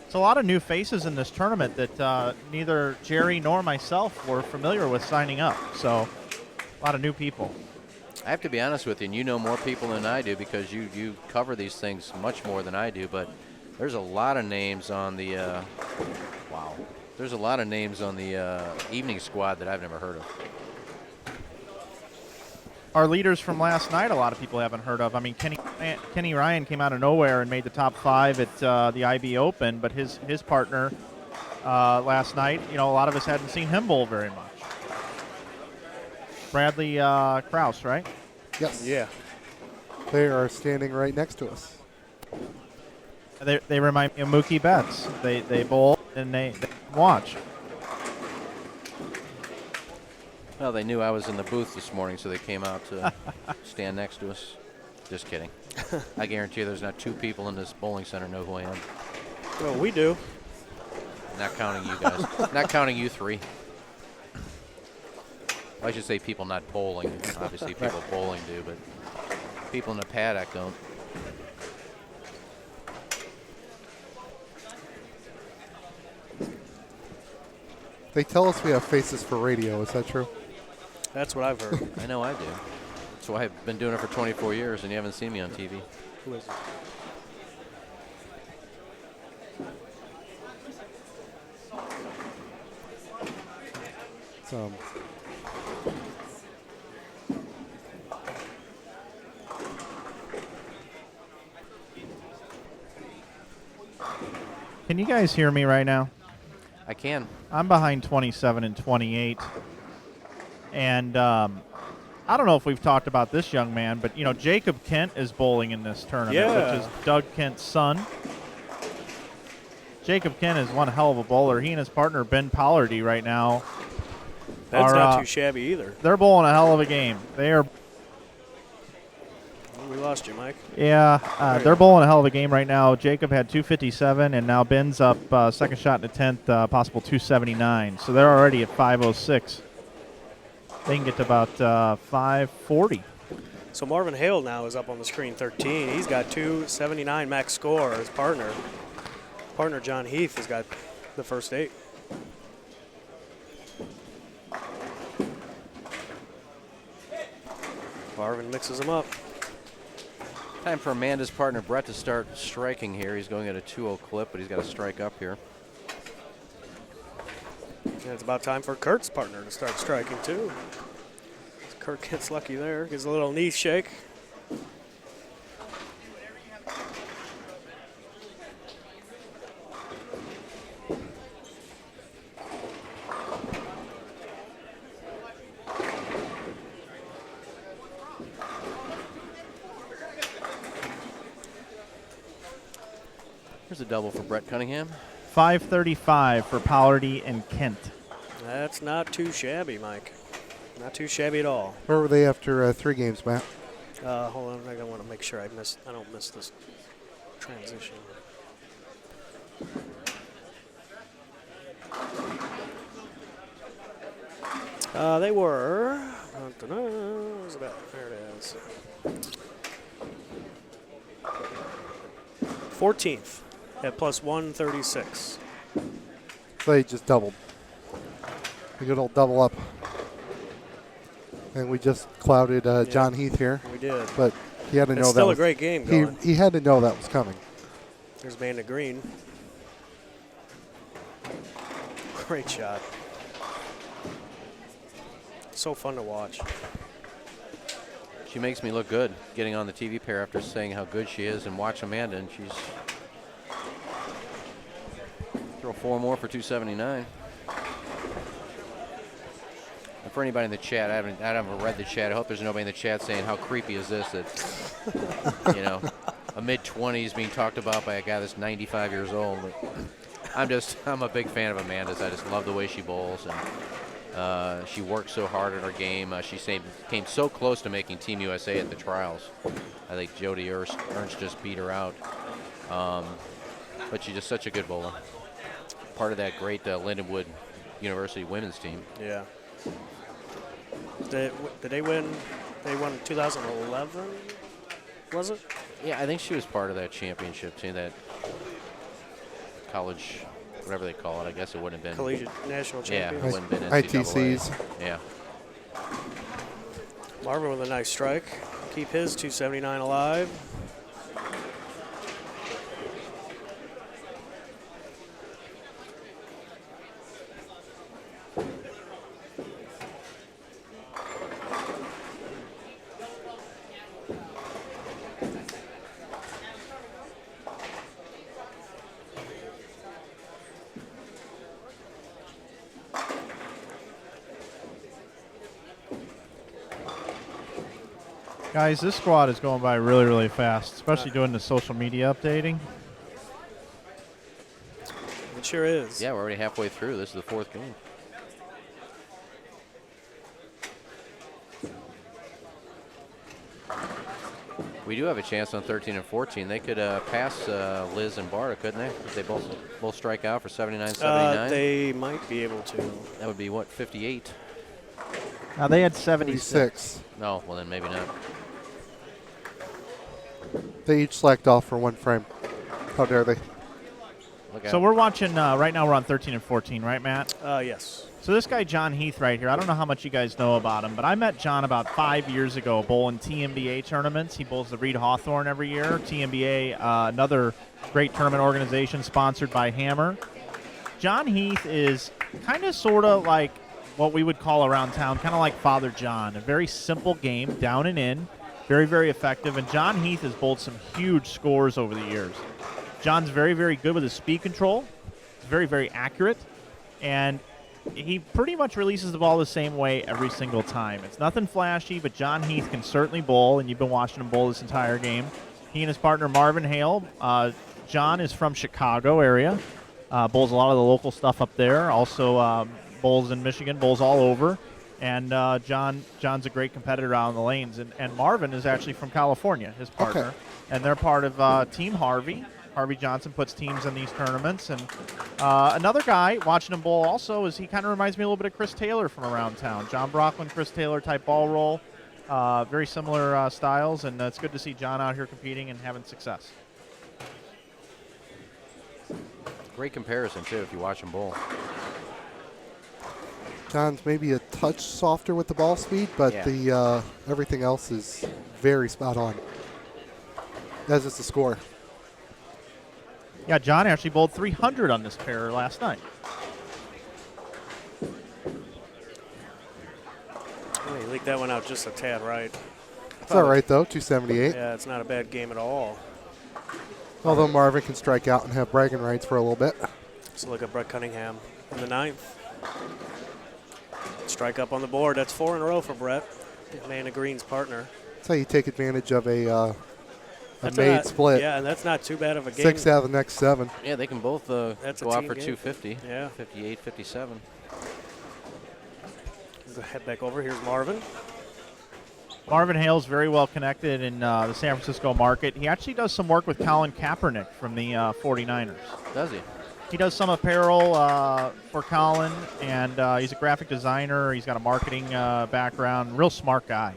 It's a lot of new faces in this tournament that neither Jerry nor myself were familiar with signing up. So a lot of new people. I have to be honest with you, and you know more people than I do because you cover these things much more than I do, but there's a lot of names on the wow. There's a lot of names on the evening squad that I've never heard of. Our leaders from last night, a lot of people haven't heard of. I mean, Kenny Ryan came out of nowhere and made the top 5 at the IB Open, but his partner last night, a lot of us hadn't seen him bowl very much. Bradley Krause, right? Yes. Yeah. They are standing right next to us. They remind me of Mookie Betts. They bowl and they watch. Well, they knew I was in the booth this morning, so they came out to stand next to us. Just kidding. I guarantee you there's not 2 people in this bowling center know who I am. Well, we do. Not counting you guys. Not counting you 3. I should say people not bowling. Obviously people bowling do, but people in the paddock don't. They tell us we have faces for radio. Is that true? That's what I've heard. I know I do. That's why I've been doing it for 24 years and you haven't seen me on TV. Who is it? Can you guys hear me right now? I can. I'm behind 27 and 28. And I don't know if we've talked about this young man, but, Jacob Kent is bowling in this tournament, which is Doug Kent's son. Jacob Kent is one hell of a bowler. He and his partner, Ben Pollardy, right now. That's not too shabby either. They're bowling a hell of a game. They are. We lost you, Mike. Yeah, they're bowling a hell of a game right now. Jacob had 257, and now Ben's up second shot in the 10th, possible 279. So they're already at 506. They can get to about 540. So Marvin Hale now is up on the screen, 13. He's got 279 max score. His partner John Heath has got the first 8. Marvin mixes them up. Time for Amanda's partner Brett to start striking here. He's going at a 2-0 clip, but he's got to strike up here. And it's about time for Kurt's partner to start striking too. Kurt gets lucky there. Gives a little knee shake. Here's a double for Brett Cunningham. 535 for Pollardy and Kent. That's not too shabby, Mike. Not too shabby at all. Where were they after 3 games, Matt? Hold on, I want to make sure I don't miss this transition. They were. Where's it at? There it is. 14th at plus 136. They just doubled. A good old double up. And we just clouded John Heath here. We did. But he had to know that. It's still was, a great game going. He had to know that was coming. There's Amanda Green. Great shot. So fun to watch. She makes me look good getting on the TV pair after saying how good she is, and watch Amanda, and she's throw 4 more for 279. And for anybody in the chat, I haven't read the chat. I hope there's nobody in the chat saying how creepy is this that a mid-20s being talked about by a guy that's 95 years old. But I'm a big fan of Amanda's. I just love the way she bowls, and she works so hard at her game. She came so close to making Team USA at the trials. I think Jody Ernst just beat her out. But she's just such a good bowler. Part of that great Lindenwood University women's team. Yeah. Did they win? They won in 2011, was it? Yeah, I think she was part of that championship team, that college, whatever they call it. I guess it wouldn't have been. Collegiate National Yeah, Champion. it wouldn't have been NCAA. ITCs. Yeah. Marvin with a nice strike. Keep his 279 alive. Guys, this squad is going by really, really fast, especially doing the social media updating. It sure is. Yeah, we're already halfway through. This is the fourth game. We do have a chance on 13 and 14. They could pass Liz and Barta, couldn't they? If they both strike out for 79-79. They might be able to. That would be, what, 58? Now, they had 76. No, well, then maybe not. They each slacked off for one frame. How dare they? So we're watching, right now we're on 13 and 14, right, Matt? Yes. So this guy, John Heath, right here, I don't know how much you guys know about him, but I met John about 5 years ago bowling TMBA tournaments. He bowls the Reed Hawthorne every year. TMBA, another great tournament organization sponsored by Hammer. John Heath is kind of sort of like what we would call around town, kind of like Father John. A very simple game, down and in, very, very effective. And John Heath has bowled some huge scores over the years. John's very, very good with his speed control. He's very, very accurate. And he pretty much releases the ball the same way every single time. It's nothing flashy, but John Heath can certainly bowl, and you've been watching him bowl this entire game. He and his partner Marvin Hale. John is from Chicago area, bowls a lot of the local stuff up there. Also bowls in Michigan, bowls all over. And John's a great competitor out on the lanes. And Marvin is actually from California, his partner. Okay. And they're part of Team Harvey. Harvey Johnson puts teams in these tournaments. And another guy, watching him bowl also, is he kind of reminds me a little bit of Chris Taylor from around town. John Brockman, Chris Taylor type ball roll. Very similar styles, and it's good to see John out here competing and having success. Great comparison, too, if you watch him bowl. John's maybe a touch softer with the ball speed, but Yeah. the everything else is very spot on. As is the score. Yeah, John actually bowled 300 on this pair last night. Oh, he leaked that one out just a tad right. It's all right, though, 278. Yeah, it's not a bad game at all. Although Marvin can strike out and have bragging rights for a little bit. Let's look at Brett Cunningham in the ninth. Strike up on the board. That's 4 in a row for Brett, Amanda Green's partner. That's how you take advantage of a That's made not- split. Yeah, and that's not too bad of a game. 6 out of the next 7. Yeah, they can both go That's a out team for game. 250. Yeah. 58, 57. Go head back over. Here's Marvin. Marvin Hale's very well connected in the San Francisco market. He actually does some work with Colin Kaepernick from the 49ers. Does he? He does some apparel for Colin, and he's a graphic designer. He's got a marketing background. Real smart guy.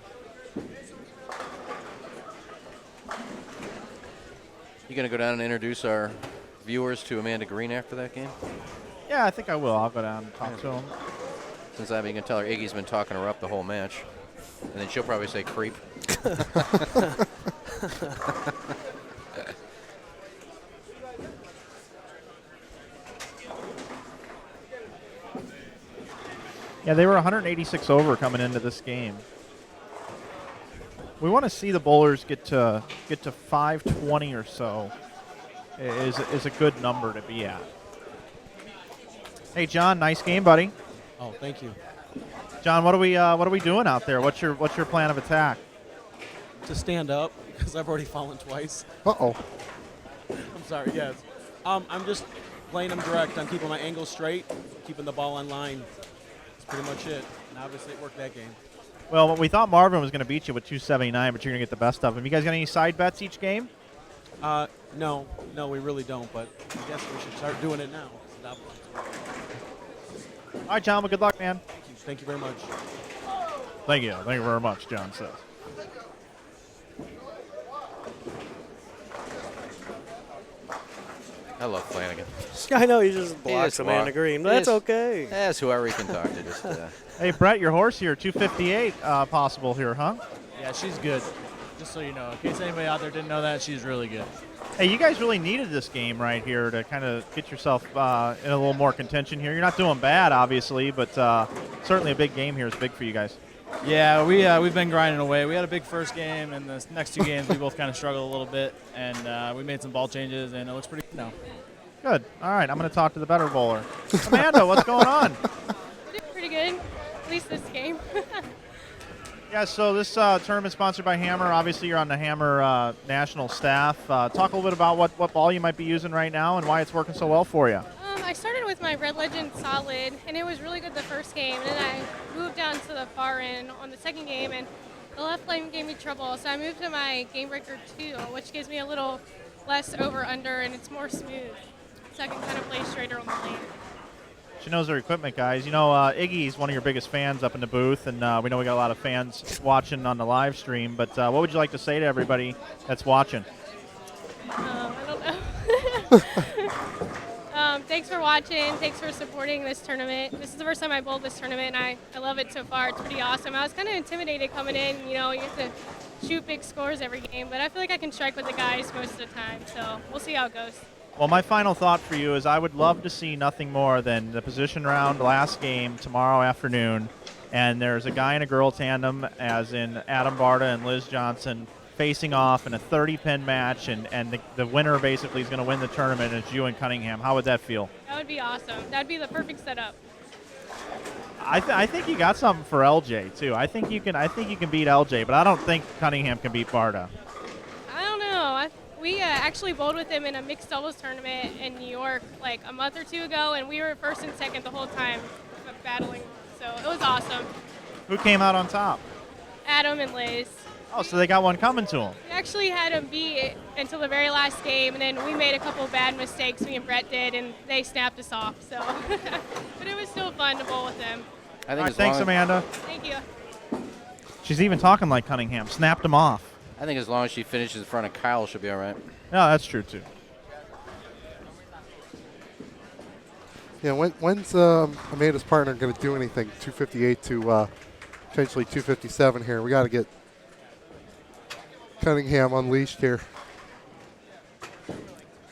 You going to go down and introduce our viewers to Amanda Green after that game? Yeah, I think I will. I'll go down and talk to him. Since I can tell her Iggy's been talking her up the whole match. And then she'll probably say creep. Yeah, they were 186 over coming into this game. We want to see the bowlers get to 520 or so. Is a good number to be at. Hey, John, nice game, buddy. Oh, thank you. John, what are we doing out there? What's your plan of attack? to stand up because I've already fallen twice. Uh-oh. I'm sorry, yes. I'm just playing them direct. I'm keeping my angle straight, keeping the ball on line. That's pretty much it. And obviously it worked that game. Well, we thought Marvin was going to beat you with 279, but you're going to get the best of him. You guys got any side bets each game? No, we really don't, but I guess we should start doing it now. All right, John, well, good luck, man. Thank you very much. Thank you. Thank you very much, John says. I love Flanagan. I know, he just blocks a man to green. That's okay. That's whoever he can talk to. Just, Hey, Brett, your horse here, 258 possible here, huh? Yeah, she's good. Just so you know, in case anybody out there didn't know that, she's really good. Hey, you guys really needed this game right here to kind of get yourself in a little more contention here. You're not doing bad, obviously, but certainly a big game here is big for you guys. Yeah, we've been grinding away. We had a big first game, and the next two games we both kind of struggled a little bit, and we made some ball changes, and it looks pretty good now. Good. All right, I'm going to talk to the better bowler. Amanda, what's going on? Pretty good, at least this game. Yeah, so this tournament sponsored by Hammer. Obviously, you're on the Hammer national staff. Talk a little bit about what ball you might be using right now and why it's working so well for you. I started with my Red Legend Solid, and it was really good the first game. And then I moved down to the far end on the second game, and the left lane gave me trouble. So I moved to my Game Breaker 2, which gives me a little less over-under, and it's more smooth. So I can kind of play straighter on the lane. She knows her equipment, guys. You know, Iggy's one of your biggest fans up in the booth, and we know we got a lot of fans watching on the live stream. But what would you like to say to everybody that's watching? I don't know. Thanks for watching. Thanks for supporting this tournament. This is the first time I bowled this tournament, and I love it so far. It's pretty awesome. I was kind of intimidated coming in. You know, you have to shoot big scores every game, but I feel like I can strike with the guys most of the time. So we'll see how it goes. Well, my final thought for you is I would love to see nothing more than the position round last game tomorrow afternoon, and there's a guy and a girl tandem, as in Adam Barta and Liz Johnson, facing off in a 30-pin match, and the winner basically is going to win the tournament. It's you and Cunningham. How would that feel? That would be awesome. That'd be the perfect setup. I think you got something for LJ too. I think you can beat LJ, but I don't think Cunningham can beat Barta. I don't know. We actually bowled with him in a mixed doubles tournament in New York like a month or two ago, and we were first and second the whole time battling. So it was awesome. Who came out on top? Adam and Liz. Oh, so they got one coming to them. We actually had him beat until the very last game, and then we made a couple bad mistakes, me and Brett did, and they snapped us off. So, but it was still fun to bowl with them. All right, thanks, Amanda. Thank you. She's even talking like Cunningham. Snapped him off. I think as long as she finishes in front of Kyle, she'll be all right. No, that's true, too. Yeah, when's Amanda's partner going to do anything? 258 to potentially 257 here. We got to get Cunningham unleashed here.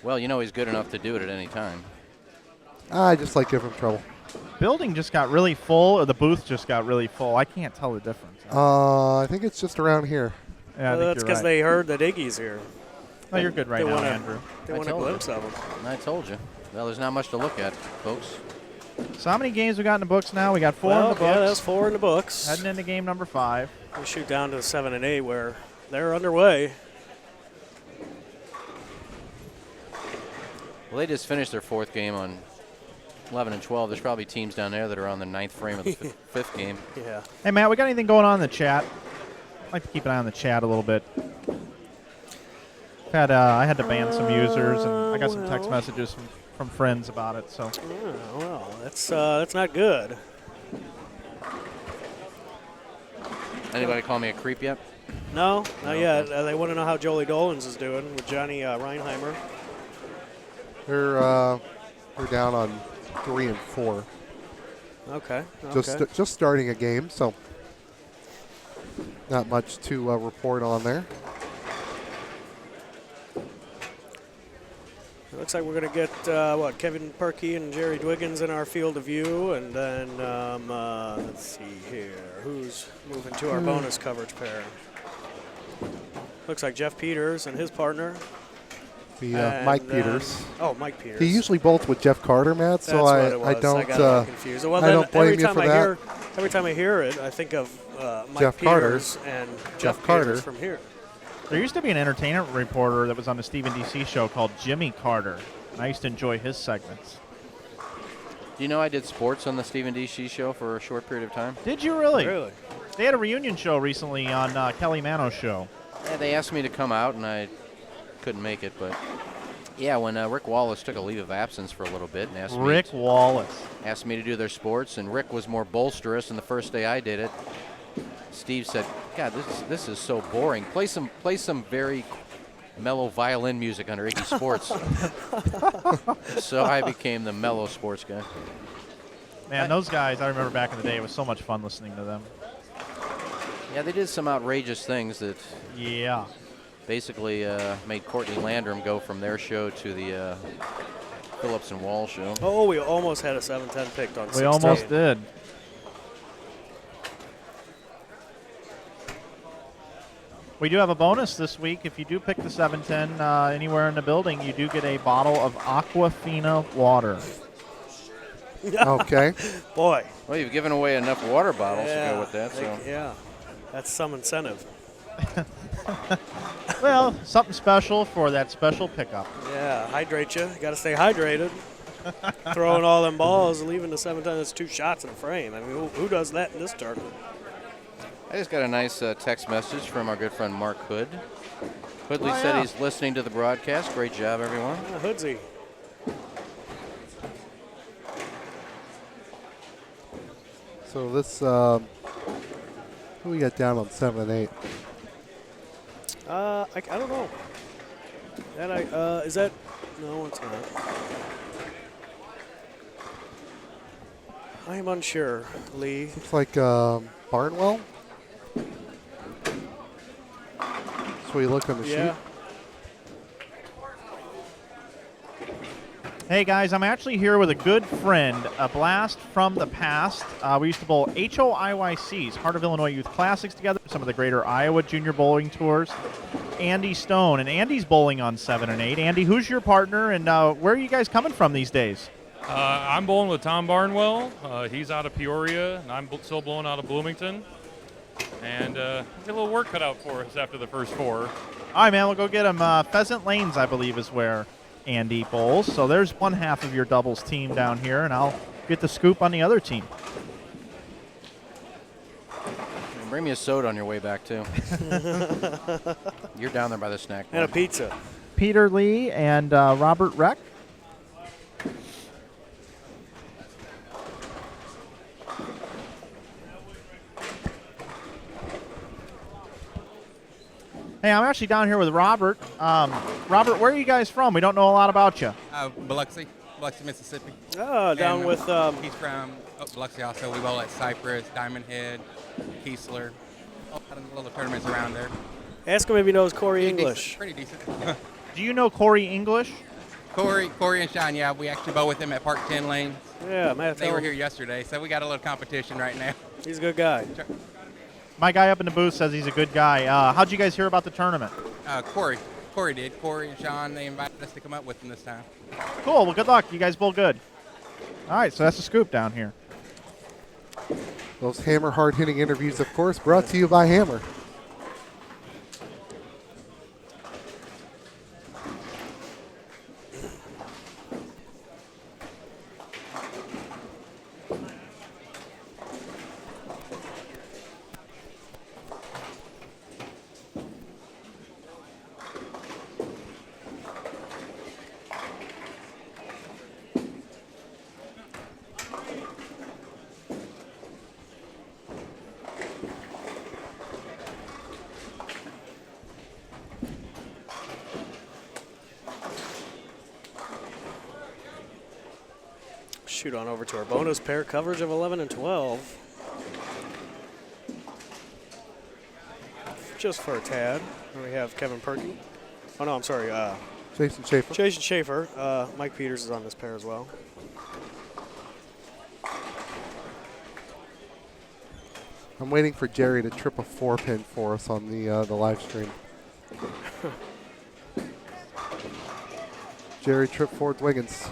Well, you know he's good enough to do it at any time. I just like give him trouble. Building just got really full, or the booth just got really full. I can't tell the difference. I think it's just around here. Yeah, well, that's because they heard that Iggy's here. Oh, you're good right now, Andrew. They want a glimpse of him. I told you. Well, there's not much to look at, folks. So how many games we got in the books now? We got 4 in the books. Yeah, that's 4 in the books. Heading into game number 5. We shoot down to 7 and 8 where they're underway. Well, they just finished their 4th game on 11 and 12. There's probably teams down there that are on the 9th frame of the 5th game. Yeah. Hey, Matt, we got anything going on in the chat? I'd like to keep an eye on the chat a little bit. I had to ban some users, and I got some text messages from friends about it. So. Oh, well, that's not good. Anybody call me a creep yet? No, not yet. They want to know how Jolie Dolans is doing with Johnny Reinheimer. They're down on 3 and 4. Okay. Just starting a game, so not much to report on there. It looks like we're going to get, Kevin Perkey and Jerry Dwiggins in our field of view. And then, let's see here. Who's moving to our bonus coverage pair? Looks like Jeff Peters and his partner. Mike Peters. Oh, Mike Peters. He usually bolts with Jeff Carter, Matt, so I don't confused. Well, I don't blame you for that. Every time I hear it, I think of Mike Jeff Peters and Jeff Carter from here. There used to be an entertainment reporter that was on the Stephen DC show called Jimmy Carter. And I used to enjoy his segments. Do you know I did sports on the Stephen DC show for a short period of time? Did you really? Really? They had a reunion show recently on Kelly Mano's show. Yeah, they asked me to come out, and I couldn't make it. But yeah, when Rick Wallace took a leave of absence for a little bit and asked me to do their sports, and Rick was more bolsterous. And the first day I did it, Steve said, "God, this is so boring. Play some very mellow violin music under Iggy Sports." So I became the mellow sports guy. Man, those guys, I remember back in the day, it was so much fun listening to them. Yeah, they did some outrageous things that basically made Courtney Landrum go from their show to the Phillips and Wall show. Oh, we almost had a 7-10 picked on 16. We almost did. We do have a bonus this week. If you do pick the 710 anywhere in the building, you do get a bottle of Aquafina water. Okay. Boy. Well, you've given away enough water bottles to go with that. So Yeah, that's some incentive. Well, something special for that special pickup. Yeah, hydrate you. Got to stay hydrated. Throwing all them balls, leaving the 7-10, that's 2 shots in a frame. I mean, who does that in this tournament? I just got a nice text message from our good friend Mark Hood. Hoodley said he's listening to the broadcast. Great job, everyone. Hoodsy. So this, who we got down on 7 and 8? I don't know. Is that? No, it's not. I'm unsure, Lee. Looks like Barnwell. That's where you look on the sheet. Hey guys, I'm actually here with a good friend, a blast from the past. We used to bowl HOIYCs, Heart of Illinois Youth Classics together, some of the greater Iowa Junior Bowling Tours. Andy Stone, and Andy's bowling on 7 and 8. Andy, who's your partner, and where are you guys coming from these days? I'm bowling with Tom Barnwell. He's out of Peoria, and I'm still blowing out of Bloomington. And we got a little work cut out for us after the first 4. All right, man, we'll go get him. Pheasant Lanes, I believe, is where Andy bowls. So there's one half of your doubles team down here, and I'll get the scoop on the other team. And bring me a soda on your way back, too. You're down there by the snack bar. And a pizza. Peter Lee and Robert Reck. Hey, I'm actually down here with Robert. Robert, where are you guys from? We don't know a lot about you. Biloxi, Mississippi. Oh, down with... he's from Biloxi also. We bowl at Cypress, Diamond Head, Keesler. A lot of little tournaments around there. Ask him if he knows Corey English. Pretty decent. Do you know Corey English? Corey and Sean, yeah. We actually bowl with them at Park 10 Lanes. Yeah, Matt. They were here yesterday, so we got a little competition right now. He's a good guy. My guy up in the booth says he's a good guy. How'd you guys hear about the tournament? Corey did. Corey and Sean, they invited us to come up with them this time. Cool. Well, good luck. You guys bowl good. All right, so that's the scoop down here. Those Hammer hard-hitting interviews, of course, brought to you by Hammer. Shoot on over to our bonus pair coverage of 11 and 12. Just for a tad. And we have Kevin Perky. Oh, no, I'm sorry. Jason Schaefer. Jason Schaefer. Mike Peters is on this pair as well. I'm waiting for Jerry to trip a 4-pin for us on the live stream. Jerry Trip Ford Wiggins.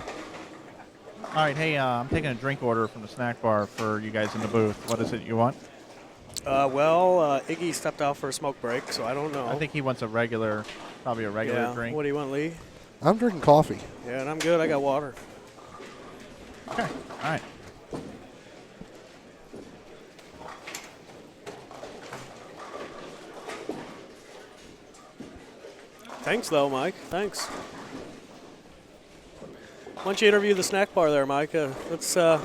All right, hey, I'm taking a drink order from the snack bar for you guys in the booth. What is it you want? Iggy stepped out for a smoke break, so I don't know. I think he wants probably a regular drink. What do you want, Lee? I'm drinking coffee. Yeah, and I'm good. I got water. Okay, all right. Thanks, though, Mike. Thanks. Why don't you interview the snack bar there, Mike? Let's see how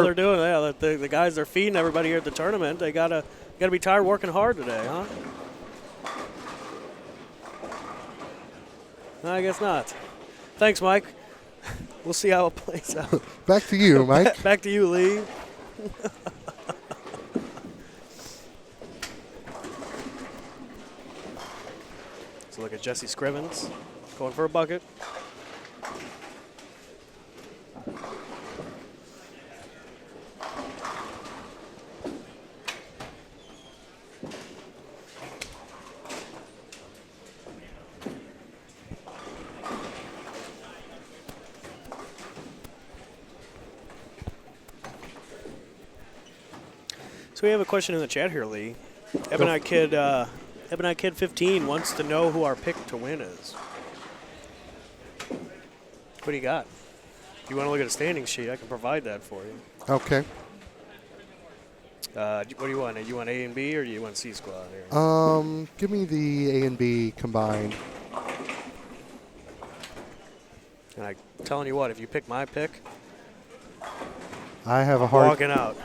they're doing. Yeah, the guys are feeding everybody here at the tournament. They gotta be tired working hard today, huh? No, I guess not. Thanks, Mike. We'll see how it plays out. Back to you, Mike. Back to you, Lee. So look at Jesse Scrivens going for a bucket. So we have a question in the chat here, Lee. Ebonite Kid 15 wants to know who our pick to win is. What do you got? If you want to look at a standing sheet, I can provide that for you. Okay. What do you want? Do you want A and B or do you want C squad here? Give me the A and B combined. And I'm telling you what, if you pick my pick, I have a hard. Walking out.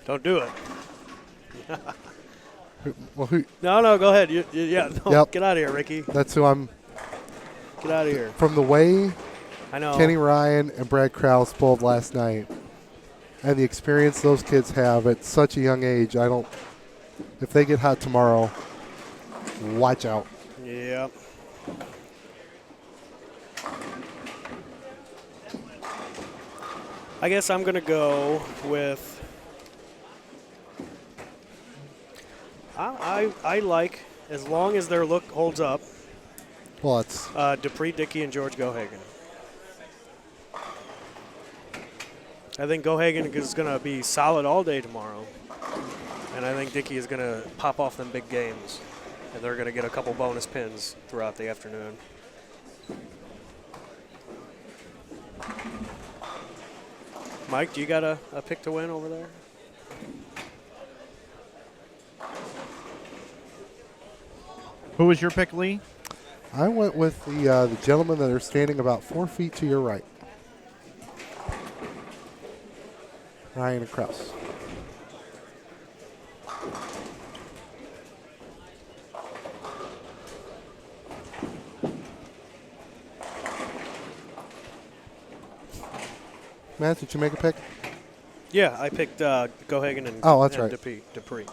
Don't do it. Well, who? No, go ahead. Get out of here, Ricky. That's who I'm. Get out of here. From the way I know Kenny Ryan and Brad Krause bowled last night, and the experience those kids have at such a young age, if they get hot tomorrow, watch out. Yep. I guess I'm going to go with. I like, as long as their look holds up. Well, it's Dupree, Dickey, and George Gohagen. I think Gohagen is going to be solid all day tomorrow. And I think Dickey is going to pop off them big games. And they're going to get a couple bonus pins throughout the afternoon. Mike, do you got a pick to win over there? Who was your pick, Lee? I went with the gentlemen that are standing about 4 feet to your right. Ryan and Krause. Matt, did you make a pick? Yeah, I picked Gohagen and, that's and right. Dupree.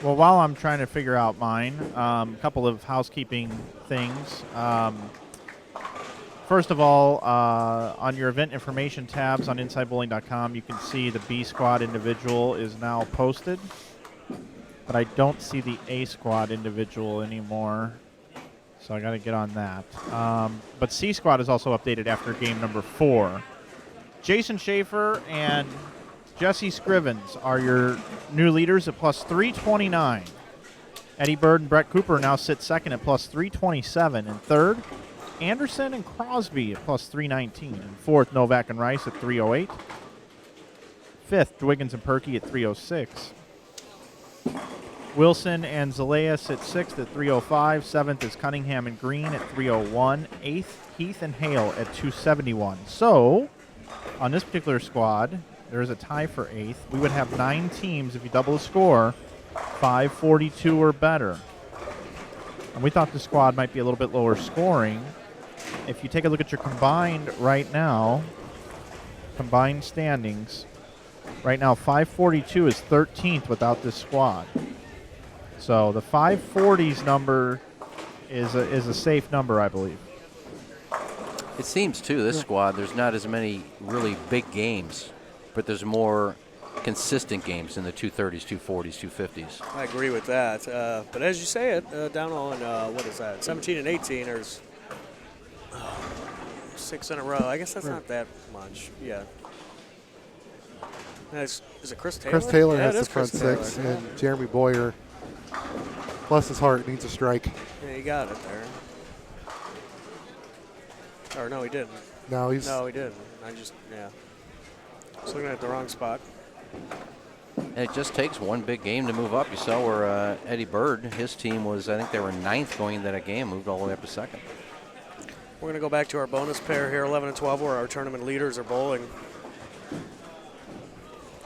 Well, while I'm trying to figure out mine, a couple of housekeeping things. First of all, on your event information tabs on InsideBowling.com, you can see the B squad individual is now posted, but I don't see the A squad individual anymore, so I got to get on that. But C squad is also updated after game number 4. Jason Schaefer and Jesse Scrivens are your new leaders at plus 329. Eddie Bird and Brett Cooper now sit second at plus 327. And third, Anderson and Crosby at plus 319. And fourth, Novak and Rice at 308. Fifth, Dwiggins and Perky at 306. Wilson and Zaleas at sixth at 305. Seventh is Cunningham and Green at 301. Eighth, Heath and Hale at 271. So, on this particular squad, there is a tie for eighth. We would have 9 teams if you double the score, 542 or better. And we thought the squad might be a little bit lower scoring. If you take a look at your combined right now, combined standings, right now 542 is 13th without this squad. So the 540s number is a safe number, I believe. It seems, too, this squad, there's not as many really big games, but there's more consistent games in the 230s, 240s, 250s. I agree with that. But as you say it, down on, what is that, 17 and 18, there's 6 in a row. I guess that's not that much. Yeah. Is it Chris Taylor? Chris Taylor yeah, has the front six, and Jeremy Boyer, bless his heart, needs a strike. Yeah, he got it there. Or no, he didn't. No, he didn't. I just was looking at the wrong spot. And it just takes one big game to move up. You saw where Eddie Bird, his team was, I think they were 9th going into that game, moved all the way up to 2nd. We're going to go back to our bonus pair here, 11 and 12, where our tournament leaders are bowling.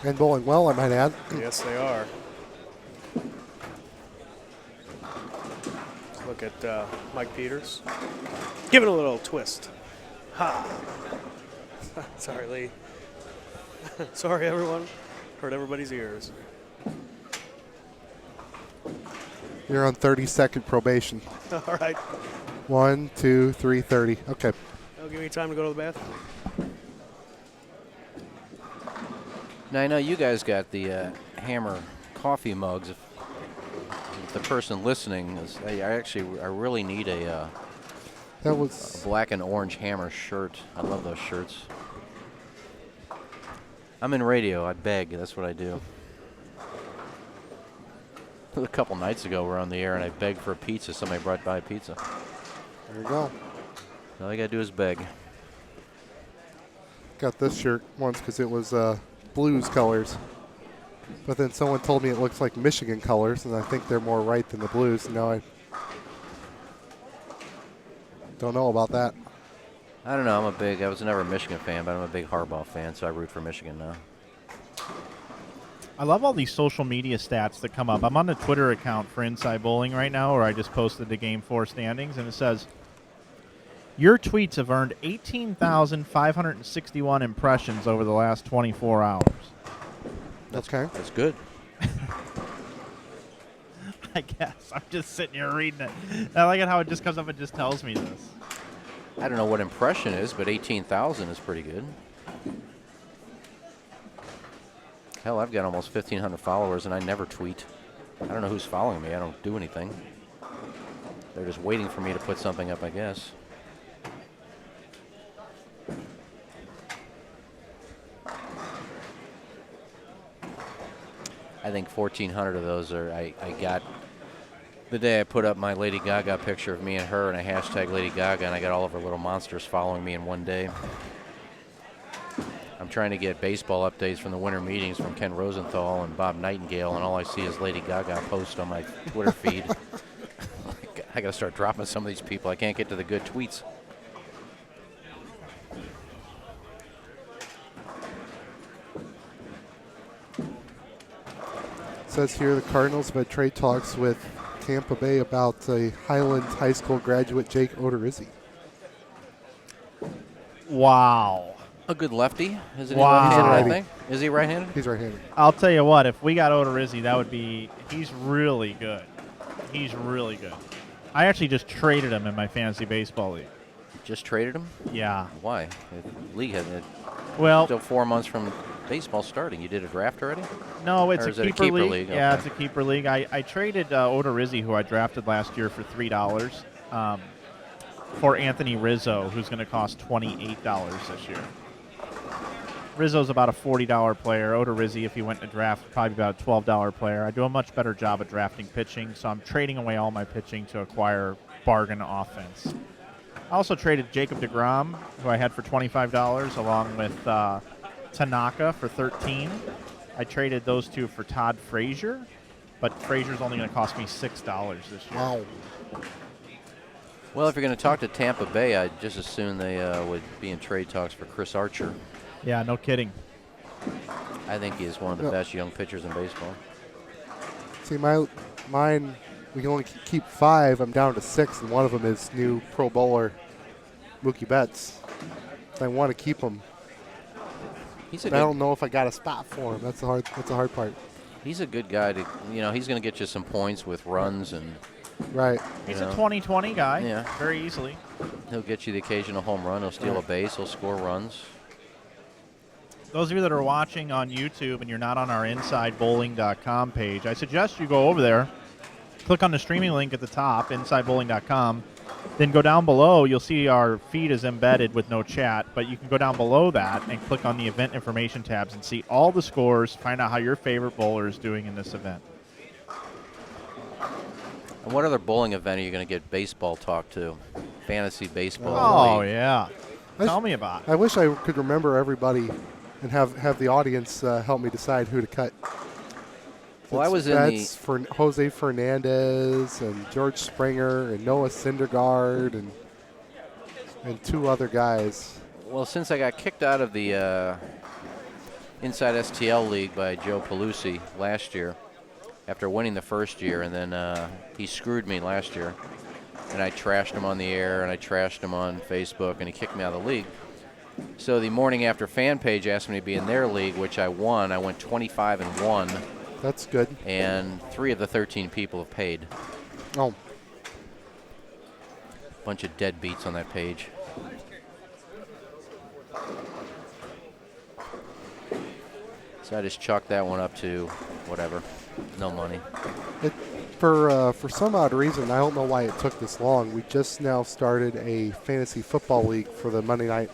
And bowling well, I might add. Yes, they are. Look at Mike Peters. Give it a little twist. Ha! Sorry, Lee. Sorry, everyone. Hurt everybody's ears. You're on 30-second probation. All right. 1, 2, 3, 30. Okay. That'll give me time to go to the bathroom. Now, I know you guys got the Hammer coffee mugs. If the person listening is, I really need a black and orange Hammer shirt. I love those shirts. I'm in radio. I beg. That's what I do. A couple nights ago, we were on the air, and I begged for a pizza. Somebody brought by a pizza. There you go. All you got to do is beg. Got this shirt once because it was Blues colors. But then someone told me it looks like Michigan colors, and I think they're more right than the Blues. Now I don't know about that. I don't know. I was never a Michigan fan, but I'm a big Harbaugh fan, so I root for Michigan now. I love all these social media stats that come up. I'm on the Twitter account for Inside Bowling right now, where I just posted the Game 4 standings, and it says, your tweets have earned 18,561 impressions over the last 24 hours. That's good. I guess. I'm just sitting here reading it. I like it how it just comes up and just tells me this. I don't know what impression is, but 18,000 is pretty good. Hell, I've got almost 1,500 followers, and I never tweet. I don't know who's following me. I don't do anything. They're just waiting for me to put something up, I guess. I think 1,400 of those are I got the day I put up my Lady Gaga picture of me and her and I hashtag Lady Gaga, and I got all of her little monsters following me in one day. I'm trying to get baseball updates from the winter meetings from Ken Rosenthal and Bob Nightingale, and all I see is Lady Gaga posts on my Twitter feed. I got to start dropping some of these people. I can't get to the good tweets. It says here the Cardinals have had trade talks with Tampa Bay about Highlands High School graduate Jake Odorizzi. Wow. A good lefty. Is it wow. left-handed, I think? Is he right-handed? He's right-handed. I'll tell you what, if we got Odorizzi, that would be, he's really good. He's really good. I actually just traded him in my fantasy baseball league. Just traded him? Yeah. Why? The league hasn't. Well, still 4 months from baseball starting. You did a draft already? No, it's or a is keeper it a keeper league. league? Yeah, Okay. it's a keeper league. I traded Odorizzi, who I drafted last year, for $3 for Anthony Rizzo, who's going to cost $28 this year. Rizzo's about a $40 player. Odorizzi, if he went to draft, probably about a $12 player. I do a much better job at drafting pitching, so I'm trading away all my pitching to acquire bargain offense. I also traded Jacob deGrom, who I had for $25, along with Tanaka for $13. I traded those two for Todd Frazier, but Frazier's only going to cost me $6 this year. Wow. Well, if you're going to talk to Tampa Bay, I'd just assume they would be in trade talks for Chris Archer. Yeah, no kidding. I think he's one of the best young pitchers in baseball. See, mine, we can only keep 5. I'm down to 6, and one of them is new Pro Bowler Mookie Betts. I want to keep him. I don't know if I got a spot for him. That's the hard part. He's a good guy. He's going to get you some points with runs and. Right. He's a 20-20 guy. Yeah. Very easily. He'll get you the occasional home run. He'll steal a base. He'll score runs. those of you that are watching on YouTube and you're not on our InsideBowling.com page, I suggest you go over there, click on the streaming link at the top, InsideBowling.com. Then go down below. You'll see our feed is embedded with no chat, but you can go down below that and click on the event information tabs and see all the scores, find out how your favorite bowler is doing in this event. And what other bowling event are you going to get baseball talk to? Fantasy baseball. Oh, league. yeah. Tell me about it. I wish I could remember everybody and have the audience help me decide who to cut. Well, I was in that's for Jose Fernandez and George Springer and Noah Syndergaard and two other guys. Well, since I got kicked out of the Inside STL League by Joe Pelusi last year, after winning the first year, and then he screwed me last year, and I trashed him on the air, and I trashed him on Facebook, and he kicked me out of the league. So the morning after fan page asked me to be in their league, which I won. I went 25-1. That's good. And 3 of the 13 people have paid. Oh. Bunch of deadbeats on that page. So I just chalked that one up to whatever. No money. For some odd reason, I don't know why it took this long. We just now started a fantasy football league for the Monday night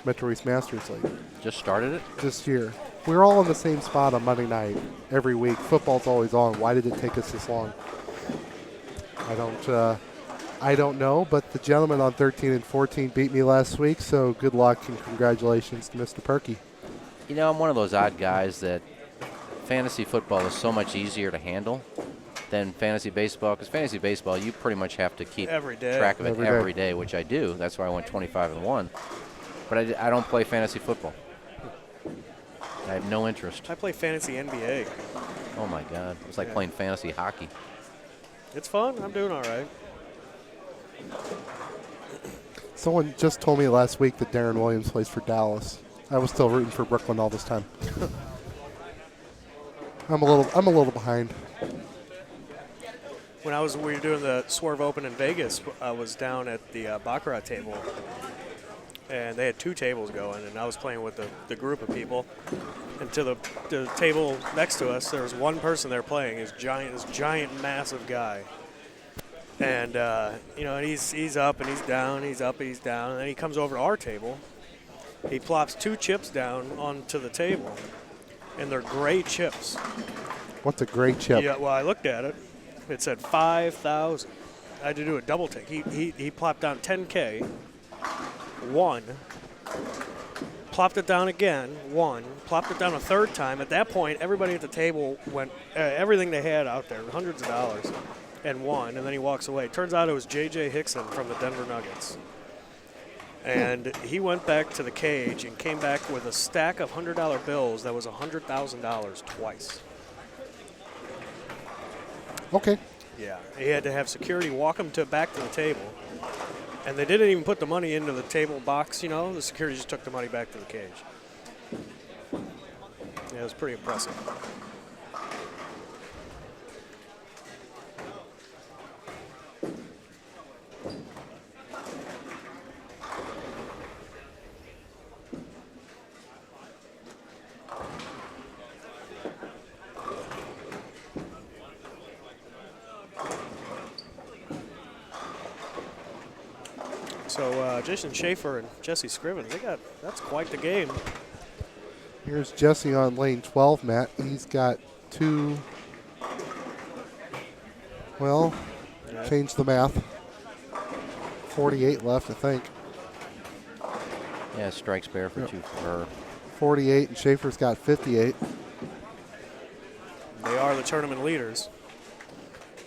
Metro East Masters League. Just started it? This year. We're all in the same spot on Monday night every week. Football's always on. Why did it take us this long? I don't know, but the gentleman on 13 and 14 beat me last week, so good luck and congratulations to Mr. Perky. You know, I'm one of those odd guys that fantasy football is so much easier to handle than fantasy baseball, because fantasy baseball, you pretty much have to keep track of it every day, which I do. That's why I went 25-1. But I don't play fantasy football. I have no interest. I play fantasy NBA. Oh, my God. It's like playing fantasy hockey. It's fun. I'm doing all right. Someone just told me last week that Darren Williams plays for Dallas. I was still rooting for Brooklyn all this time. I'm a little behind. When we were doing the Swerve Open in Vegas, I was down at the Baccarat table, and they had 2 tables going, and I was playing with the group of people. And to the table next to us, there was one person there playing, this giant, massive guy. And and he's up and he's down, he's up, he's down, and then he comes over to our table. He plops 2 chips down onto the table, and they're gray chips. What's a gray chip? Yeah, well, I looked at it. It said 5,000. I had to do a double take. He plopped down 10K, won, plopped it down again, won, plopped it down a third time. At that point, everybody at the table went everything they had out there, hundreds of dollars, and won, and then he walks away. Turns out it was J.J. Hickson from the Denver Nuggets. And he went back to the cage and came back with a stack of $100 bills that was $100,000 twice. Okay. Yeah, he had to have security walk him back to the table. And they didn't even put the money into the table box, the security just took the money back to the cage. Yeah, it was pretty impressive. So Jason Schaefer and Jesse Scriven, that's quite the game. Here's Jesse on lane 12, Matt. He's got 2, change the math. 48 left, I think. Yeah, strikes bare for 2 for her. 48, and Schaefer's got 58. They are the tournament leaders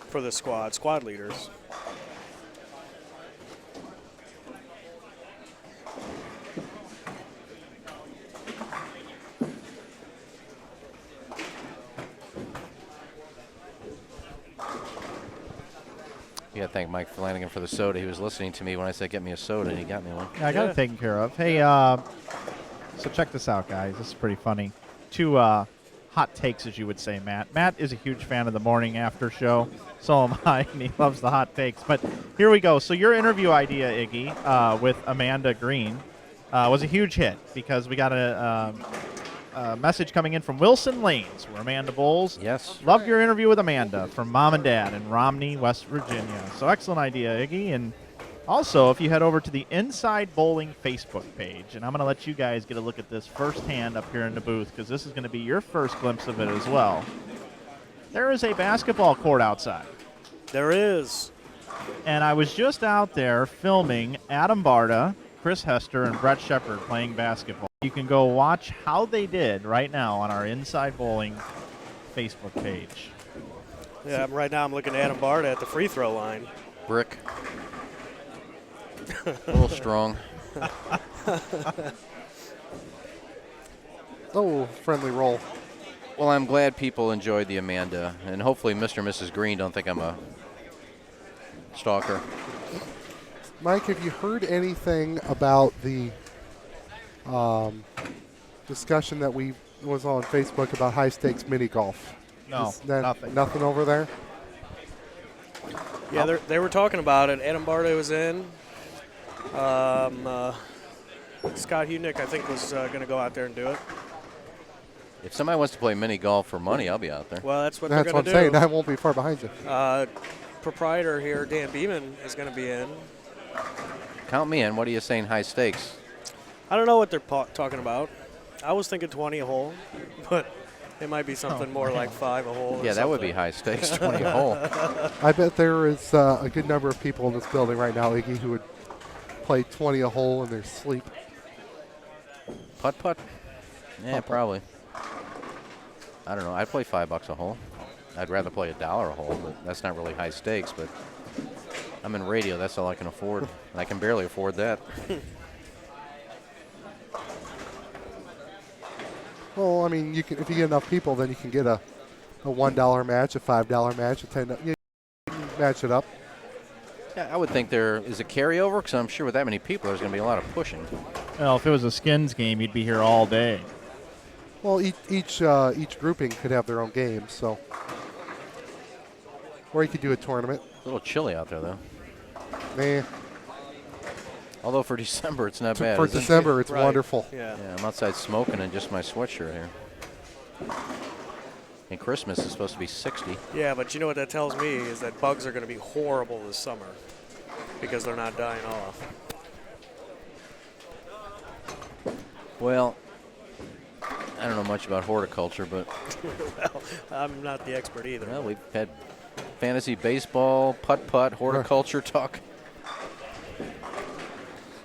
for the squad leaders. Yeah, thank Mike Flanagan for the soda. He was listening to me when I said get me a soda, and he got me one. Yeah, I got it taken care of. Hey, so check this out, guys. This is pretty funny. 2 hot takes, as you would say, Matt. Matt is a huge fan of the morning after show. So am I, and he loves the hot takes. But here we go. So your interview idea, Iggy, with Amanda Green was a huge hit because we got a message coming in from Wilson Lanes. We're Amanda Bowles. Yes. Loved your interview with Amanda from Mom and Dad in Romney, West Virginia. So excellent idea, Iggy. And also, if you head over to the Inside Bowling Facebook page, and I'm going to let you guys get a look at this firsthand up here in the booth because this is going to be your first glimpse of it as well. There is a basketball court outside. There is. And I was just out there filming Adam Barta, Chris Hester, and Brett Shepard playing basketball. You can go watch how they did right now on our Inside Bowling Facebook page. Yeah, right now I'm looking at Adam Barta at the free throw line. Brick. A little strong. Oh, friendly roll. Well, I'm glad people enjoyed the Amanda, and hopefully Mr. and Mrs. Green don't think I'm a stalker. Mike, have you heard anything about the discussion that was on Facebook about high stakes mini golf? No, nothing. Nothing over there? Yeah, they were talking about it. Adam Barta was in. Scott Hunick, I think, was going to go out there and do it. If somebody wants to play mini golf for money, I'll be out there. Well, that's what they're going to do. That's what I'm saying. I won't be far behind you. Proprietor here, Dan Beeman, is going to be in. Count me in. What are you saying, high stakes? I don't know what they're talking about. I was thinking 20 a hole, but it might be something more like 5 a hole. Yeah, that would be high stakes, 20 a hole. I bet there is a good number of people in this building right now, Iggy, who would play 20 a hole in their sleep. Putt-putt? Yeah, Putt-putt. probably. I don't know. I'd play $5 a hole. I'd rather play $1 a hole, but that's not really high stakes. But I'm in radio. That's all I can afford. And I can barely afford that. Well, I mean, if you get enough people, then you can get a $1 match, a $5 match, a $10. You can match it up. Yeah, I would think there is a carryover because I'm sure with that many people, there's going to be a lot of pushing. Well, if it was a skins game, you'd be here all day. Well, each grouping could have their own games, so. Or you could do a tournament. A little chilly out there, though. Nah. Although for December, it's not bad. For is it? December, it's Right. wonderful. Yeah. Yeah, I'm outside smoking in just my sweatshirt here. And Christmas is supposed to be 60. Yeah, but you know what that tells me is that bugs are going to be horrible this summer because they're not dying off. Well, I don't know much about horticulture, but Well, I'm not the expert either. well, we've had fantasy baseball, putt-putt, horticulture talk.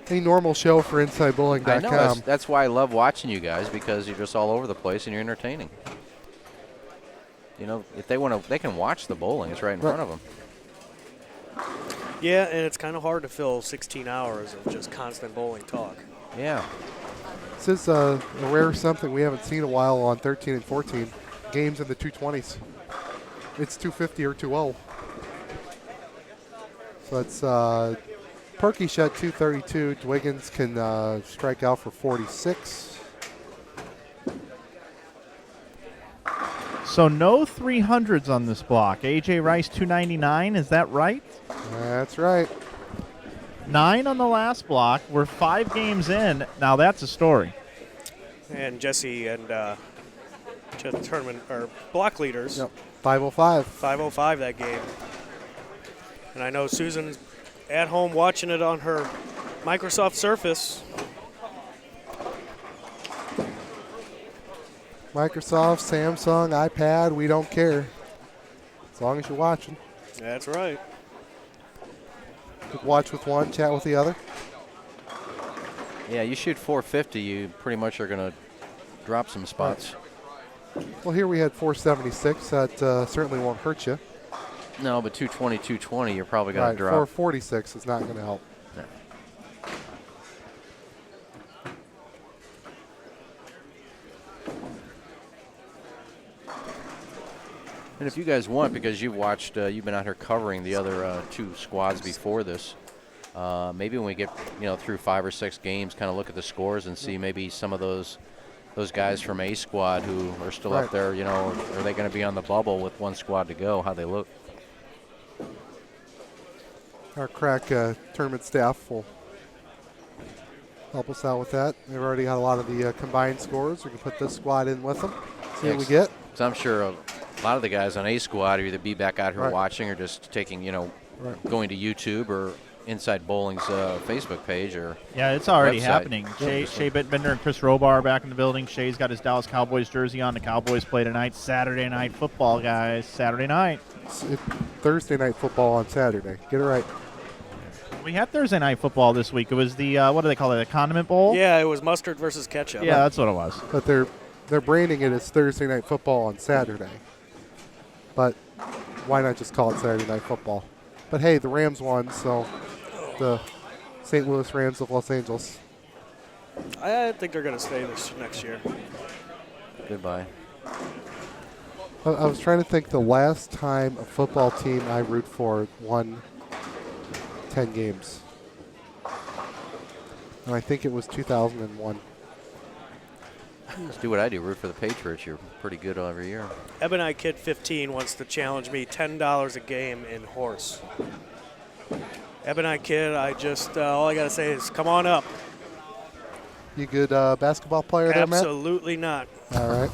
A normal show for InsideBowling.com. I know. That's why I love watching you guys, because you're just all over the place and you're entertaining. You know, if they want to, they can watch the bowling. It's right in front of them. Yeah, and it's kind of hard to fill 16 hours of just constant bowling talk. Yeah. This is a rare something we haven't seen in a while on 13 and 14. Games in the 220s. It's 250 or 2-0. So it's Perky shot 232. Dwiggins can strike out for 46. So no 300s on this block. A.J. Rice 299, is that right? That's right. 9 on the last block. We're 5 games in. Now that's a story. And Jesse and tournament or block leaders. Yep. 505. 505 that game. And I know Susan's at home watching it on her Microsoft Surface. Microsoft, Samsung, iPad, we don't care. As long as you're watching. That's right. Could watch with one, chat with the other. Yeah, you shoot 450, you pretty much are going to drop some spots. Well, here we had 476. That certainly won't hurt you. No, but 220, 220, you're probably going to drop. 446 is not going to help. No. And if you guys want, because you've watched, you've been out here covering the other 2 squads before this, maybe when we get through 5 or 6 games, kind of look at the scores and see maybe some of those guys from A squad who are still up there. Are they going to be on the bubble with 1 squad to go? How they look? Our crack tournament staff will help us out with that. They've already got a lot of the combined scores. We can put this squad in with them, see what we get. So I'm sure a lot of the guys on A squad either be back out here Right. watching or just taking, Right. going to YouTube or Inside Bowling's Facebook page or Yeah, it's already website. happening. Shea Bittbender and Chris Robar back in the building. Shea's got his Dallas Cowboys jersey on. The Cowboys play tonight. Saturday night football, guys. Saturday night. It's Thursday night football on Saturday. Get it right. We had Thursday night football this week. It was the, what do they call it, the Condiment Bowl? Yeah, it was mustard versus ketchup. Yeah, that's what it was. But they're branding it as Thursday night football on Saturday. But why not just call it Saturday night football? But hey, the Rams won, so the St. Louis Rams of Los Angeles. I think they're going to stay this next year. Goodbye. I was trying to think the last time a football team I root for won 10 games. And I think it was 2001. Just do what I do, root for the Patriots. You're pretty good every year. Ebony Kid 15 wants to challenge me $10 a game in horse. Ebony Kid, all I got to say is come on up. You good basketball player there, Matt? Absolutely not. All right.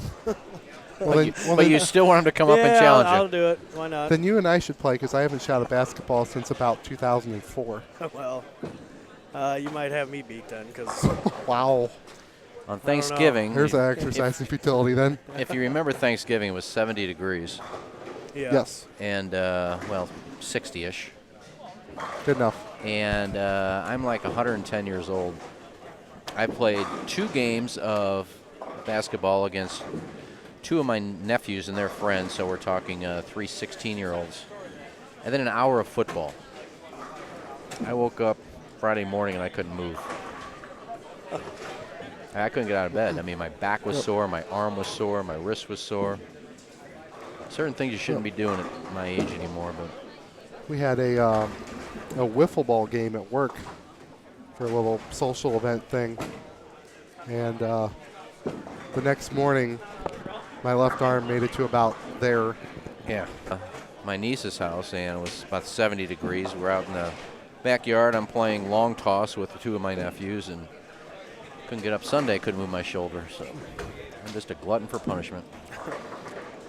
But you still want him to come up and challenge you. I'll do it. Why not? Then you and I should play because I haven't shot a basketball since about 2004. Well, you might have me beat then because. Wow. On Thanksgiving. There's an exercise in futility then. If you remember Thanksgiving, it was 70 degrees. Yeah. Yes. And, 60-ish. Good enough. And I'm like 110 years old. I played 2 games of basketball against 2 of my nephews and their friends, so we're talking 3 16-year-olds. And then an hour of football. I woke up Friday morning and I couldn't move. I couldn't get out of bed. I mean, my back was sore, my arm was sore, my wrist was sore. Certain things you shouldn't be doing at my age anymore. But we had a wiffle ball game at work for a little social event thing. And the next morning, my left arm made it to about there. Yeah. My niece's house, and it was about 70 degrees. We're out in the backyard. I'm playing long toss with 2 of my nephews, and couldn't get up Sunday, couldn't move my shoulder. So I'm just a glutton for punishment.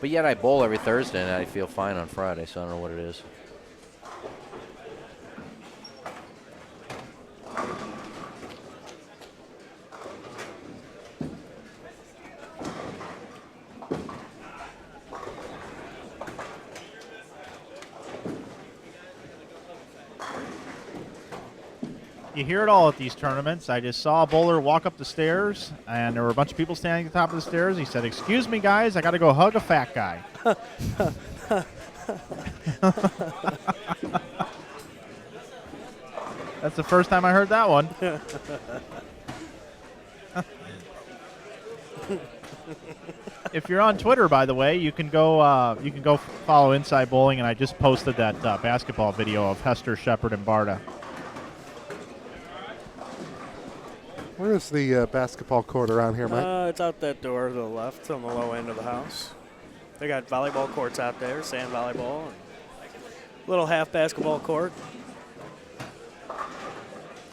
But yet I bowl every Thursday, and I feel fine on Friday, so I don't know what it is. You hear it all at these tournaments. I just saw a bowler walk up the stairs, and there were a bunch of people standing at the top of the stairs. He said, "Excuse me, guys, I got to go hug a fat guy." That's the first time I heard that one. If you're on Twitter, by the way, you can go follow Inside Bowling, and I just posted that basketball video of Hester, Shepard, and Barta. Where is the basketball court around here, Mike? It's out that door to the left on the low end of the house. They got volleyball courts out there, sand volleyball, and little half basketball court.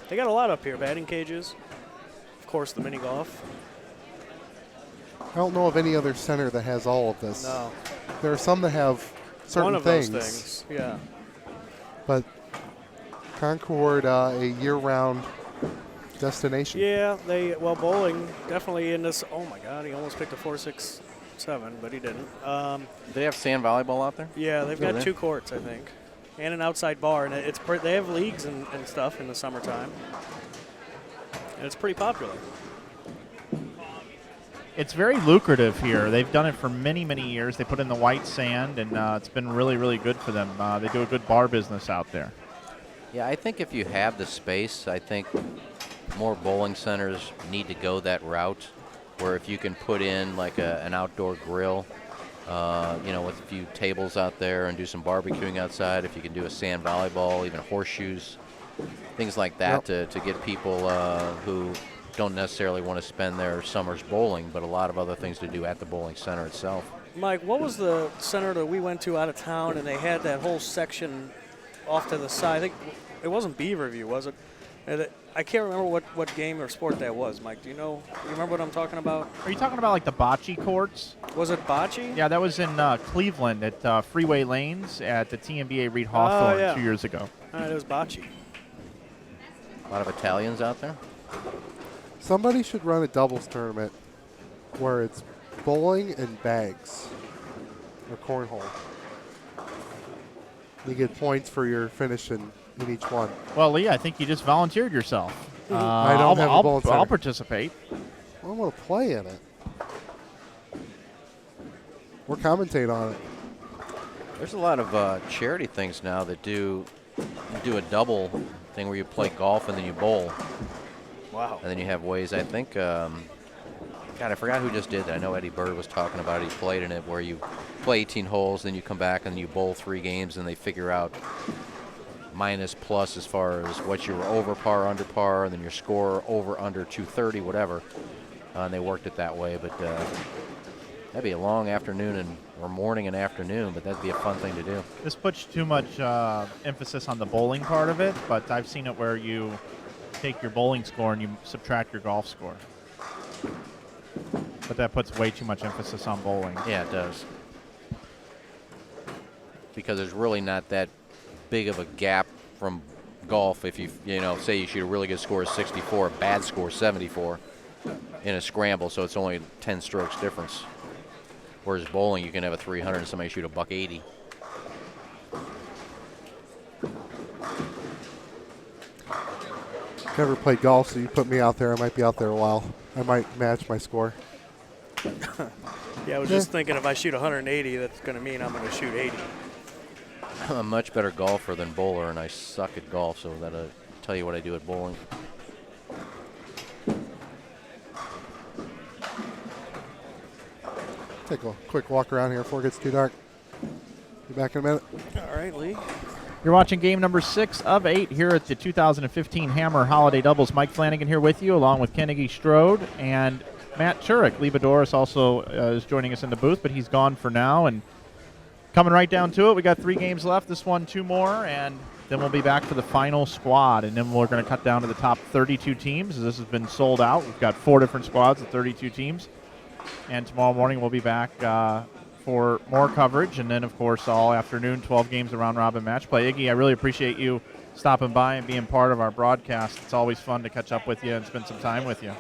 They got a lot up here, batting cages. Of course, the mini golf. I don't know of any other center that has all of this. No. There are some that have certain One of things. those things, yeah. But Concord, a year-round destination. Yeah, bowling definitely in this. Oh my God, he almost picked a 4.67, but he didn't. Do they have sand volleyball out there? Yeah, they've got 2 courts, I think, and an outside bar, and they have leagues and stuff in the summertime, and it's pretty popular. It's very lucrative here. They've done it for many, many years. They put in the white sand, and it's been really, really good for them. They do a good bar business out there. Yeah, I think if you have the space, I think more bowling centers need to go that route, where if you can put in like an outdoor grill, with a few tables out there and do some barbecuing outside, if you can do a sand volleyball, even horseshoes, things like that to get people who don't necessarily want to spend their summers bowling, but a lot of other things to do at the bowling center itself. Mike, what was the center that we went to out of town, and they had that whole section off to the side? I think it wasn't Beaverview, was it? I can't remember what game or sport that was, Mike. Do you know? You remember what I'm talking about? Are you talking about like the bocce courts? Was it bocce? Yeah, that was in Cleveland at Freeway Lanes at the TMBA Reed Hawthorne yeah. 2 years ago. All right, it was bocce. A lot of Italians out there. Somebody should run a doubles tournament where it's bowling and bags or cornhole. You get points for your finish in each one. Well, Lee, I think you just volunteered yourself. I don't have a bowling center. I'll participate. I want to play in it. Or commentate on it. There's a lot of charity things now that do a double thing where you play golf and then you bowl. Wow. And then you have ways, I think, God, I forgot who just did that. I know Eddie Bird was talking about it. He played in it where you play 18 holes, then you come back and you bowl 3 games, and they figure out minus plus as far as what you were over par, under par, and then your score over, under 230, whatever. And they worked it that way. But that'd be a long afternoon or morning and afternoon, but that'd be a fun thing to do. This puts too much emphasis on the bowling part of it, but I've seen it where you take your bowling score and you subtract your golf score. But that puts way too much emphasis on bowling. Yeah, it does. Because there's really not that big of a gap from golf. If you say you shoot a really good score of 64, a bad score 74 in a scramble, so it's only 10 strokes difference. Whereas bowling, you can have a 300 and somebody shoot a $180. Never played golf, so you put me out there, I might be out there a while. I might match my score. Yeah, I was just thinking if I shoot 180, that's going to mean I'm going to shoot 80. I'm a much better golfer than bowler, and I suck at golf, so that'll tell you what I do at bowling. Take a quick walk around here before it gets too dark. Be back in a minute. All right, Lee. You're watching game number 6 of 8 here at the 2015 Hammer Holiday Doubles. Mike Flanagan here with you, along with Kennedy Strode and Matt Turek. Lee Bedoris also is joining us in the booth, but he's gone for now. And coming right down to it, we got 3 games left. This one, 2 more, and then we'll be back for the final squad. And then we're going to cut down to the top 32 teams. This has been sold out. We've got 4 different squads of 32 teams. And tomorrow morning we'll be back for more coverage, and then, of course, all afternoon, 12 games of round-robin match play. Iggy, I really appreciate you stopping by and being part of our broadcast. It's always fun to catch up with you and spend some time with you.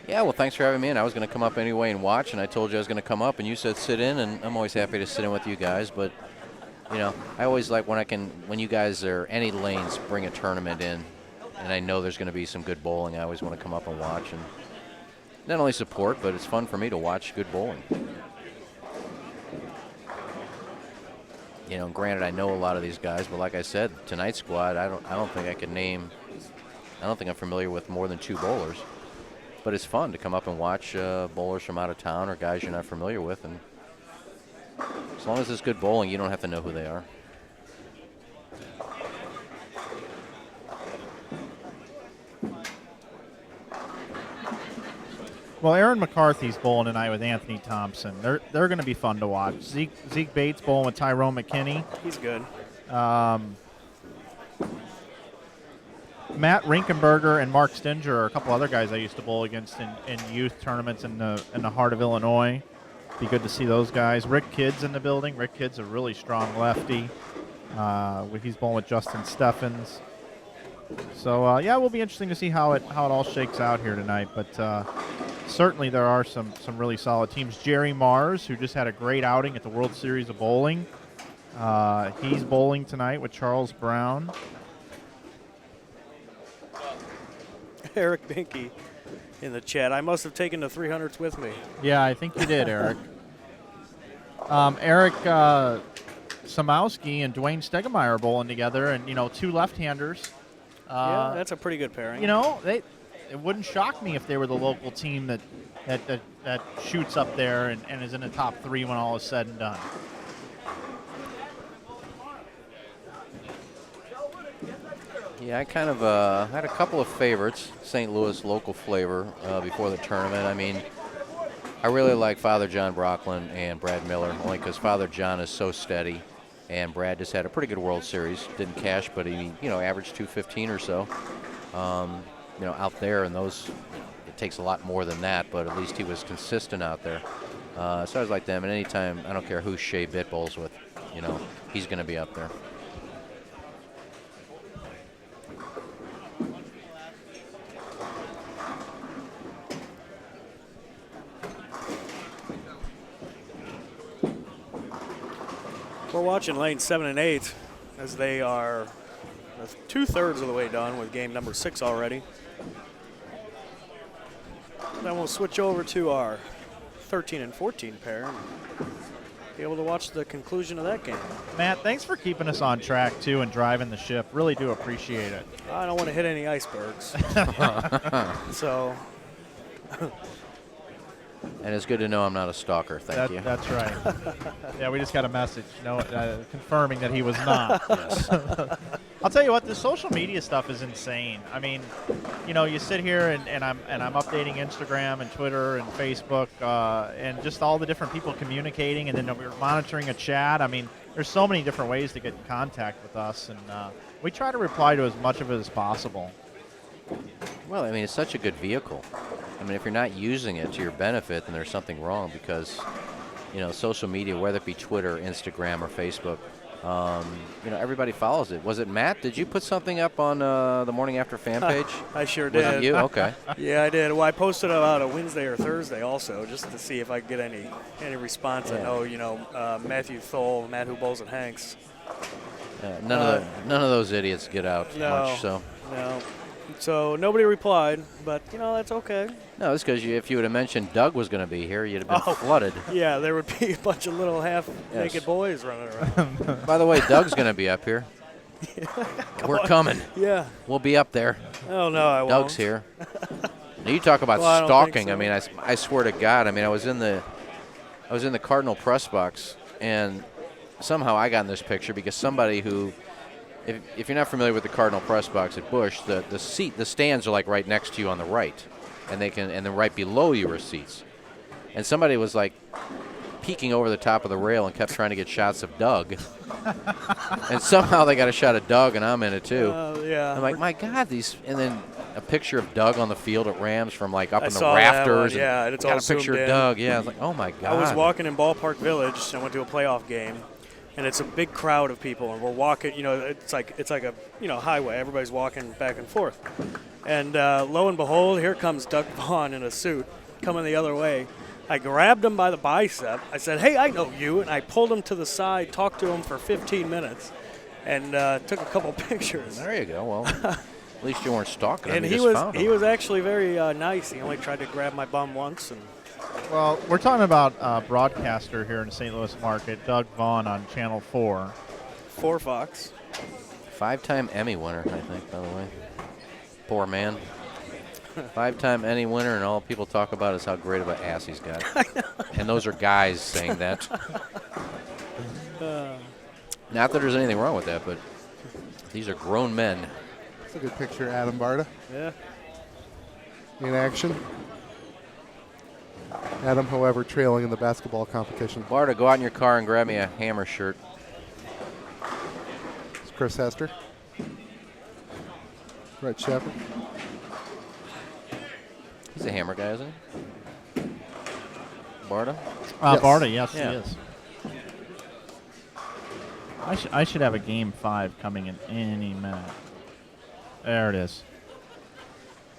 Yeah, well, thanks for having me in. I was going to come up anyway and watch, and I told you I was going to come up, and you said sit in, and I'm always happy to sit in with you guys. But, I always like when you guys or any lanes bring a tournament in, and I know there's going to be some good bowling, I always want to come up and watch and not only support, but it's fun for me to watch good bowling. Granted, I know a lot of these guys, but like I said, tonight's squad, I don't think I could name. I don't think I'm familiar with more than 2 bowlers. But it's fun to come up and watch bowlers from out of town or guys you're not familiar with, and as long as it's good bowling, you don't have to know who they are. Well, Aaron McCarthy's bowling tonight with Anthony Thompson. They're going to be fun to watch. Zeke Bates bowling with Tyrone McKinney. He's good. Matt Rinkenberger and Mark Stinger are a couple other guys I used to bowl against in youth tournaments in the heart of Illinois. Be good to see those guys. Rick Kidd's in the building. Rick Kidd's a really strong lefty. He's bowling with Justin Steffens. So yeah, it will be interesting to see how it all shakes out here tonight. But certainly there are some really solid teams. Jerry Mars, who just had a great outing at the World Series of Bowling. He's bowling tonight with Charles Brown. Eric Binky in the chat. I must have taken the 300s with me. Yeah, I think you did, Eric. Eric Samowski and Dwayne Stegemeyer are bowling together, and 2 left-handers. Yeah, that's a pretty good pairing. It wouldn't shock me if they were the local team that shoots up there and is in the top 3 when all is said and done. Yeah, I kind of had a couple of favorites, St. Louis local flavor, before the tournament. I mean, I really like Father John Brocklin and Brad Miller, only because Father John is so steady, and Brad just had a pretty good World Series. Didn't cash, but he, averaged 215 or so. out there, and those, it takes a lot more than that, but at least he was consistent out there. So I was like them, and anytime, I don't care who Shea Bit bowls with, he's going to be up there. We're watching lane 7 and 8 as they are 2/3 of the way done with game number 6 already. Then we'll switch over to our 13 and 14 pair and be able to watch the conclusion of that game. Matt, thanks for keeping us on track, too, and driving the ship. Really do appreciate it. I don't want to hit any icebergs. So. And it's good to know I'm not a stalker. Thank you. That's right. Yeah, we just got a message confirming that he was not. Yes. I'll tell you what, the social media stuff is insane. I mean, you sit here and I'm updating Instagram and Twitter and Facebook and just all the different people communicating, and then we're monitoring a chat. I mean, there's so many different ways to get in contact with us, and we try to reply to as much of it as possible. Well, I mean, it's such a good vehicle. I mean, if you're not using it to your benefit, then there's something wrong, because, social media, whether it be Twitter, Instagram, or Facebook, everybody follows it. Was it Matt? Did you put something up on the Morning After fan page? I sure did. Was it you? Okay. Yeah, I did. Well, I posted about a Wednesday or Thursday also, just to see if I could get any response. Yeah. I know, Matthew Thole, Matt who bowls at Hanks. None of those idiots get out much. So. No. So nobody replied, but that's okay. No, it's because if you would have mentioned Doug was going to be here, you'd have been flooded. Yeah, there would be a bunch of little half-naked boys running around. By the way, Doug's going to be up here. We're coming. Yeah. We'll be up there. Oh no, I won't. Doug's here. Now, you talk about Well, stalking. I I don't think mean, I swear to God. I mean, I was in the Cardinal press box, and somehow I got in this picture because somebody who. If you're not familiar with the Cardinal press box at Busch, the stands are like right next to you on the right, and then right below you are seats. And somebody was like peeking over the top of the rail and kept trying to get shots of Doug. And somehow they got a shot of Doug, and I'm in it too. Yeah. I'm like, my God, and then a picture of Doug on the field at Rams from like up in the saw rafters. that one, yeah, and it's got all a picture zoomed of in. Doug. Yeah, I was like, oh my God. I was walking in Ballpark Village. I went to a playoff game. And it's a big crowd of people, and we're walking. It's like a highway. Everybody's walking back and forth, and lo and behold, here comes Doug Vaughn in a suit, coming the other way. I grabbed him by the bicep. I said, "Hey, I know you," and I pulled him to the side, talked to him for 15 minutes, and took a couple pictures. There you go. Well, at least you weren't stalking him. And he was actually very nice. He only tried to grab my bum once, and. Well, we're talking about a broadcaster here in the St. Louis market, Doug Vaughn on Channel 4. 4 Fox. 5-time Emmy winner, I think, by the way. Poor man. 5-time Emmy winner, and all people talk about is how great of an ass he's got. And those are guys saying that. Not that there's anything wrong with that, but these are grown men. That's a good picture, Adam Barta. Yeah. In action. Adam, however, trailing in the basketball competition. Barta, go out in your car and grab me a Hammer shirt. It's Chris Hester. Brett Shepard. He's a Hammer guy, isn't he? Barta? Yes. Barta, yes, yeah. He is. I should have a Game 5 coming in any minute. There it is.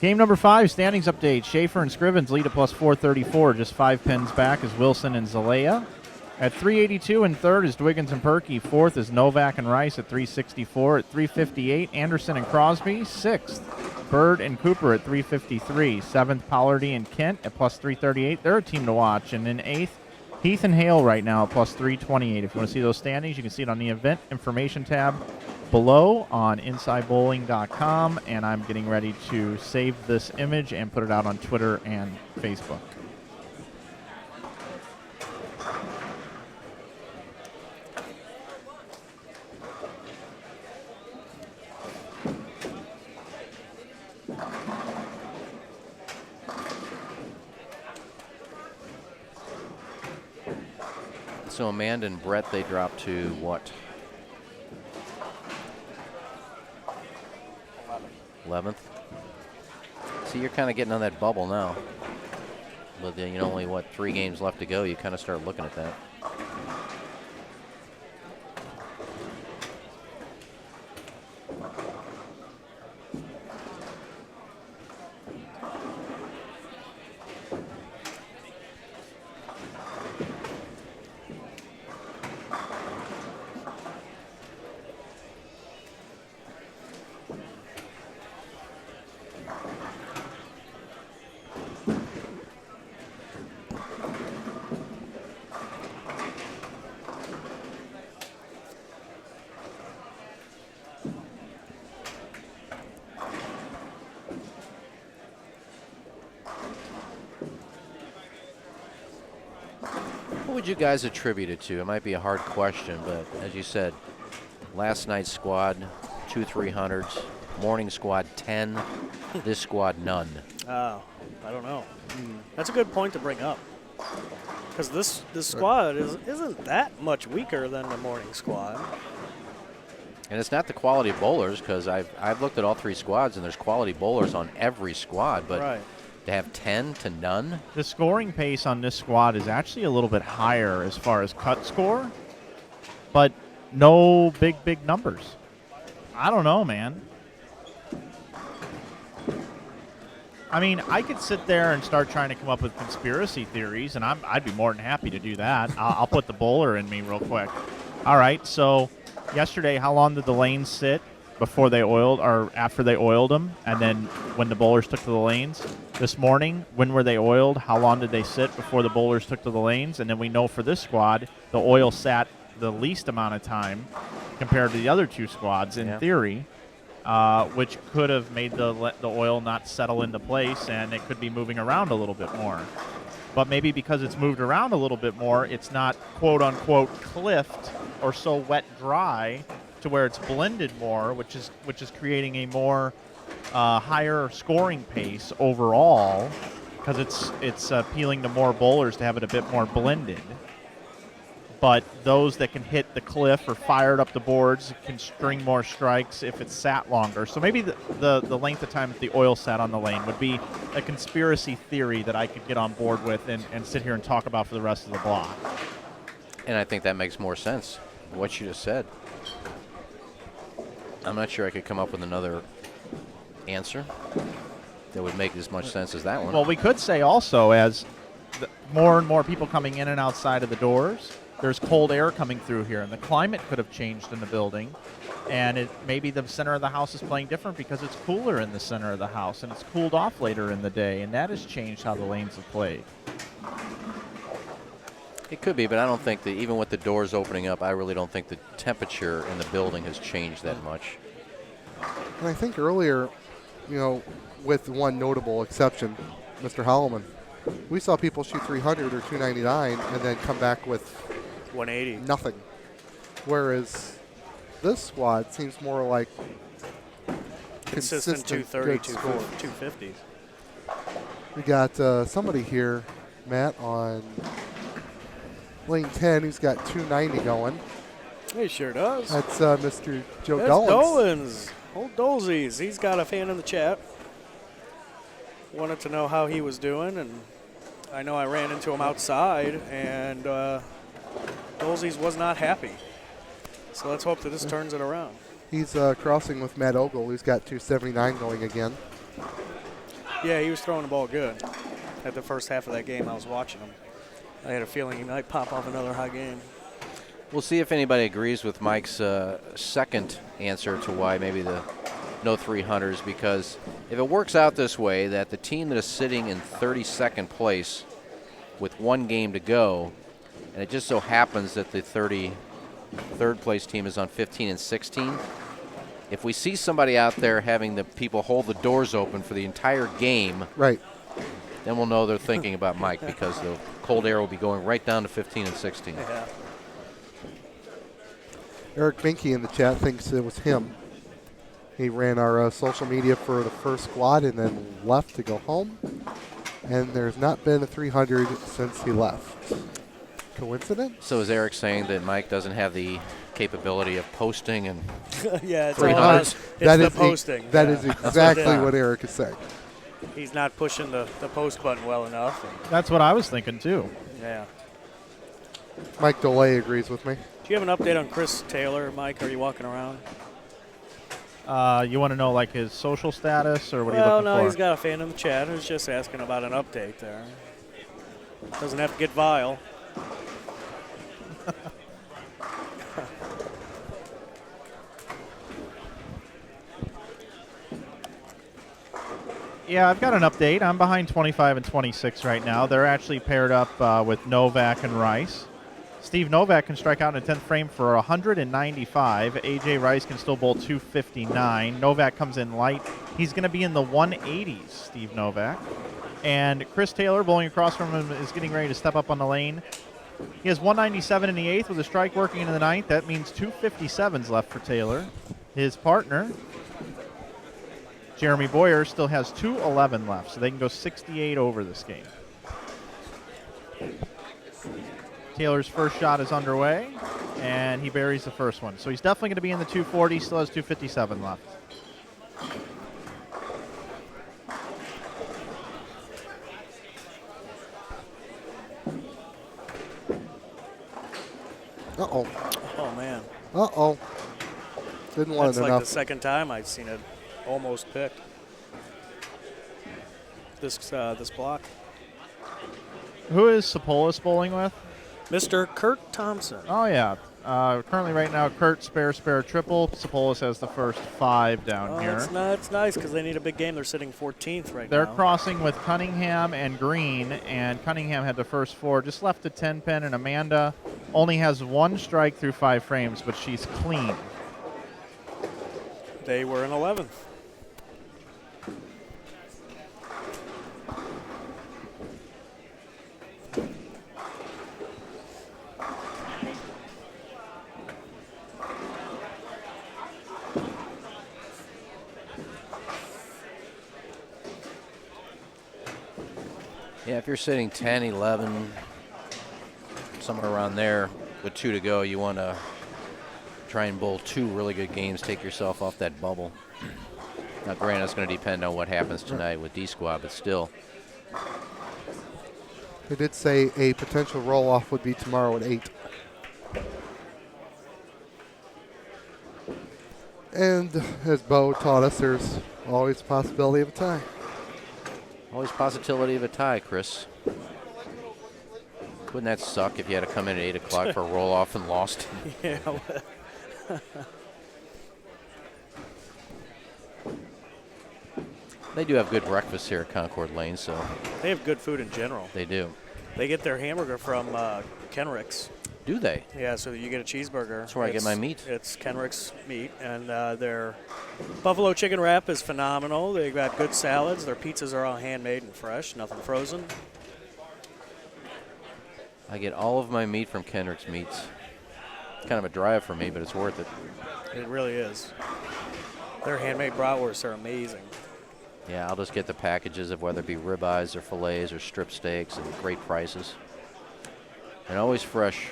Game number 5, standings update. Schaefer and Scrivens lead at plus 434, just 5 pins back is Wilson and Zalea. At 382 in third is Dwiggins and Perky. Fourth is Novak and Rice at 364. At 358, Anderson and Crosby. Sixth, Bird and Cooper at 353. Seventh, Pollardy and Kent at plus 338. They're a team to watch. And in eighth, Heath and Hale right now at plus 328. If you want to see those standings, you can see it on the event information tab below on InsideBowling.com. And I'm getting ready to save this image and put it out on Twitter and Facebook. So Amanda and Brett, they dropped to what? 11th. See, you're kind of getting on that bubble now. But then, only, 3 games left to go. You kind of start looking at that. What would you guys attribute it to? It might be a hard question, but as you said, last night's squad, 2 300s, morning squad 10, this squad none. Oh, I don't know. That's a good point to bring up. Because this squad isn't that much weaker than the morning squad. And it's not the quality of bowlers, because I've looked at all 3 squads, and there's quality bowlers on every squad, but right. to have 10 to none? The scoring pace on this squad is actually a little bit higher as far as cut score, but no big numbers. I don't know, man. I mean, I could sit there and start trying to come up with conspiracy theories, and I'd be more than happy to do that. I'll put the bowler in me real quick. All right, so yesterday, how long did the lanes sit before they oiled or after they oiled them, and then when the bowlers took to the lanes? This morning, when were they oiled? How long did they sit before the bowlers took to the lanes? And then we know for this squad, the oil sat the least amount of time compared to the other 2 squads in theory, which could have made the oil not settle into place, and it could be moving around a little bit more. But maybe because it's moved around a little bit more, it's not quote-unquote cliffed or so wet dry to where it's blended more, which is creating a more higher scoring pace overall, because it's appealing to more bowlers to have it a bit more blended. But those that can hit the cliff or fire it up the boards can string more strikes if it's sat longer. So maybe the length of time that the oil sat on the lane would be a conspiracy theory that I could get on board with and sit here and talk about for the rest of the block. And I think that makes more sense, what you just said. I'm not sure I could come up with another answer that would make as much sense as that one. Well, we could say also, as more and more people coming in and outside of the doors, there's cold air coming through here, and the climate could have changed in the building, and maybe the center of the house is playing different because it's cooler in the center of the house, and it's cooled off later in the day, and that has changed how the lanes have played. It could be, but I don't think that even with the doors opening up, I really don't think the temperature in the building has changed that much. And I think earlier, with one notable exception, Mr. Holloman, we saw people shoot 300 or 299 and then come back with 180. Nothing. Whereas this squad seems more like consistent 230, 250s. We got somebody here, Matt, on lane 10 who's got 290 going. He sure does. That's Mr. Joe That's Dolan's. Dolan's. Old Dolesies. He's got a fan in the chat. Wanted to know how he was doing, and I know I ran into him outside, and Dolesies was not happy. So let's hope that this turns it around. He's crossing with Matt Ogle, who's got 279 going again. Yeah, he was throwing the ball good. At the first half of that game, I was watching him. I had a feeling he might pop off another high game. We'll see if anybody agrees with Mike's second answer to why maybe the no 300s, because if it works out this way, that the team that is sitting in 32nd place with 1 game to go, and it just so happens that the 33rd place team is on 15 and 16, if we see somebody out there having the people hold the doors open for the entire game, right, then we'll know they're thinking about Mike, because the cold air will be going right down to 15 and 16. Yeah. Eric Binky in the chat thinks it was him. He ran our social media for the first squad and then left to go home. And there's not been a 300 since he left. Coincidence? So is Eric saying that Mike doesn't have the capability of posting and yeah, it's 300s? it's the posting. That is exactly what Eric is saying. He's not pushing the post button well enough. That's what I was thinking too. Yeah. Mike Delay agrees with me. Do you have an update on Chris Taylor, Mike? Are you walking around? You want to know like his social status or what are you Well, looking no, for? he's got a fan in the chat who's just asking about an update there. Doesn't have to get vile. Yeah, I've got an update. I'm behind 25 and 26 right now. They're actually paired up with Novak and Rice. Steve Novak can strike out in the 10th frame for 195. A.J. Rice can still bowl 259. Novak comes in light. He's going to be in the 180s, Steve Novak. And Chris Taylor, bowling across from him, is getting ready to step up on the lane. He has 197 in the 8th with a strike working into the 9th. That means 257s left for Taylor. His partner, Jeremy Boyer, still has 211 left, so they can go 68 over this game. Taylor's first shot is underway, and he buries the first one. So he's definitely going to be in the 240, still has 257 left. Uh-oh. Oh, man. Uh-oh. Didn't want That's it like enough. the second time I've seen it almost picked. This block. Who is Sapolis bowling with? Mr. Kurt Thompson. Oh, yeah. Currently right now, Kurt spare, triple. Sapolis has the first 5 down here. It's nice because they need a big game. They're sitting 14th right They're now. crossing with Cunningham and Green, and Cunningham had the first 4. Just left a 10 pin, and Amanda only has 1 strike through 5 frames, but she's clean. They were in 11th. Yeah, if you're sitting 10, 11, somewhere around there with 2 to go, you want to try and bowl 2 really good games, take yourself off that bubble. Now, granted, it's going to depend on what happens tonight with D-Squad, but still. They did say a potential roll-off would be tomorrow at 8. And as Bo taught us, there's always a possibility of a tie. Always possibility of a tie, Chris. Wouldn't that suck if you had to come in at 8 o'clock for a roll-off and lost? Yeah. They do have good breakfast here at Concord Lane, so. They have good food in general. They do. They get their hamburger from Kenrick's. Do they? Yeah, so you get a cheeseburger. That's where I get my meat. It's Kenrick's meat, and their buffalo chicken wrap is phenomenal. They've got good salads. Their pizzas are all handmade and fresh, nothing frozen. I get all of my meat from Kendrick's Meats. It's kind of a drive for me, but it's worth it. It really is. Their handmade bratwursts are amazing. Yeah, I'll just get the packages of whether it be ribeyes or fillets or strip steaks and great prices. And always fresh.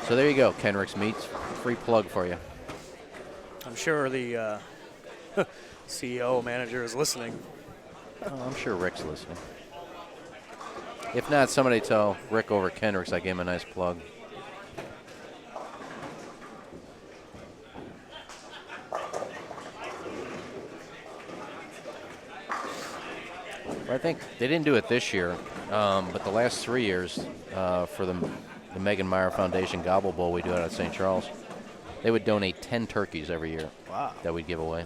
So there you go, Kendrick's Meats. Free plug for you. I'm sure the CEO manager is listening. Oh, I'm sure Rick's listening. If not, somebody tell Rick over at Kendrick's I gave him a nice plug. I think they didn't do it this year, but the last 3 years for the Megan Meyer Foundation Gobble Bowl we do out at St. Charles, they would donate 10 turkeys every year. Wow. That we'd give away.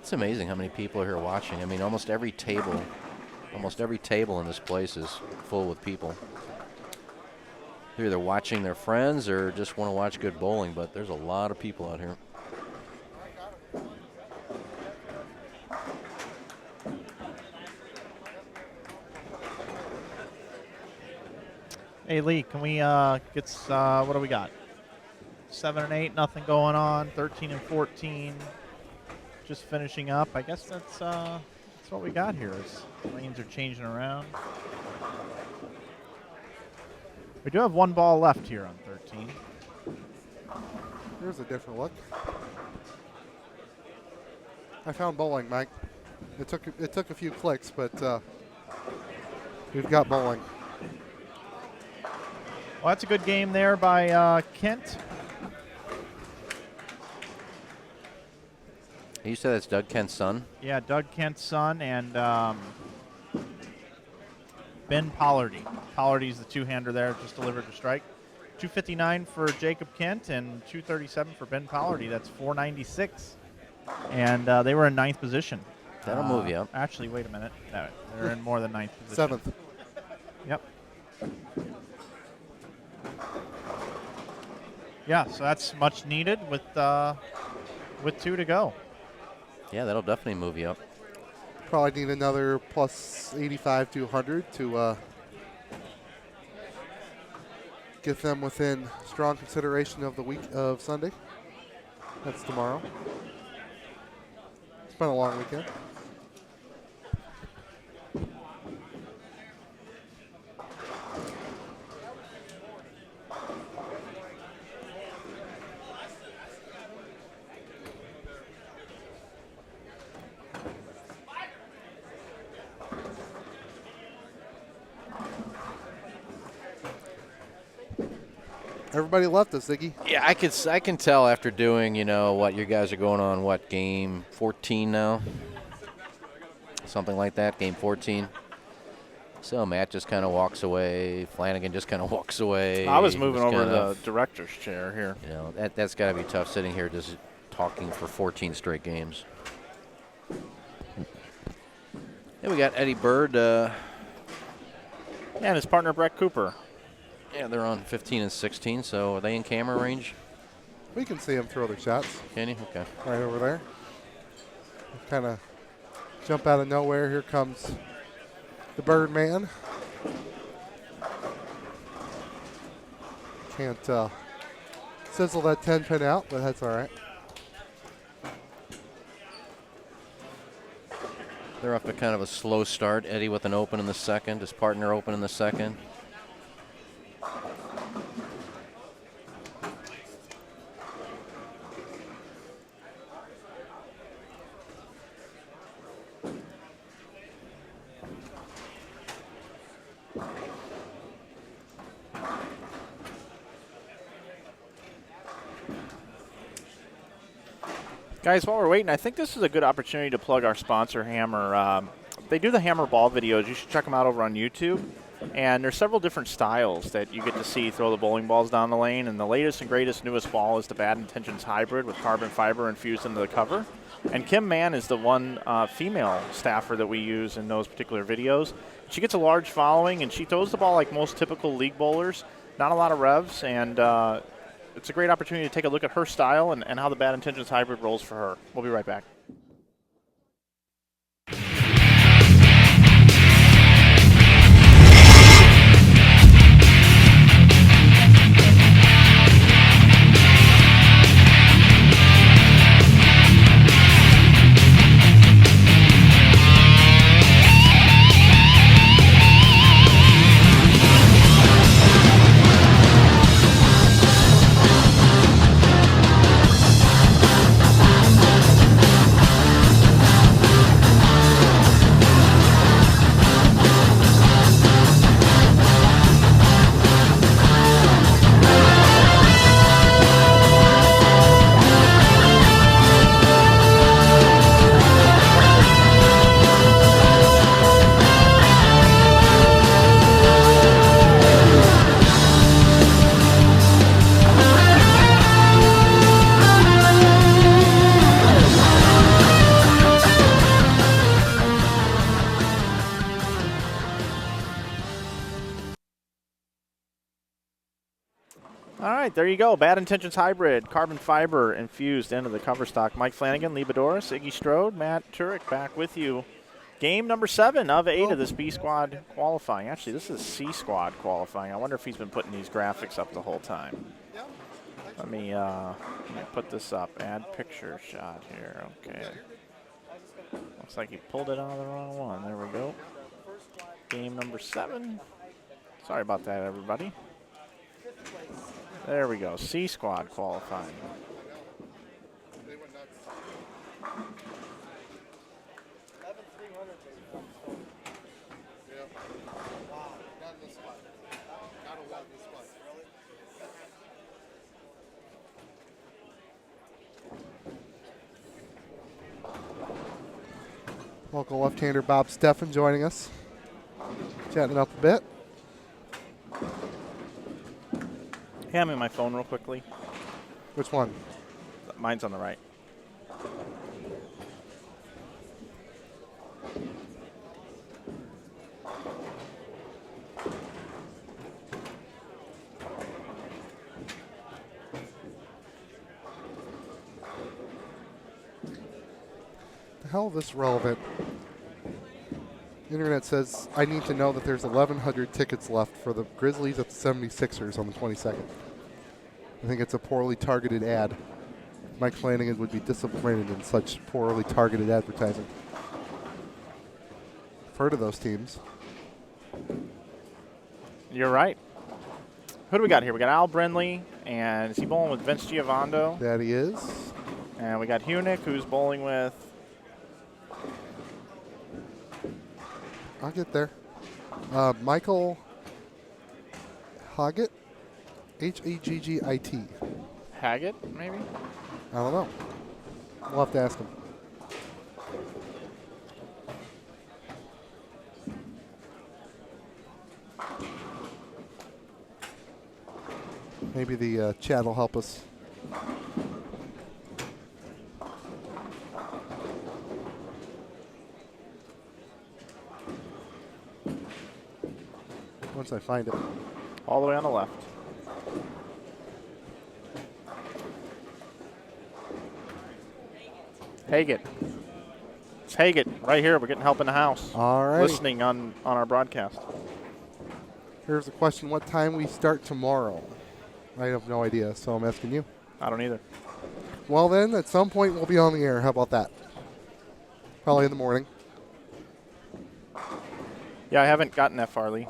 It's amazing how many people are here watching. I mean, almost every table in this place is full with people. They're either watching their friends or just want to watch good bowling, but there's a lot of people out here. Hey, Lee, can we get what do we got? 7 and 8, nothing going on. 13 and 14, just finishing up. I guess that's what we got here. Lanes are changing around. We do have one ball left here on 13. Here's a different look. I found bowling, Mike. It took a few clicks, but we've got bowling. Well, that's a good game there by Kent. You said that's Doug Kent's son? Yeah, Doug Kent's son and Ben Pollardy. Pollardy's the two-hander there, just delivered to strike. 259 for Jacob Kent and 237 for Ben Pollardy. That's 496. And they were in 9th position. That'll move you up. Actually, wait a minute. No, they're in more than 9th position. 7th. Yep. Yeah, so that's much needed with 2 to go. Yeah, that'll definitely move you up. Probably need another plus 85 to 100 to get them within strong consideration of the week of Sunday. That's tomorrow. It's been a long weekend. Everybody left us, Ziggy. Yeah, I can tell after doing, what you guys are going on, game 14 now? Something like that, game 14. So Matt just kind of walks away. Flanagan just kind of walks away. I was moving over to the director's chair here. That's got to be tough sitting here just talking for 14 straight games. Then we got Eddie Bird. And his partner, Brett Cooper. Yeah, they're on 15 and 16, so are they in camera range? We can see them throw their shots. Can you? Okay. Right over there. Kind of jump out of nowhere. Here comes the Birdman. Can't sizzle that 10-pin out, but that's all right. They're off to kind of a slow start. Eddie with an open in the second. His partner open in the second. Guys, while we're waiting, I think this is a good opportunity to plug our sponsor, Hammer. They do the Hammer ball videos. You should check them out over on YouTube. And there's several different styles that you get to see throw the bowling balls down the lane. And the latest and greatest, newest ball is the Bad Intentions Hybrid with carbon fiber infused into the cover. And Kim Mann is the one female staffer that we use in those particular videos. She gets a large following, and she throws the ball like most typical league bowlers. Not a lot of revs, and it's a great opportunity to take a look at her style and how the Bad Intentions Hybrid rolls for her. We'll be right back. right, there you go. Bad Intentions Hybrid, carbon fiber infused into the cover stock. Mike Flanagan, Lee Bedoris, Iggy Strode, Matt Turek back with you. Game number 7 of 8 of this B squad qualifying. Actually, this is C squad qualifying. I wonder if he's been putting these graphics up the whole time. Let me put this up. Add picture shot here. Okay. Looks like he pulled it out of the wrong one. There we go. Game number 7. Sorry about that, everybody. There we go. C squad qualifying. Local left-hander Bob Steffen joining us. Chatting up a bit. Hand me my phone real quickly. Which one? Mine's on the right. How is this relevant? Internet says I need to know that there's 1,100 tickets left for the Grizzlies at the 76ers on the 22nd. I think it's a poorly targeted ad. Mike Flanagan would be disappointed in such poorly targeted advertising. I've heard of those teams. You're right. Who do we got here? We got Al Brindley, and is he bowling with Vince Giovando? That he is. And we got Hunick, who's bowling with... I'll get there. Michael Haggett, Haggit. Haggett, maybe? I don't know. We'll have to ask him. Maybe the chat will help us. Once I find it. All the way on the left. Haggett. It's Haggett right here. We're getting help in the house. All right. Listening on our broadcast. Here's a question. What time we start tomorrow? I have no idea, so I'm asking you. I don't either. Well, then, at some point, we'll be on the air. How about that? Probably in the morning. Yeah, I haven't gotten that far, Lee.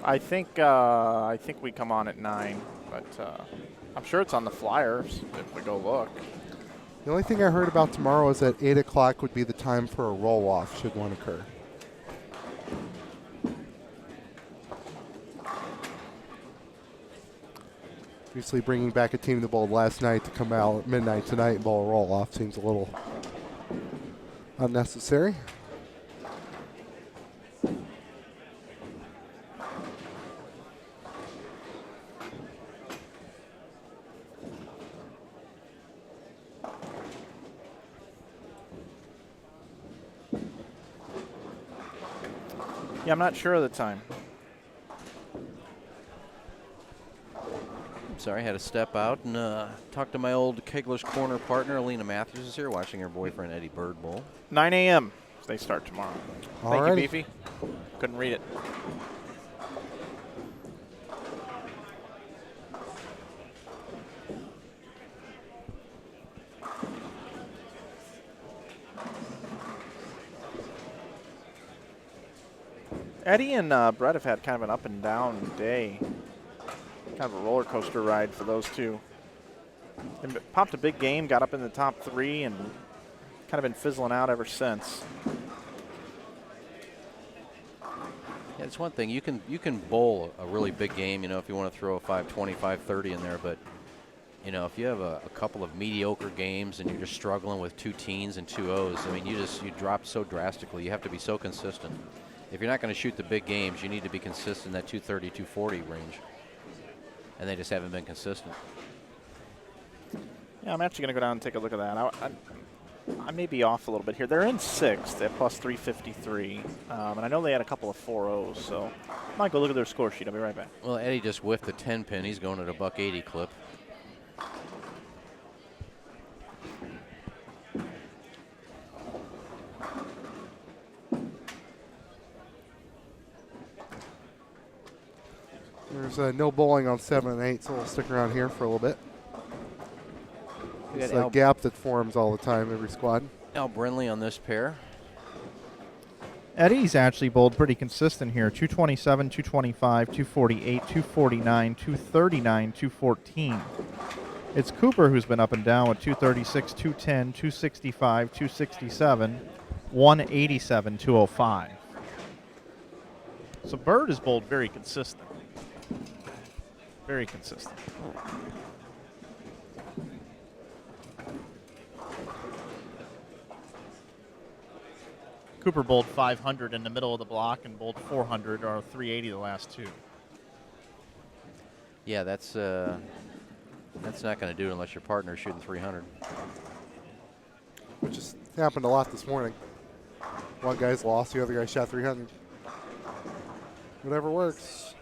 I think we come on at 9, but I'm sure it's on the flyers if we go look. The only thing I heard about tomorrow is that 8 o'clock would be the time for a roll-off, should one occur. Obviously, bringing back a team that bowled last night to come out at midnight tonight and bowl a roll-off seems a little unnecessary. Yeah, I'm not sure of the time. Sorry, I had to step out and talk to my old Kegler's Corner partner. Alina Matthews is here watching her boyfriend Eddie Bird bowl. 9 a.m. They start tomorrow. Thank Alrighty. you, Beefy. Couldn't read it. Eddie and Brett have had kind of an up and down day. Kind of a roller coaster ride for those two. They popped a big game, got up in the top 3, and kind of been fizzling out ever since. Yeah, it's one thing. You can bowl a really big game, you know, if you want to throw a 520, 530 in there, but you know, if you have a couple of mediocre games and you're just struggling with 2 teens and 2 O's, I mean, you drop so drastically. You have to be so consistent. If you're not going to shoot the big games, you need to be consistent in that 230, 240 range. And they just haven't been consistent. Yeah, I'm actually going to go down and take a look at that. I may be off a little bit here. They're in sixth at plus 353, and I know they had a couple of 4-0s, so I might go look at their score sheet. I'll be right back. Well, Eddie just whiffed the 10 pin. He's going at a $180 clip. There's no bowling on 7 and 8, so we'll stick around here for a little bit. It's a gap that forms all the time, every squad. Al Brinley on this pair. Eddie's actually bowled pretty consistent here. 227, 225, 248, 249, 239, 214. It's Cooper who's been up and down with 236, 210, 265, 267, 187, 205. So Bird is bowled very consistent. Very consistent. Cooper bowled 500 in the middle of the block and bowled 400 or 380 the last two. Yeah, that's not going to do it unless your partner's shooting 300. Which has happened a lot this morning. One guy's lost, the other guy shot 300. Whatever works.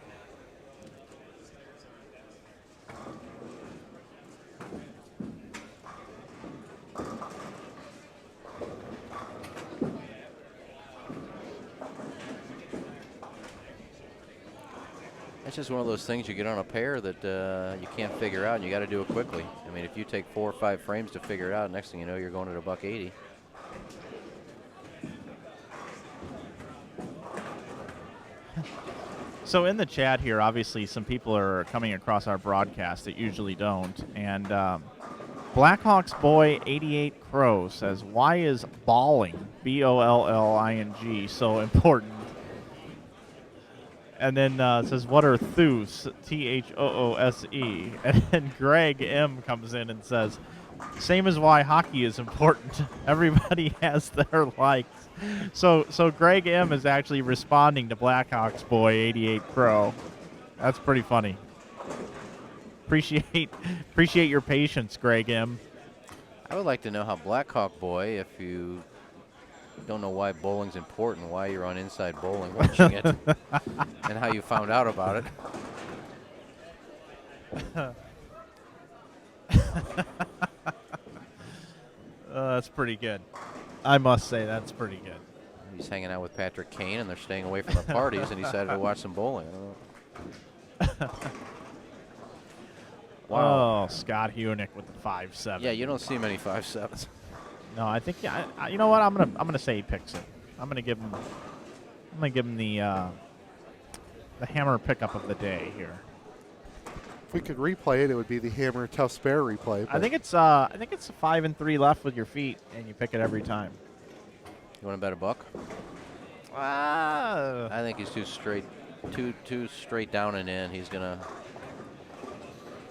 It's just one of those things you get on a pair that you can't figure out, and you got to do it quickly. I mean, if you take 4 or 5 frames to figure it out, next thing you know, you're going at a $180. So in the chat here, obviously, some people are coming across our broadcast that usually don't. And Blackhawks Boy 88 Crow says, why is balling, B-O-L-L-I-N-G, so important? And then says, what are thoos, T-H-O-O-S-E? And then Greg M comes in and says, same as why hockey is important. Everybody has their likes. So Greg M is actually responding to Blackhawks Boy 88 Crow. That's pretty funny. Appreciate your patience, Greg M. I would like to know how Blackhawk Boy, if you don't know why bowling's important, why you're on Inside Bowling watching it, and how you found out about it. That's pretty good. I must say that's pretty good. He's hanging out with Patrick Kane, and they're staying away from the parties, and he decided to watch some bowling. I don't know. Wow. Oh, Scott Hunick with the 5-7. Yeah, you don't see many 5-7s. No, I think you know what? I'm gonna say he picks it. I'm gonna give him the hammer pickup of the day here. If we could replay it, it would be the hammer tough spare replay. I think it's a 5 and 3 left with your feet, and you pick it every time. You want to bet a buck? I think he's too straight down and in. He's gonna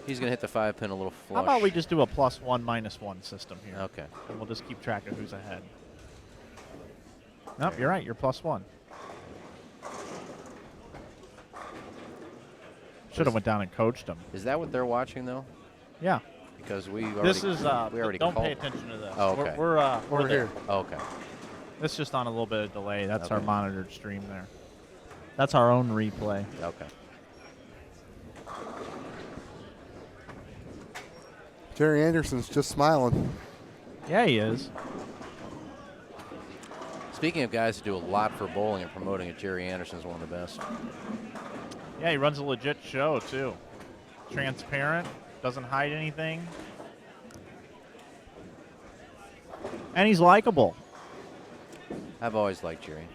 hit the 5 pin a little flush. How about we just do a +1, -1 system here? Okay. And we'll just keep track of who's ahead. Nope, you're right. You're +1. Should have went down and coached them. Is that what they're watching though? Yeah. Because we This is already don't called. pay attention to this. Oh, okay. We're here. Oh, okay. It's just on a little bit of delay. That's Okay. our monitored stream there. That's our own replay. Okay. Jerry Anderson's just smiling. Yeah, he is. Speaking of guys that do a lot for bowling and promoting it, Jerry Anderson's one of the best. Yeah, he runs a legit show, too. Transparent, doesn't hide anything. And he's likable. I've always liked Jerry.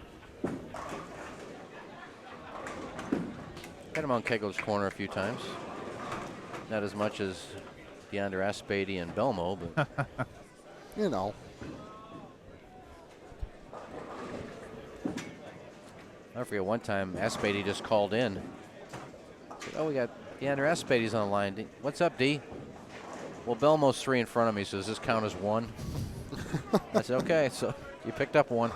Had him on Kegler's Corner a few times. Not as much as DeAndre Aspady and Belmo, but you know. I forget one time Aspady just called in. Said, oh, we got DeAndre Aspady's online. What's up, D? Well, Belmo's 3 in front of me, so does this count as 1? I said, okay, so you picked up 1.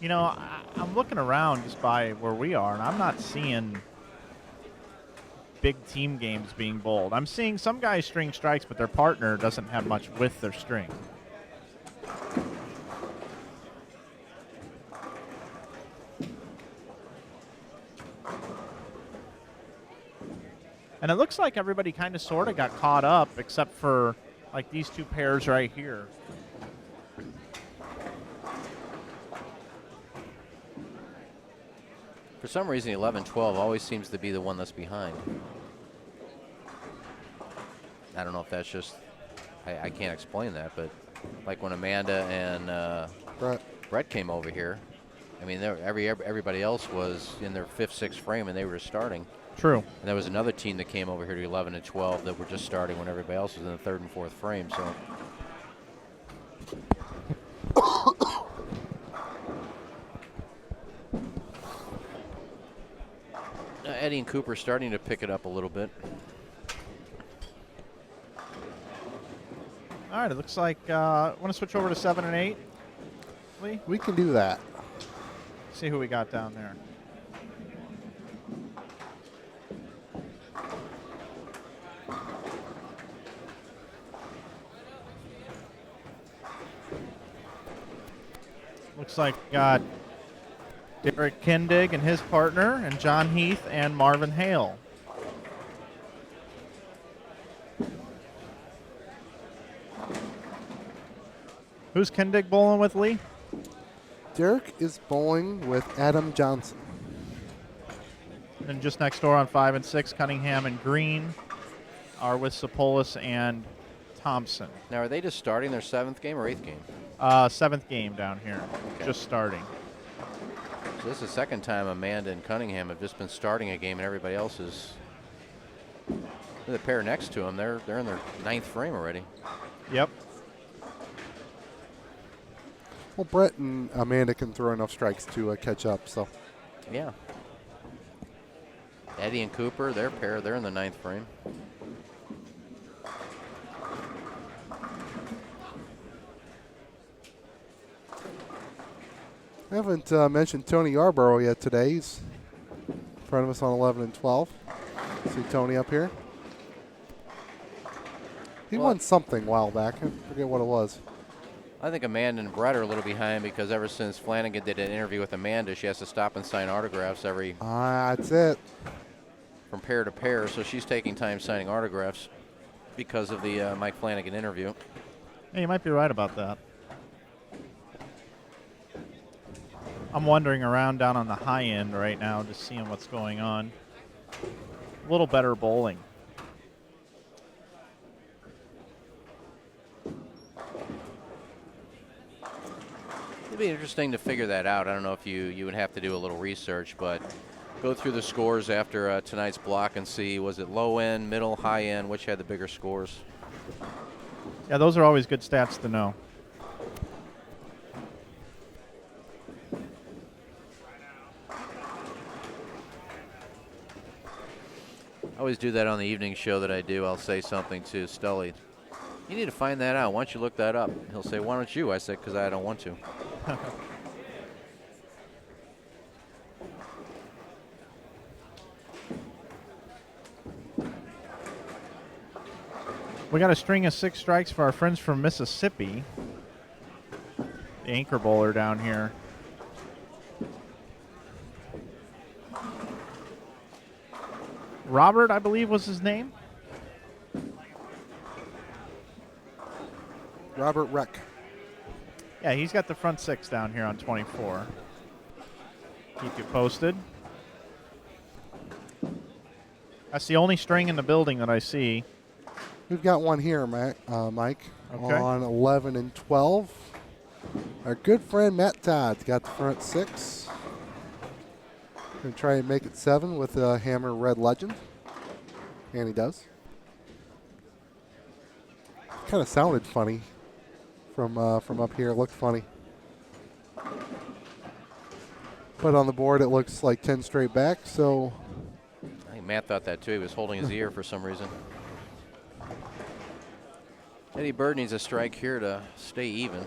You know, I'm looking around just by where we are, and I'm not seeing big team games being bowled. I'm seeing some guys string strikes, but their partner doesn't have much with their string. And it looks like everybody kind of sort of got caught up, except for like these two pairs right here. For some reason, 11-12 always seems to be the one that's behind. I don't know if that's just, I can't explain that, but like when Amanda and Brett came over here, I mean, everybody else was in their 5th, 6th frame, and they were starting. True. And there was another team that came over here to 11 and 12 that were just starting when everybody else was in the 3rd and 4th frame. So. Eddie and Cooper starting to pick it up a little bit. All right, it looks like want to switch over to 7 and 8, Lee? We can do that. See who we got down there. Looks like we got Derek Kindig and his partner, and John Heath and Marvin Hale. Who's Kindig bowling with, Lee? Derek is bowling with Adam Johnson. And just next door on 5 and 6, Cunningham and Green are with Sapolis and Thompson. Now, are they just starting their 7th game or 8th game? 7th game down here, just starting. So this is the 2nd time Amanda and Cunningham have just been starting a game, and everybody else is. The pair next to them, they're in their 9th frame already. Yep. Well, Brett and Amanda can throw enough strikes to catch up. So. Yeah. Eddie and Cooper, their pair, they're in the 9th frame. I haven't mentioned Tony Yarborough yet today. He's in front of us on 11 and 12. See Tony up here. He won something a while back. I forget what it was. I think Amanda and Brett are a little behind because ever since Flanagan did an interview with Amanda, she has to stop and sign autographs every. That's it. From pair to pair, so she's taking time signing autographs because of the Mike Flanagan interview. Hey, you might be right about that. I'm wandering around down on the high end right now, just seeing what's going on. A little better bowling. It'd be interesting to figure that out. I don't know if you would have to do a little research, but go through the scores after tonight's block and see, was it low end, middle, high end, which had the bigger scores? Yeah, those are always good stats to know. I always do that on the evening show that I do. I'll say something to Stully. You need to find that out. Why don't you look that up? He'll say, why don't you? I said, because I don't want to. We got a string of 6 strikes for our friends from Mississippi. The anchor bowler down here. Robert, I believe, was his name. Robert Reck. Yeah, he's got the front 6 down here on 24. Keep you posted. That's the only string in the building that I see. We've got one here, Mike, Okay. on 11 and 12. Our good friend Matt Todd's got the front 6. Going to try and make it 7 with a Hammer Red Legend. And he does. Kind of sounded funny from up here. It looked funny. But on the board, it looks like 10 straight back, so. I think Matt thought that too. He was holding his ear for some reason. Eddie Bird needs a strike here to stay even.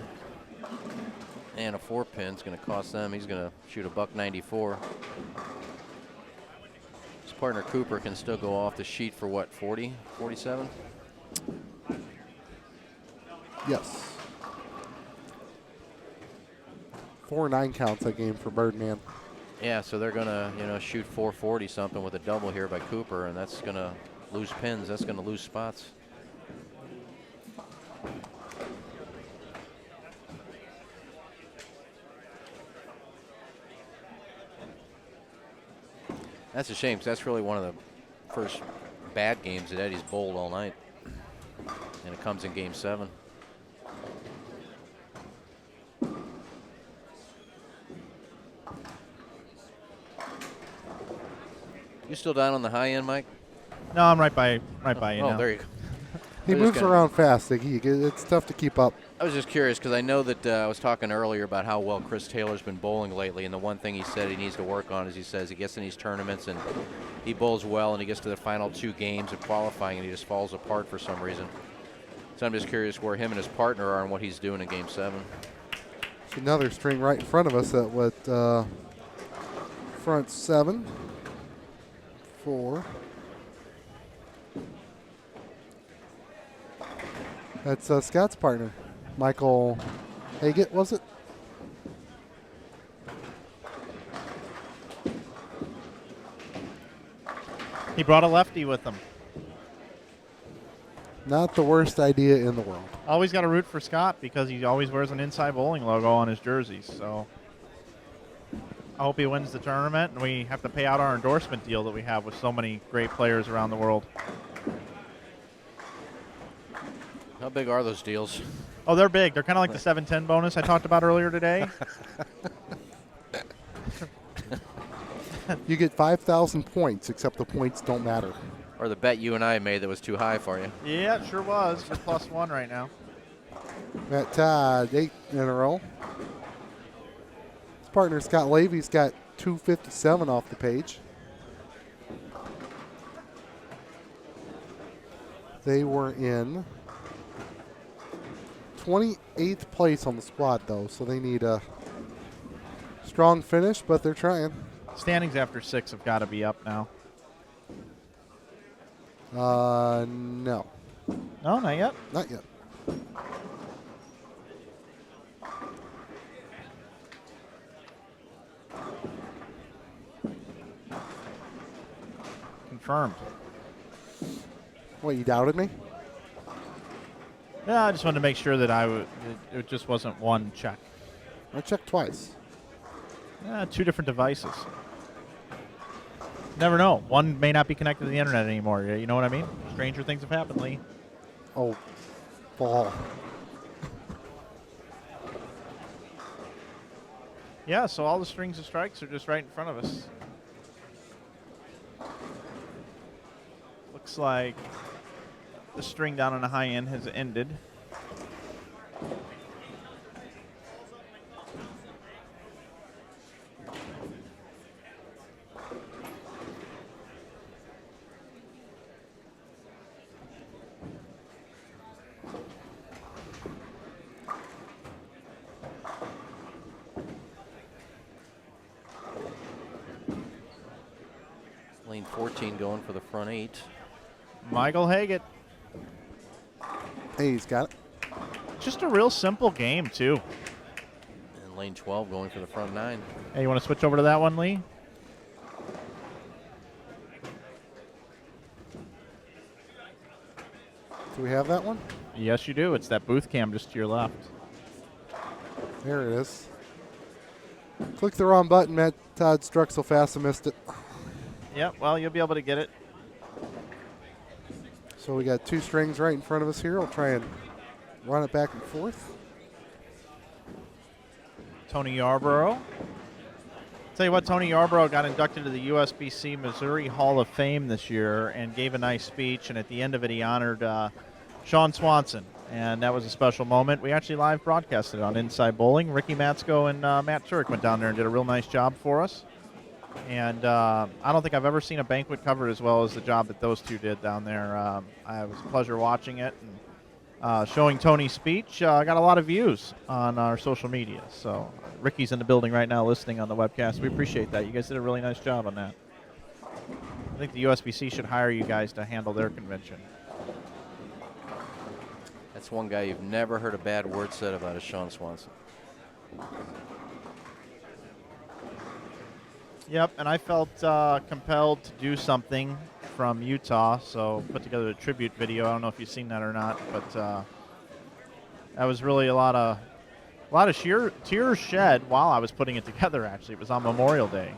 And a 4-pin is going to cost them. He's going to shoot a $194. partner Cooper can still go off the sheet for what, 40, 47? Yes. 4-9 counts that game for Birdman. Yeah, so they're gonna, shoot 440 something with a double here by Cooper, and that's gonna lose pins. That's gonna lose spots. That's a shame, because that's really one of the first bad games that Eddie's bowled all night, and it comes in Game 7. You still down on the high end, Mike? No, I'm right by you now. Oh, there you go. He moves around fast. It's tough to keep up. I was just curious because I know that I was talking earlier about how well Chris Taylor's been bowling lately, and the one thing he said he needs to work on is he says he gets in these tournaments and he bowls well, and he gets to the final 2 games of qualifying and he just falls apart for some reason. So I'm just curious where him and his partner are and what he's doing in Game 7. It's another string right in front of us at what front 7, 4. That's Scott's partner, Michael Haggett, was it? He brought a lefty with him. Not the worst idea in the world. Always got to root for Scott because he always wears an Inside Bowling logo on his jerseys. So I hope he wins the tournament, and we have to pay out our endorsement deal that we have with so many great players around the world. How big are those deals? Oh, they're big. They're kind of like the 710 bonus I talked about earlier today. You get 5,000 points, except the points don't matter. Or the bet you and I made that was too high for you. Yeah, it sure was. You're +1 right now. Matt Todd, 8 in a row. His partner, Scott Levy's got 257 off the page. They were in 28th place on the squad, though, so they need a strong finish, but they're trying. Standings after 6 have got to be up now. No. No, not yet? Not yet. Confirmed. What, you doubted me? Yeah, I just wanted to make sure that it just wasn't one check. I checked twice. 2 different devices. Never know. One may not be connected to the internet anymore. You know what I mean? Stranger things have happened, Lee. Oh, ball. Yeah, so all the strings of strikes are just right in front of us. Looks like the string down on the high end has ended. Lane 14 going for the front 8. Michael Haggett. Hey, he's got it. Just a real simple game, too. And lane 12 going for the front 9. Hey, you want to switch over to that one, Lee? Do we have that one? Yes, you do. It's that booth cam just to your left. There it is. Click the wrong button. Matt Todd struck so fast I missed it. Yep, well, you'll be able to get it. So we got 2 strings right in front of us here. We'll try and run it back and forth. Tony Yarborough. Tell you what, Tony Yarborough got inducted to the USBC Missouri Hall of Fame this year and gave a nice speech, and at the end of it he honored Sean Swanson, and that was a special moment. We actually live broadcasted it on Inside Bowling. Ricky Matsko and Matt Turek went down there and did a real nice job for us. And I don't think I've ever seen a banquet covered as well as the job that those two did down there. It was a pleasure watching it. And showing Tony's speech got a lot of views on our social media. So Ricky's in the building right now listening on the webcast. We appreciate that. You guys did a really nice job on that. I think the USBC should hire you guys to handle their convention. That's one guy you've never heard a bad word said about is Sean Swanson. Yep, and I felt compelled to do something from Utah, so put together a tribute video. I don't know if you've seen that or not, but that was really a lot of sheer tears shed while I was putting it together. Actually, it was on Memorial Day.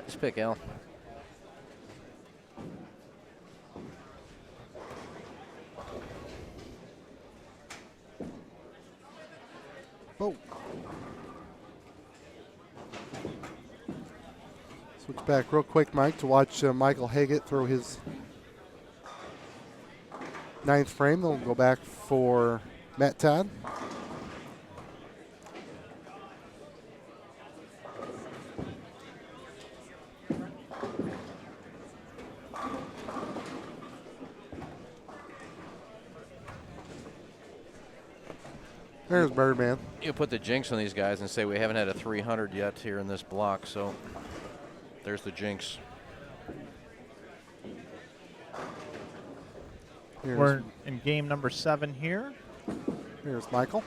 Nice pick, Al. Oh. Switch back real quick, Mike, to watch Michael Haggett throw his 9th frame. Then we'll go back for Matt Todd. There's Birdman. You put the jinx on these guys and say we haven't had a 300 yet here in this block, so there's the jinx. We're in game number 7 here. Here's Michael.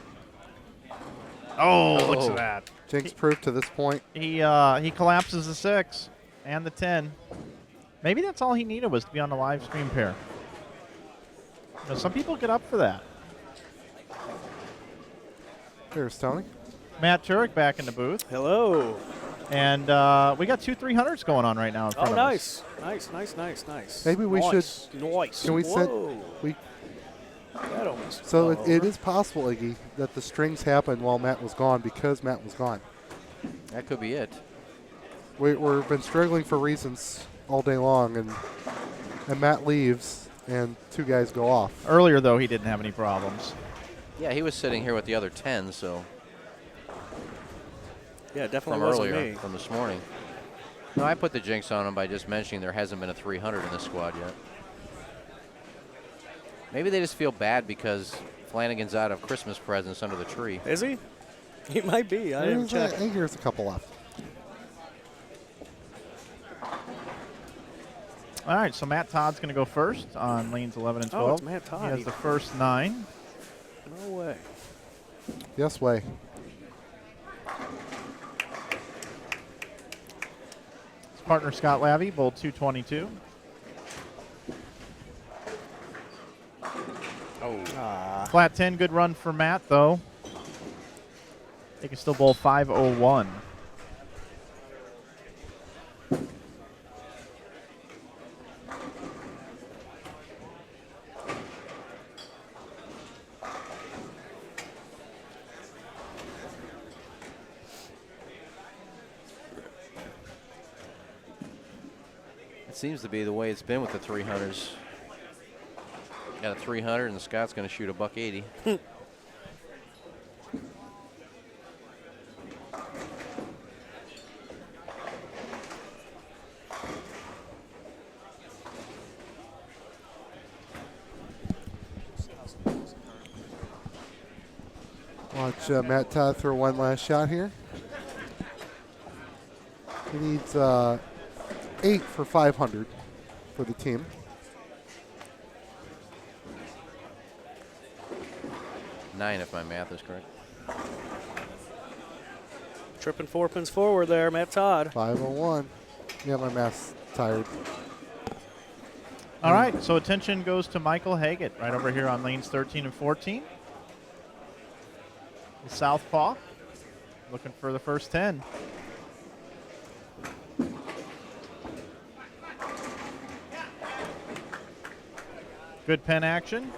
Oh, look at that. Jinx proof to this point. He collapses the 6 and the 10. Maybe that's all he needed was to be on the live stream pair. You know, some people get up for that. Here's Tony. Matt Turek back in the booth. Hello. And we got 2 300s going on right now in front of us. Nice. Maybe we should. Nice. Can we set? That almost. So it is possible, Iggy, that the strings happened while Matt was gone because Matt was gone. That could be it. We've been struggling for reasons all day long, and Matt leaves, and 2 guys go off. Earlier, though, he didn't have any problems. Yeah, he was sitting here with the other 10, so. Yeah, definitely from wasn't earlier, me. from this morning. No, I put the jinx on him by just mentioning there hasn't been a 300 in this squad yet. Maybe they just feel bad because Flanagan's out of Christmas presents under the tree. Is he? He might be. I didn't check. I think there's a couple left. All right, so Matt Todd's going to go first on lanes 11 and 12. Oh, it's Matt Todd. He has the first 9. No way. Yes way. His partner Scott Lavey, bowl 222. Flat 10, good run for Matt, though. He can still bowl 501. It seems to be the way it's been with the 300s. Got a 300 and Scott's going to shoot a $180. Watch Matt Todd throw one last shot here. He needs 8 for 500 for the team. Nine, if my math is correct. Tripping 4 pins forward there, Matt Todd. 501. Yeah, my math's tired. All right, so attention goes to Michael Haggett right over here on lanes 13 and 14. The southpaw looking for the first 10. Good pen action.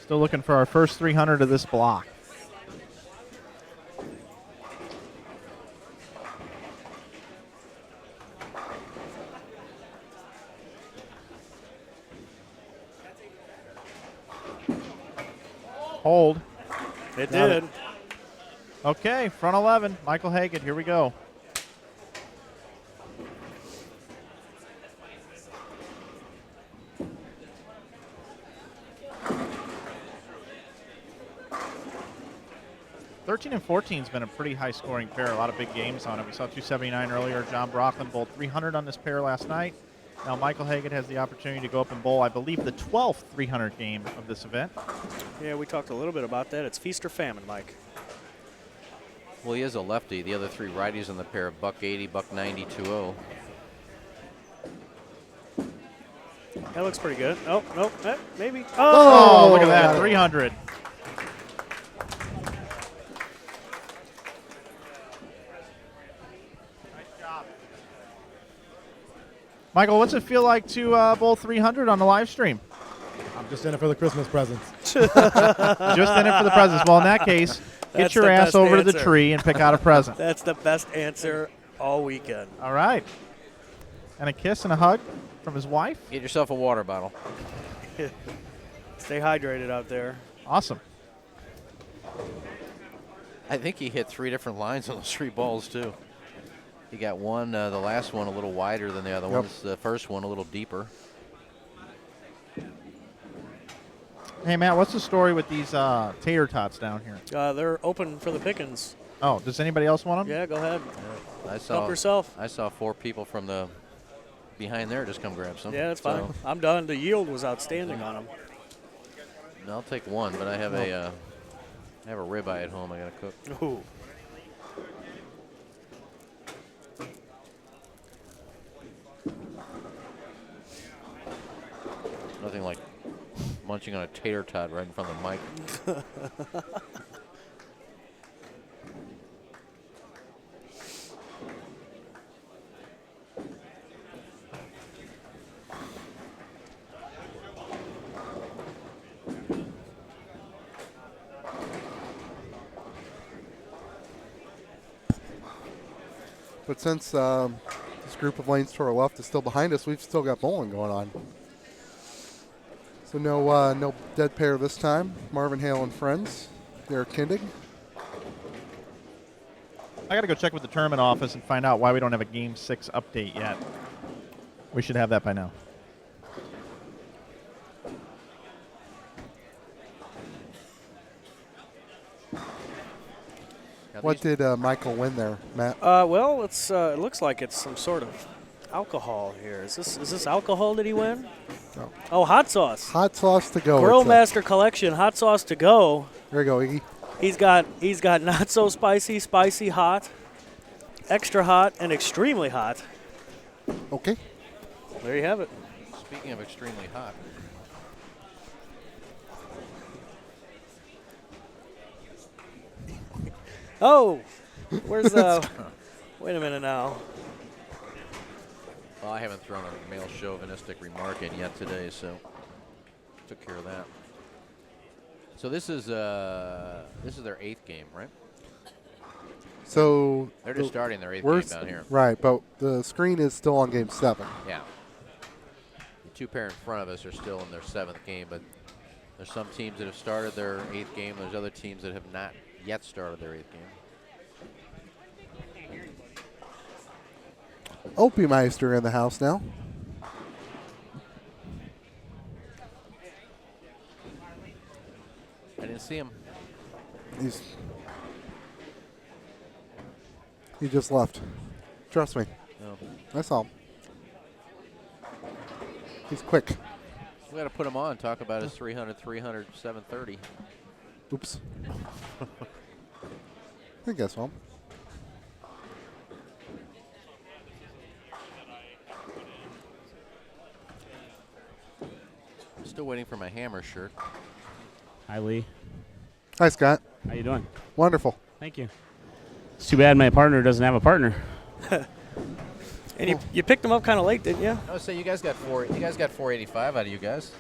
Still looking for our first 300 of this block. Hold. It Got did. it. Okay, front 11. Michael Haggett, here we go. $13 and $14 has been a pretty high-scoring pair. A lot of big games on it. We saw 279 earlier. John Brocklin bowled 300 on this pair last night. Now Michael Haggett has the opportunity to go up and bowl, I believe, the 12th 300 game of this event. Yeah, we talked a little bit about that. It's feast or famine, Mike. Well, he is a lefty. The other three righties in the pair are $180, $190, 2-0. That looks pretty good. Oh, nope, maybe. Oh, look at that, 300. Michael, what's it feel like to bowl 300 on the live stream? I'm just in it for the Christmas presents. Just in it for the presents. Well, in that case, get That's your the ass best over to the answer. tree and pick out a present. That's the best answer all weekend. All right. And a kiss and a hug from his wife. Get yourself a water bottle. Stay hydrated out there. Awesome. I think he hit 3 different lines on those 3 balls, too. He got one, the last one, a little wider than the other ones. The first one, a little deeper. Hey, Matt, what's the story with these tater tots down here? They're open for the pickings. Oh, does anybody else want them? Yeah, go ahead. I saw, Help yourself. I saw 4 people from the behind there just come grab some. Yeah, that's fine. So, I'm done. The yield was outstanding on them. I'll take one, but I have I have a ribeye at home I got to cook. Ooh. Nothing like munching on a tater tot right in front of the mic. But since this group of lanes to our left is still behind us, we've still got bowling going on. So no dead pair this time. Marvin Hale and friends. Derek Kindig. I got to go check with the tournament office and find out why we don't have a Game 6 update yet. We should have that by now. What did Michael win there, Matt? Well, it's it looks like it's some sort of alcohol here. Is this alcohol that he win? No. Oh, hot sauce. Hot sauce to go. Grill Master Collection, hot sauce to go. There you go, Iggy. He's got not so spicy, spicy, hot, extra hot, and extremely hot. Okay. There you have it. Speaking of extremely hot. Oh, where's wait a minute now. Well, I haven't thrown a male chauvinistic remark in yet today, so took care of that. So this is their 8th game, right? So they're just starting their 8th game down here. Right, but the screen is still on game 7. Yeah. The 2 pair in front of us are still in their 7th game, but there's some teams that have started their 8th game. There's other teams that have not yet started their 8th game. Opie Meister in the house now. I didn't see him. He just left. Trust me. No. I saw him. He's quick. We got to put him on. Talk about his 300, 730. Oops. I guess so. Still waiting for my Hammer shirt. Hi, Lee. Hi, Scott. How you doing? Wonderful. Thank you. It's too bad my partner doesn't have a partner. And you picked him up kind of late, didn't you? I would say you guys got 485 out of you guys.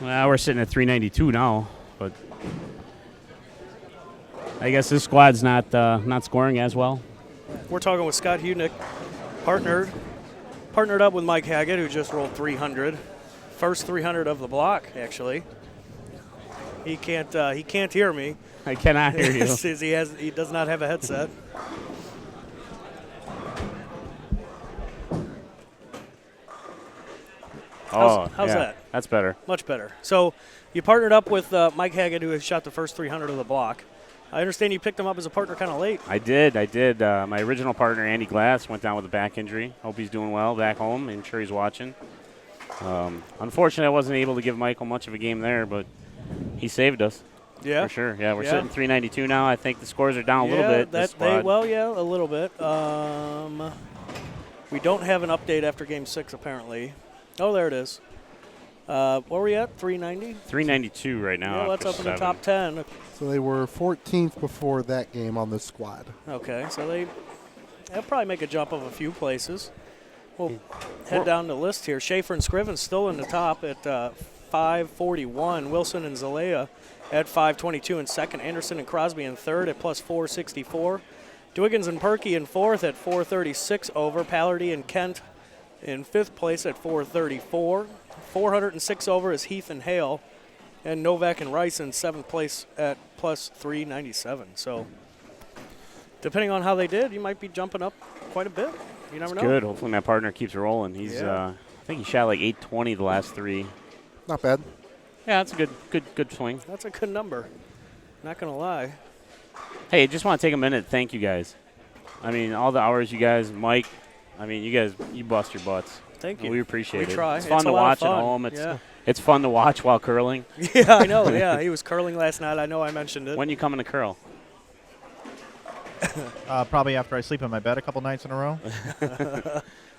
Well, we're sitting at 392 now, but I guess this squad's not scoring as well. We're talking with Scott Hudnick, partnered up with Mike Haggett, who just rolled 300. First 300 of the block, actually. He can't hear me. I cannot hear you. Since he does not have a headset. How's yeah, that? That's better. Much better. So you partnered up with Mike Haggett, who has shot the first 300 of the block. I understand you picked him up as a partner kind of late. I did. My original partner, Andy Glass, went down with a back injury. Hope he's doing well back home. I'm sure he's watching. Unfortunately, I wasn't able to give Michael much of a game there, but he saved us. Yeah. For sure. Yeah, we're sitting 392 now. I think the scores are down a little bit. A little bit. We don't have an update after Game 6, apparently. Oh, there it is. What were we at, 390? 392 right now. Yeah, that's up in the top 10. So they were 14th before that game on this squad. Okay, so they'll probably make a jump of a few places. We'll head down the list here. Schaefer and Scriven still in the top at 541. Wilson and Zalea at 522 in second. Anderson and Crosby in third at plus 464. Dwiggins and Perky in fourth at 436 over. Pallardy and Kent in fifth place at 434. 406 over is Heath and Hale. And Novak and Rice in seventh place at plus 397. So depending on how they did, you might be jumping up quite a bit. You never know. Good. Hopefully my partner keeps rolling. He's I think he shot like 820 the last three. Not bad. Yeah, that's a good swing. That's a good number. Not going to lie. Hey, just want to take a minute to thank you guys. I mean, all the hours you guys, Mike, I mean, you bust your butts. Thank you. We appreciate it. We try. It's fun to watch at home. It's fun to watch while curling. Yeah, I know. Yeah, he was curling last night. I know I mentioned it. When you coming to curl? Probably after I sleep in my bed a couple nights in a row.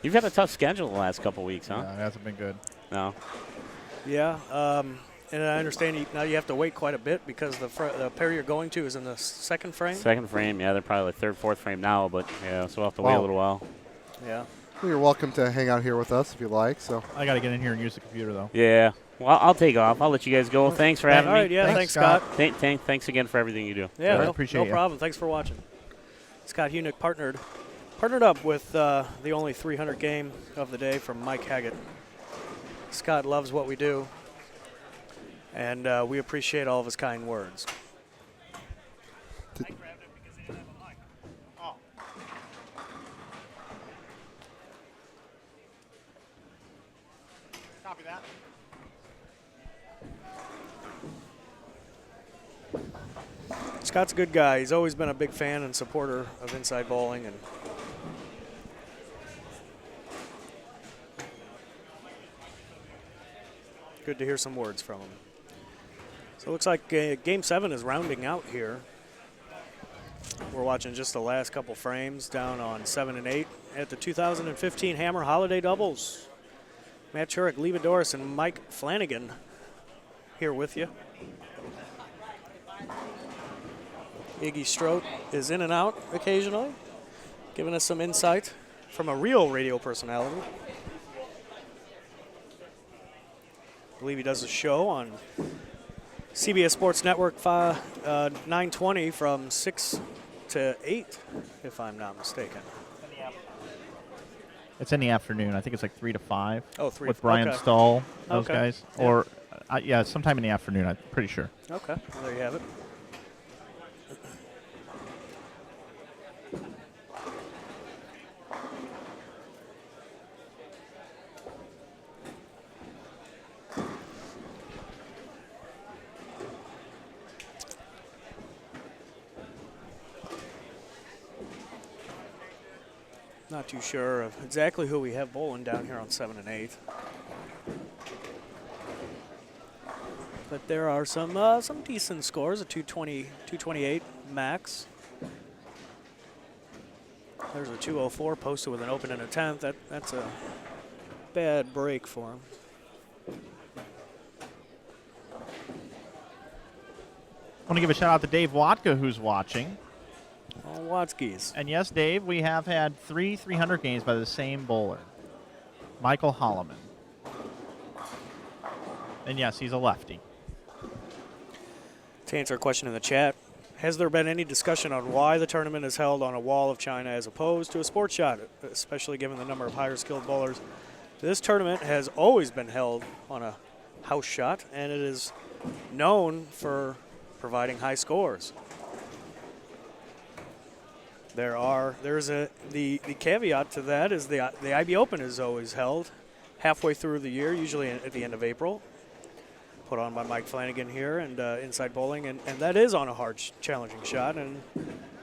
You've had a tough schedule the last couple weeks, huh? Yeah, it hasn't been good. No. Yeah, and I understand now you have to wait quite a bit because the pair you're going to is in the second frame? Second frame, yeah. They're probably like third, fourth frame now, but yeah, so we'll have to wait a little while. Yeah. Well, you're welcome to hang out here with us if you like. So I got to get in here and use the computer, though. Yeah. Well, I'll take off. I'll let you guys go. Thanks for having me. All right, yeah, thanks Scott. Thanks again for everything you do. Yeah, I appreciate no problem. Thanks for watching. Scott Hunick partnered up with the only 300 game of the day from Mike Haggett. Scott loves what we do, and we appreciate all of his kind words. Copy that. Scott's a good guy. He's always been a big fan and supporter of Inside Bowling, and good to hear some words from him. So it looks like Game 7 is rounding out here. We're watching just the last couple frames down on 7 and 8 at the 2015 Hammer Holiday Doubles. Matt Churik, Leva Doris, and Mike Flanagan here with you. Iggy Strout is in and out occasionally, giving us some insight from a real radio personality. I believe he does a show on CBS Sports Network 920 from 6 to 8, if I'm not mistaken. It's in the afternoon. I think it's like 3 to 5. Oh, 3 with Brian Stahl, those guys. Yeah. Or, yeah, sometime in the afternoon, I'm pretty sure. Okay, well, there you have it. Not too sure of exactly who we have bowling down here on 7 and 8. But there are some decent scores, a 220, 228 max. There's a 204 posted with an open and a 10th. That's a bad break for him. I want to give a shout out to Dave Watka, who's watching. Oh, Watskis. And yes, Dave, we have had 3 300 games by the same bowler, Michael Holloman. And yes, he's a lefty. To answer a question in the chat, has there been any discussion on why the tournament is held on a wall of China as opposed to a sports shot, especially given the number of higher skilled bowlers? This tournament has always been held on a house shot, and it is known for providing high scores. The caveat to that is the IB Open is always held halfway through the year, usually at the end of April. Put on by Mike Flanagan here and Inside Bowling, and that is on a hard, challenging shot, and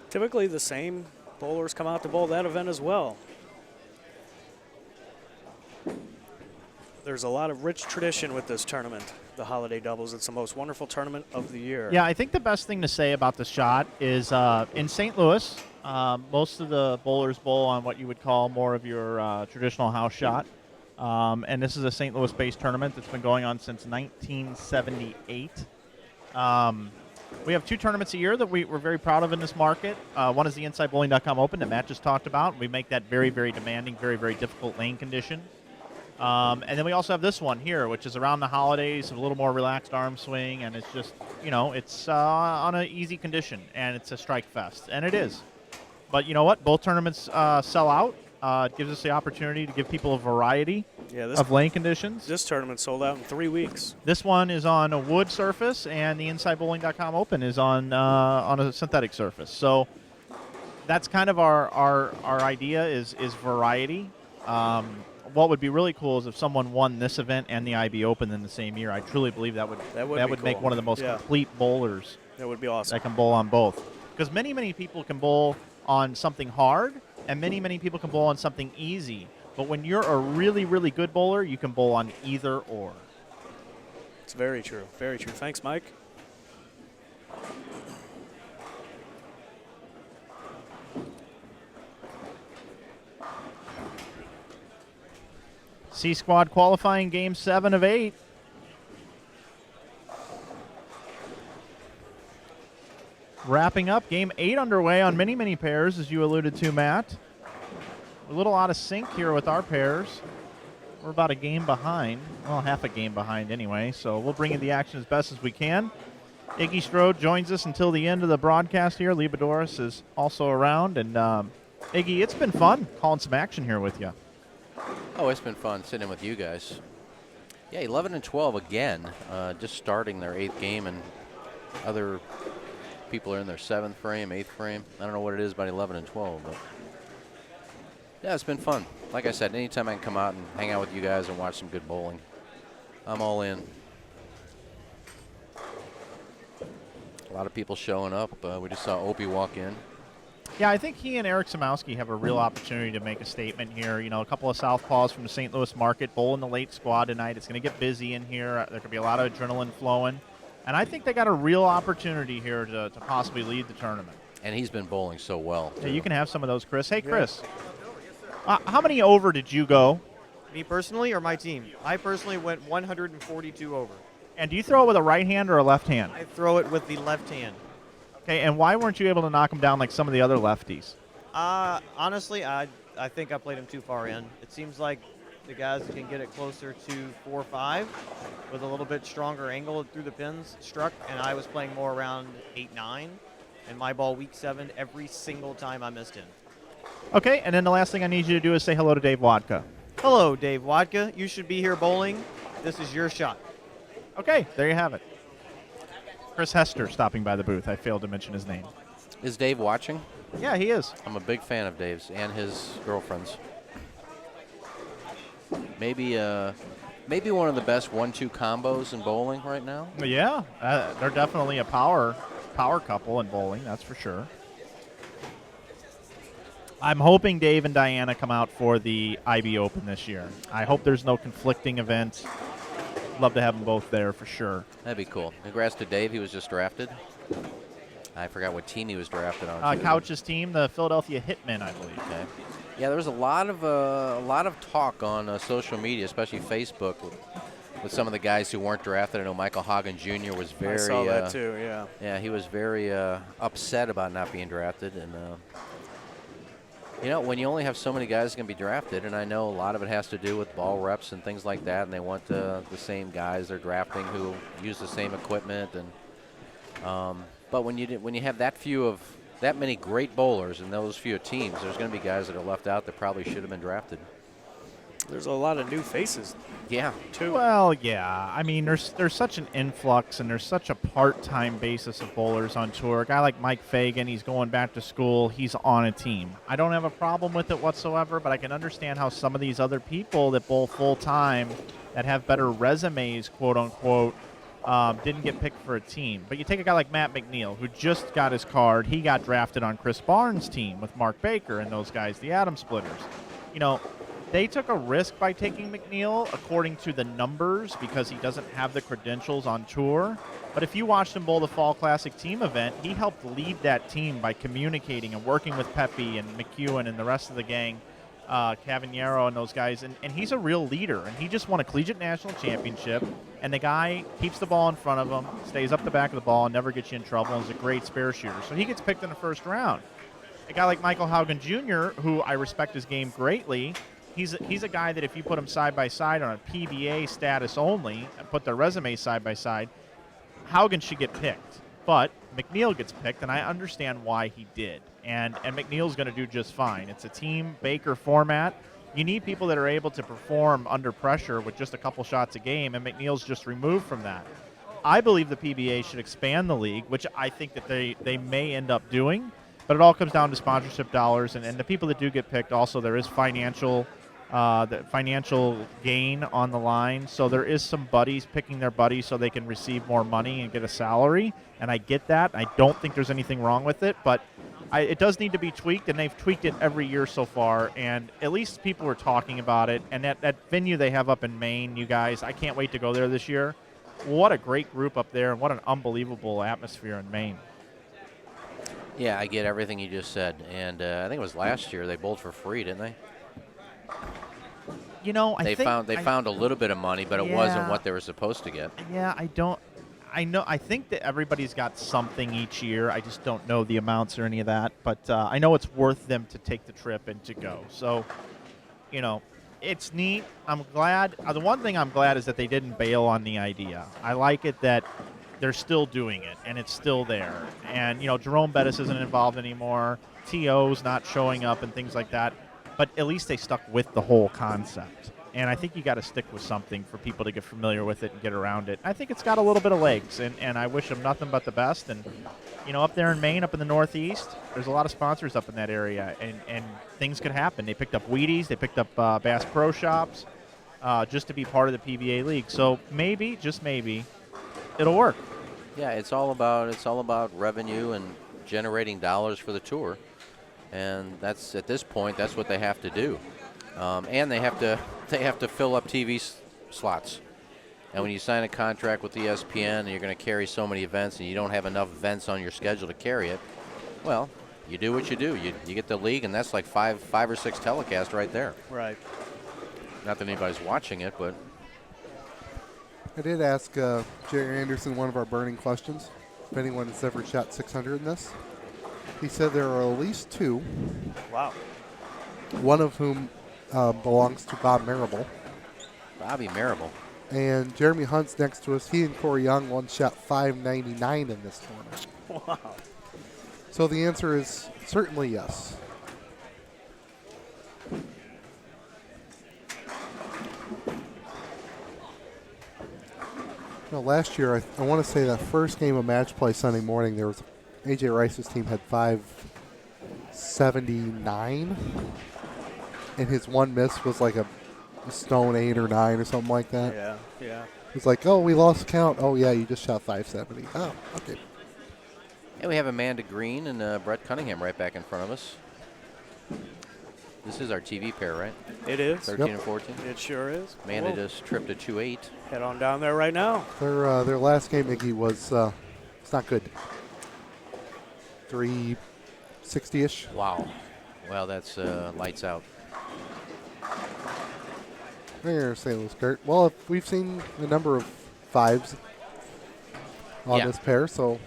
typically the same bowlers come out to bowl that event as well. There's a lot of rich tradition with this tournament, the Holiday Doubles. It's the most wonderful tournament of the year. Yeah, I think the best thing to say about the shot is in St. Louis, most of the bowlers bowl on what you would call more of your traditional house shot. And this is a St. Louis-based tournament that's been going on since 1978. We have 2 tournaments a year that we're very proud of in this market. One is the InsideBowling.com Open that Matt just talked about. We make that very, very demanding, very, very difficult lane condition. And then we also have this one here, which is around the holidays, a little more relaxed arm swing, and it's just, it's on an easy condition, and it's a strike fest, and it is. But you know what? Both tournaments sell out. It gives us the opportunity to give people a variety of lane conditions. This tournament sold out in 3 weeks. This one is on a wood surface, and the InsideBowling.com Open is on a synthetic surface. So that's kind of our idea is variety. What would be really cool is if someone won this event and the IB Open in the same year. I truly believe that would make one of the most complete bowlers. That would be awesome. That can bowl on both. Because many people can bowl on something hard, and many people can bowl on something easy. But when you're a really, really good bowler, you can bowl on either or. It's very true. Very true. Thanks, Mike. C Squad qualifying game 7 of 8. Wrapping up game 8 underway on many pairs, as you alluded to, Matt. A little out of sync here with our pairs. We're about a game behind. Well, half a game behind anyway, so we'll bring you the action as best as we can. Iggy Strode joins us until the end of the broadcast here. Lee Bedoris is also around. And Iggy, it's been fun calling some action here with you. Oh, it's been fun sitting with you guys. Yeah, 11 and 12 again, just starting their 8th game, and other people are in their 7th frame, 8th frame. I don't know what it is about 11 and 12, but yeah, it's been fun. Like I said, anytime I can come out and hang out with you guys and watch some good bowling, I'm all in. A lot of people showing up. We just saw Opie walk in. Yeah, I think he and Eric Samowski have a real opportunity to make a statement here. A couple of southpaws from the St. Louis market bowl in the late squad tonight. It's going to get busy in here. There could be a lot of adrenaline flowing. And I think they got a real opportunity here to possibly lead the tournament. And he's been bowling so well. Yeah, you can have some of those, Chris. Hey, Chris, how many over did you go? Me personally or my team? I personally went 142 over. And do you throw it with a right hand or a left hand? I throw it with the left hand. Okay, and why weren't you able to knock them down like some of the other lefties? Honestly, I think I played him too far in. It seems like the guys that can get it closer to 4-5 with a little bit stronger angle through the pins struck, and I was playing more around 8-9, and my ball week 7 every single time I missed in. Okay, and then the last thing I need you to do is say hello to Dave Wadka. Hello, Dave Wadka. You should be here bowling. This is your shot. Okay, there you have it. Chris Hester stopping by the booth. I failed to mention his name. Is Dave watching? Yeah, he is. I'm a big fan of Dave's and his girlfriend's. Maybe one of the best 1-2 combos in bowling right now. Yeah, they're definitely a power couple in bowling, that's for sure. I'm hoping Dave and Diana come out for the IB Open this year. I hope there's no conflicting events. Love to have them both there for sure. That'd be cool. Congrats to Dave. He was just drafted. I forgot what team he was drafted on. Couch's team, the Philadelphia Hitmen, I believe. Okay. Yeah, there was a lot of talk on social media, especially Facebook, with some of the guys who weren't drafted. I know Michael Hagen Jr. was very. I saw that too. Yeah. Yeah, he was very upset about not being drafted, and when you only have so many guys going to be drafted, and I know a lot of it has to do with ball reps and things like that, and they want the same guys they're drafting who use the same equipment, and but when you have that many great bowlers and those few teams, there's going to be guys that are left out that probably should have been drafted. There's a lot of new faces. Yeah. Too. Well, yeah. I mean, there's such an influx and there's such a part-time basis of bowlers on tour. A guy like Mike Fagan, he's going back to school. He's on a team. I don't have a problem with it whatsoever, but I can understand how some of these other people that bowl full-time that have better resumes, quote-unquote, didn't get picked for a team. But you take a guy like Matt McNeil, who just got his card. He got drafted on Chris Barnes' team with Mark Baker and those guys, the Atom Splitters. You know, they took a risk by taking McNeil, according to the numbers, because he doesn't have the credentials on tour. But if you watched him bowl the Fall Classic team event, he helped lead that team by communicating and working with Pepe and McEwen and the rest of the gang, Cavaniero and those guys. And he's a real leader. And he just won a collegiate national championship. And the guy keeps the ball in front of him, stays up the back of the ball, and never gets you in trouble, and is a great spare shooter. So he gets picked in the first round. A guy like Michael Haugen Jr., who I respect his game greatly, he's a guy that if you put him side by side on a PBA status only and put their resumes side by side, Haugen should get picked. But McNeil gets picked, and I understand why he did. And McNeil's going to do just fine. It's a team Baker format. You need people that are able to perform under pressure with just a couple shots a game, and McNeil's just removed from that. I believe the PBA should expand the league, which I think that they may end up doing, but it all comes down to sponsorship dollars, and the people that do get picked also, there is financial gain on the line. So there is some buddies picking their buddies so they can receive more money and get a salary, and I get that. I don't think there's anything wrong with it, but it does need to be tweaked, and they've tweaked it every year so far, and at least people are talking about it. And that venue they have up in Maine, you guys, I can't wait to go there this year. What a great group up there, and what an unbelievable atmosphere in Maine. Yeah, I get everything you just said, and I think it was last year they bowled for free, didn't they? You know, they found a little bit of money, but it wasn't what they were supposed to get. Yeah, I think that everybody's got something each year. I just don't know the amounts or any of that, but I know it's worth them to take the trip and to go. So, you know, it's neat. I'm glad. The one thing I'm glad is that they didn't bail on the idea. I like it that they're still doing it, and it's still there. And, you know, Jerome Bettis isn't involved anymore. T.O.'s not showing up and things like that. But at least they stuck with the whole concept. And I think you got to stick with something for people to get familiar with it and get around it. I think it's got a little bit of legs, and I wish them nothing but the best. And, you know, up there in Maine, up in the Northeast, there's a lot of sponsors up in that area, and things could happen. They picked up Wheaties, they picked up Bass Pro Shops, just to be part of the PBA League. So maybe, just maybe, it'll work. Yeah, it's all about revenue and generating dollars for the tour, and that's at this point that's what they have to do. And they have to fill up TV slots. And when you sign a contract with ESPN and you're going to carry so many events and you don't have enough events on your schedule to carry it, well, you do what you do. You get the league, and that's like five or six telecasts right there. Right. Not that anybody's watching it, but I did ask Jerry Anderson one of our burning questions, if anyone has ever shot 600 in this. He said there are at least two. Wow. One of whom belongs to Bob Marable. Bobby Marable. And Jeremy Hunt's next to us. He and Corey Young one shot 599 in this tournament. Wow. So the answer is certainly yes. No, last year, I want to say that first game of match play Sunday morning, there was AJ Rice's team had 579, and his one miss was like a stone 8 or 9 or something like that. Yeah. It's like, oh, we lost count. Oh, yeah, you just shot 570. Oh, okay. And we have Amanda Green and Brett Cunningham right back in front of us. This is our TV pair, right? It is. 13 and 14. It sure is. Amanda just tripped a 2-8. Head on down there right now. Their last game, Iggy, was it's not good. 360-ish. Wow. Well, that's lights out. There's St. Louis Kurt. Well, if we've seen a number of 5s on this pair, so.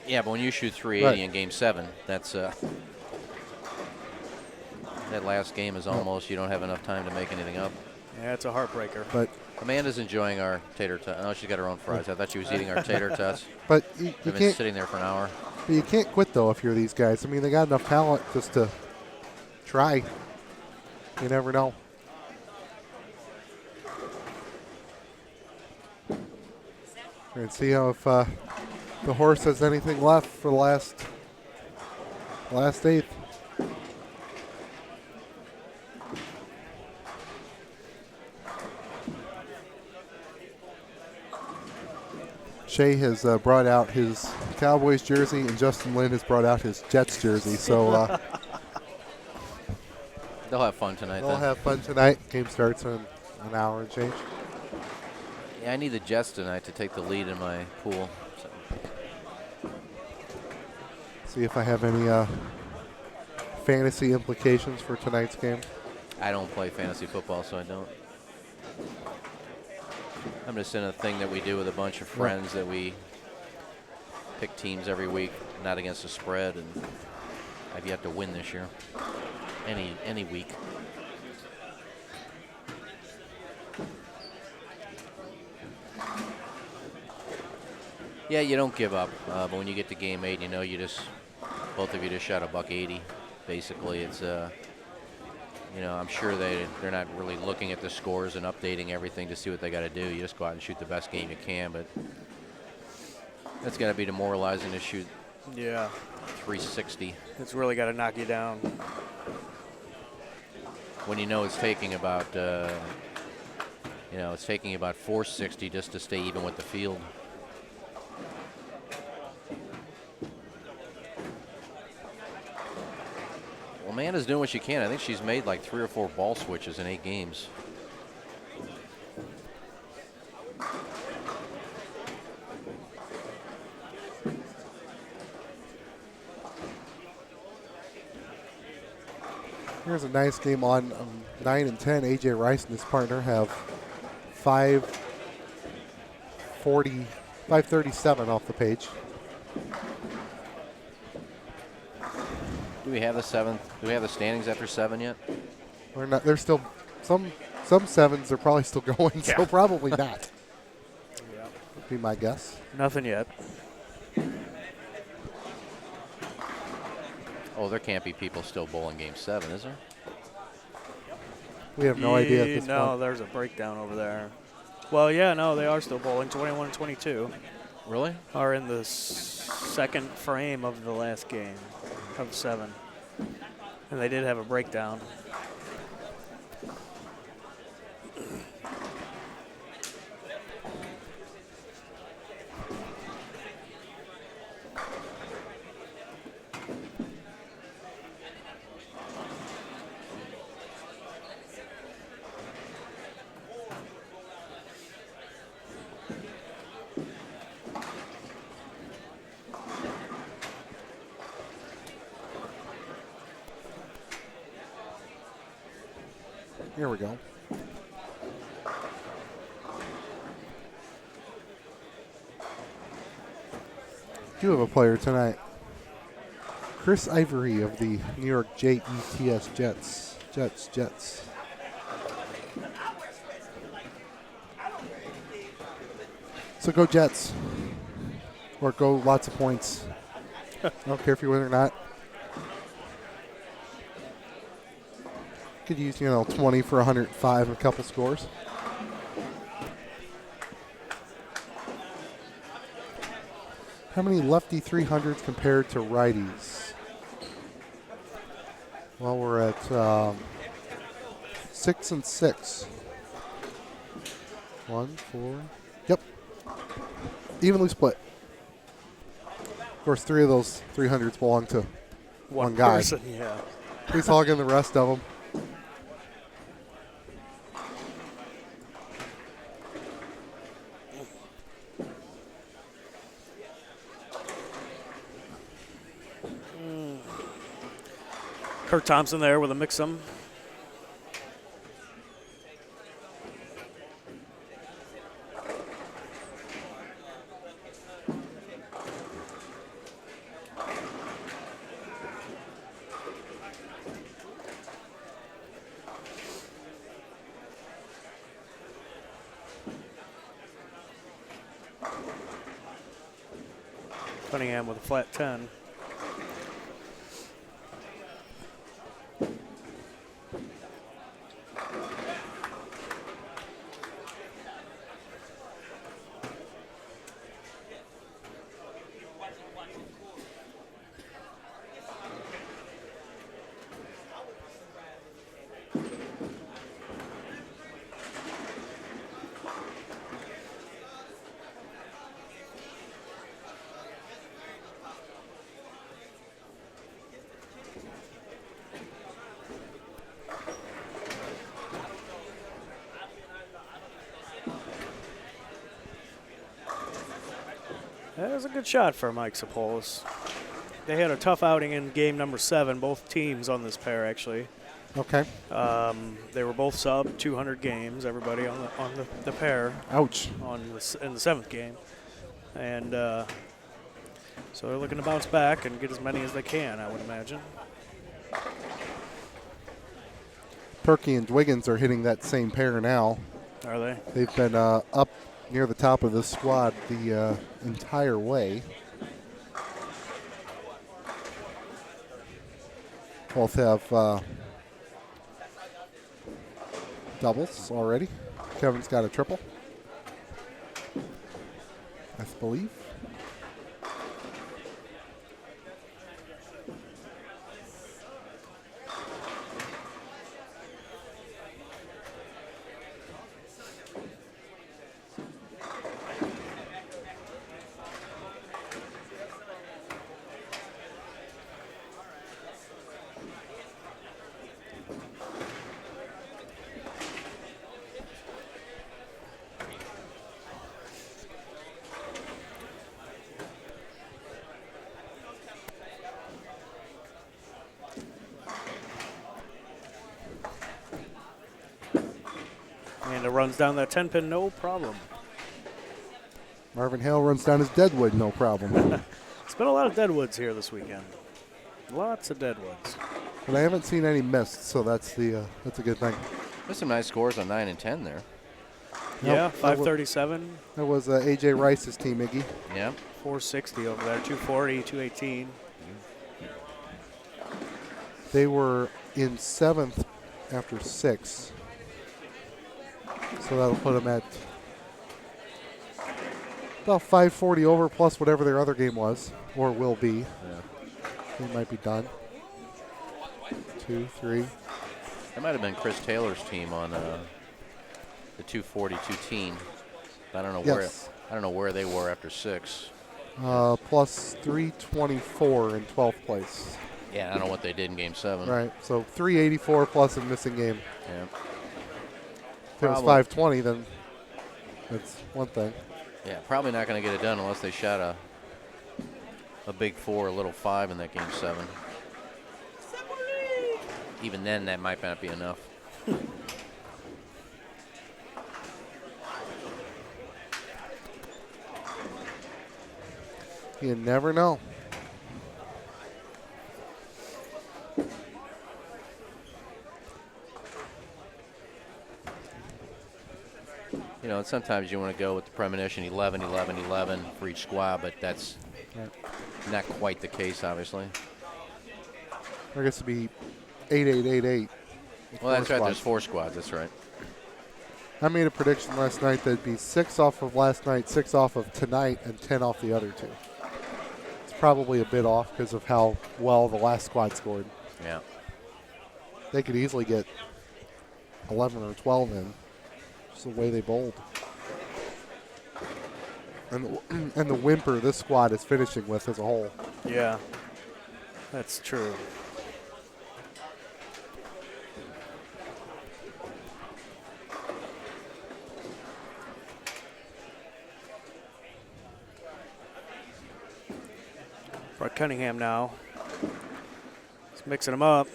Yeah, but when you shoot 380 in Game 7, that's that last game is almost you don't have enough time to make anything up. Yeah, it's a heartbreaker. But Amanda's enjoying our tater tots. Oh, she's got her own fries. I thought she was eating our tater tots. But you We've been can't sitting there for an hour. But you can't quit though if you're these guys. I mean, they got enough talent just to try. You never know. And see how if the horse has anything left for the last eighth. Shea has brought out his Cowboys jersey, and Justin Lynn has brought out his Jets jersey. So they'll have fun tonight. They'll have fun tonight. Game starts in an hour and change. Yeah, I need the Jets tonight to take the lead in my pool. So. See if I have any fantasy implications for tonight's game. I don't play fantasy football, so I don't. I'm just in a thing that we do with a bunch of friends that we pick teams every week, not against the spread, and I've yet to win this year. Any week. Yeah, you don't give up, but when you get to game 8, you know, both of you just shot $180. Basically, it's you know, I'm sure they're not really looking at the scores and updating everything to see what they got to do. You just go out and shoot the best game you can, but that's got to be demoralizing to shoot. Yeah. 360. It's really got to knock you down. When you know it's taking about, it's taking about 460 just to stay even with the field. Amanda's doing what she can. I think she's made like 3 or 4 ball switches in 8 games. Here's a nice game on 9 and 10. AJ Rice and his partner have 537 off the page. Do we have the 7th? Do we have the standings after 7 yet? We're not. There's still some 7s are probably still going, so probably not. Yeah. Would be my guess. Nothing yet. Oh, there can't be people still bowling game 7, is there? We have no idea at this No, point. there's a breakdown over there. Well, yeah, no, they are still bowling. 21 and 22. Really? Are in the second frame of the last game of 7. And they did have a breakdown. Here we go. Do have a player tonight. Chris Ivory of the New York Jets. Jets. So go Jets. Or go lots of points. I don't care if you win or not. Could use, 20 for 105 and a couple scores. How many lefty 300s compared to righties? Well, we're at 6 and 6. 1, 4. Yep. Evenly split. Of course, 3 of those 300s belong to one guy. Person, yeah. He's hogging the rest of them. Kurt Thompson there with a mix-em. Cunningham with a flat 10. That was a good shot for Mike Sapolis. They had a tough outing in game number 7, both teams on this pair, actually. Okay. They were both sub 200 games, everybody on the pair. Ouch. In the 7th game. And so they're looking to bounce back and get as many as they can, I would imagine. Perky and Dwiggins are hitting that same pair now. Are they? They've been up near the top of the squad the entire way. Both have doubles already. Kevin's got a triple, I believe. And it runs down that 10-pin, no problem. Marvin Hale runs down his deadwood, no problem. It's been a lot of deadwoods here this weekend. Lots of deadwoods. But I haven't seen any missed, so that's a good thing. There's some nice scores on 9 and 10 there. Yeah, 537. That was A.J. Rice's team, Iggy. Yeah. 460 over there, 240, 218. They were in 7th after 6. So that'll put them at about 540 over plus whatever their other game was, or will be. Yeah. They might be done. 2, 3. That might have been Chris Taylor's team on the 242 team. I don't know Yes. where they were after 6. Plus 324 in 12th place. Yeah, I don't know what they did in Game 7. Right, so 384 plus a missing game. Yeah. If it was 520, then that's one thing. Yeah, probably not going to get it done unless they shot a big 4, a little 5 in that Game 7. Even then, that might not be enough. You never know. You know, and sometimes you want to go with the premonition 11, 11, 11 for each squad, but that's not quite the case, obviously. I guess it'd be 8, 8, 8, 8. Well, that's right. There's 4 squads. That's right. I made a prediction last night that'd be 6 off of last night, 6 off of tonight, and 10 off the other 2. It's probably a bit off because of how well the last squad scored. Yeah. They could easily get 11 or 12 in. Just the way they bowled. And the whimper this squad is finishing with as a whole. Yeah, that's true. Brett Cunningham now. He's mixing them up.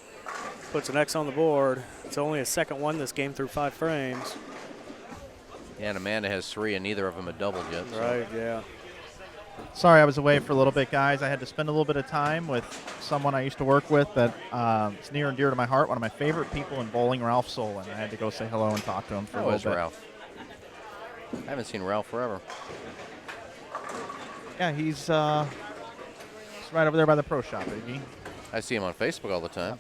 Puts an X on the board. It's only his second one this game through 5 frames. Yeah, and Amanda has 3, and neither of them have doubled yet. So. Right, yeah. Sorry I was away for a little bit, guys. I had to spend a little bit of time with someone I used to work with that is near and dear to my heart, one of my favorite people in bowling, Ralph Solon. I had to go say hello and talk to him for a little bit. Ralph? I haven't seen Ralph forever. Yeah, he's right over there by the pro shop, Iggy. I see him on Facebook all the time.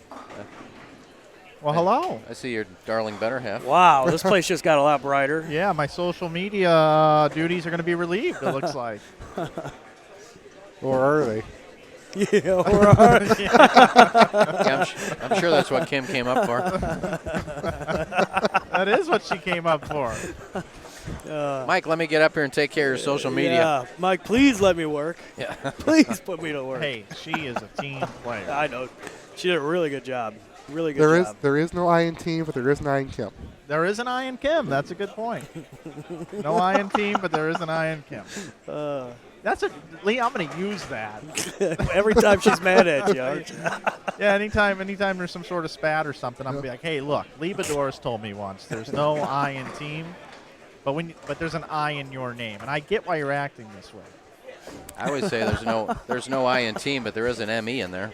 Well, hello. I see your darling better half. Wow, this place just got a lot brighter. Yeah, my social media duties are going to be relieved, it looks like. Or are they? Yeah, or are they? Yeah, I'm sure that's what Kim came up for. That is what she came up for. Mike, let me get up here and take care of your social media. Yeah, Mike, please let me work. Yeah. Please put me to work. Hey, she is a team player. I know. She did a really good job. Really good job. There is no Ian team, but there is an Ian Kim. There is an Ian Kim. That's a good point. No Ian team, but there is an Ian Kim. That's a Lee. I'm going to use that every time she's mad at you. Aren't you? Yeah, anytime there's some sort of spat or something, I'm going to be like, hey, look, Lee Bedoris told me once there's no Ian team, but there's an I in your name, and I get why you're acting this way. I always say there's no I in team, but there is an ME in there.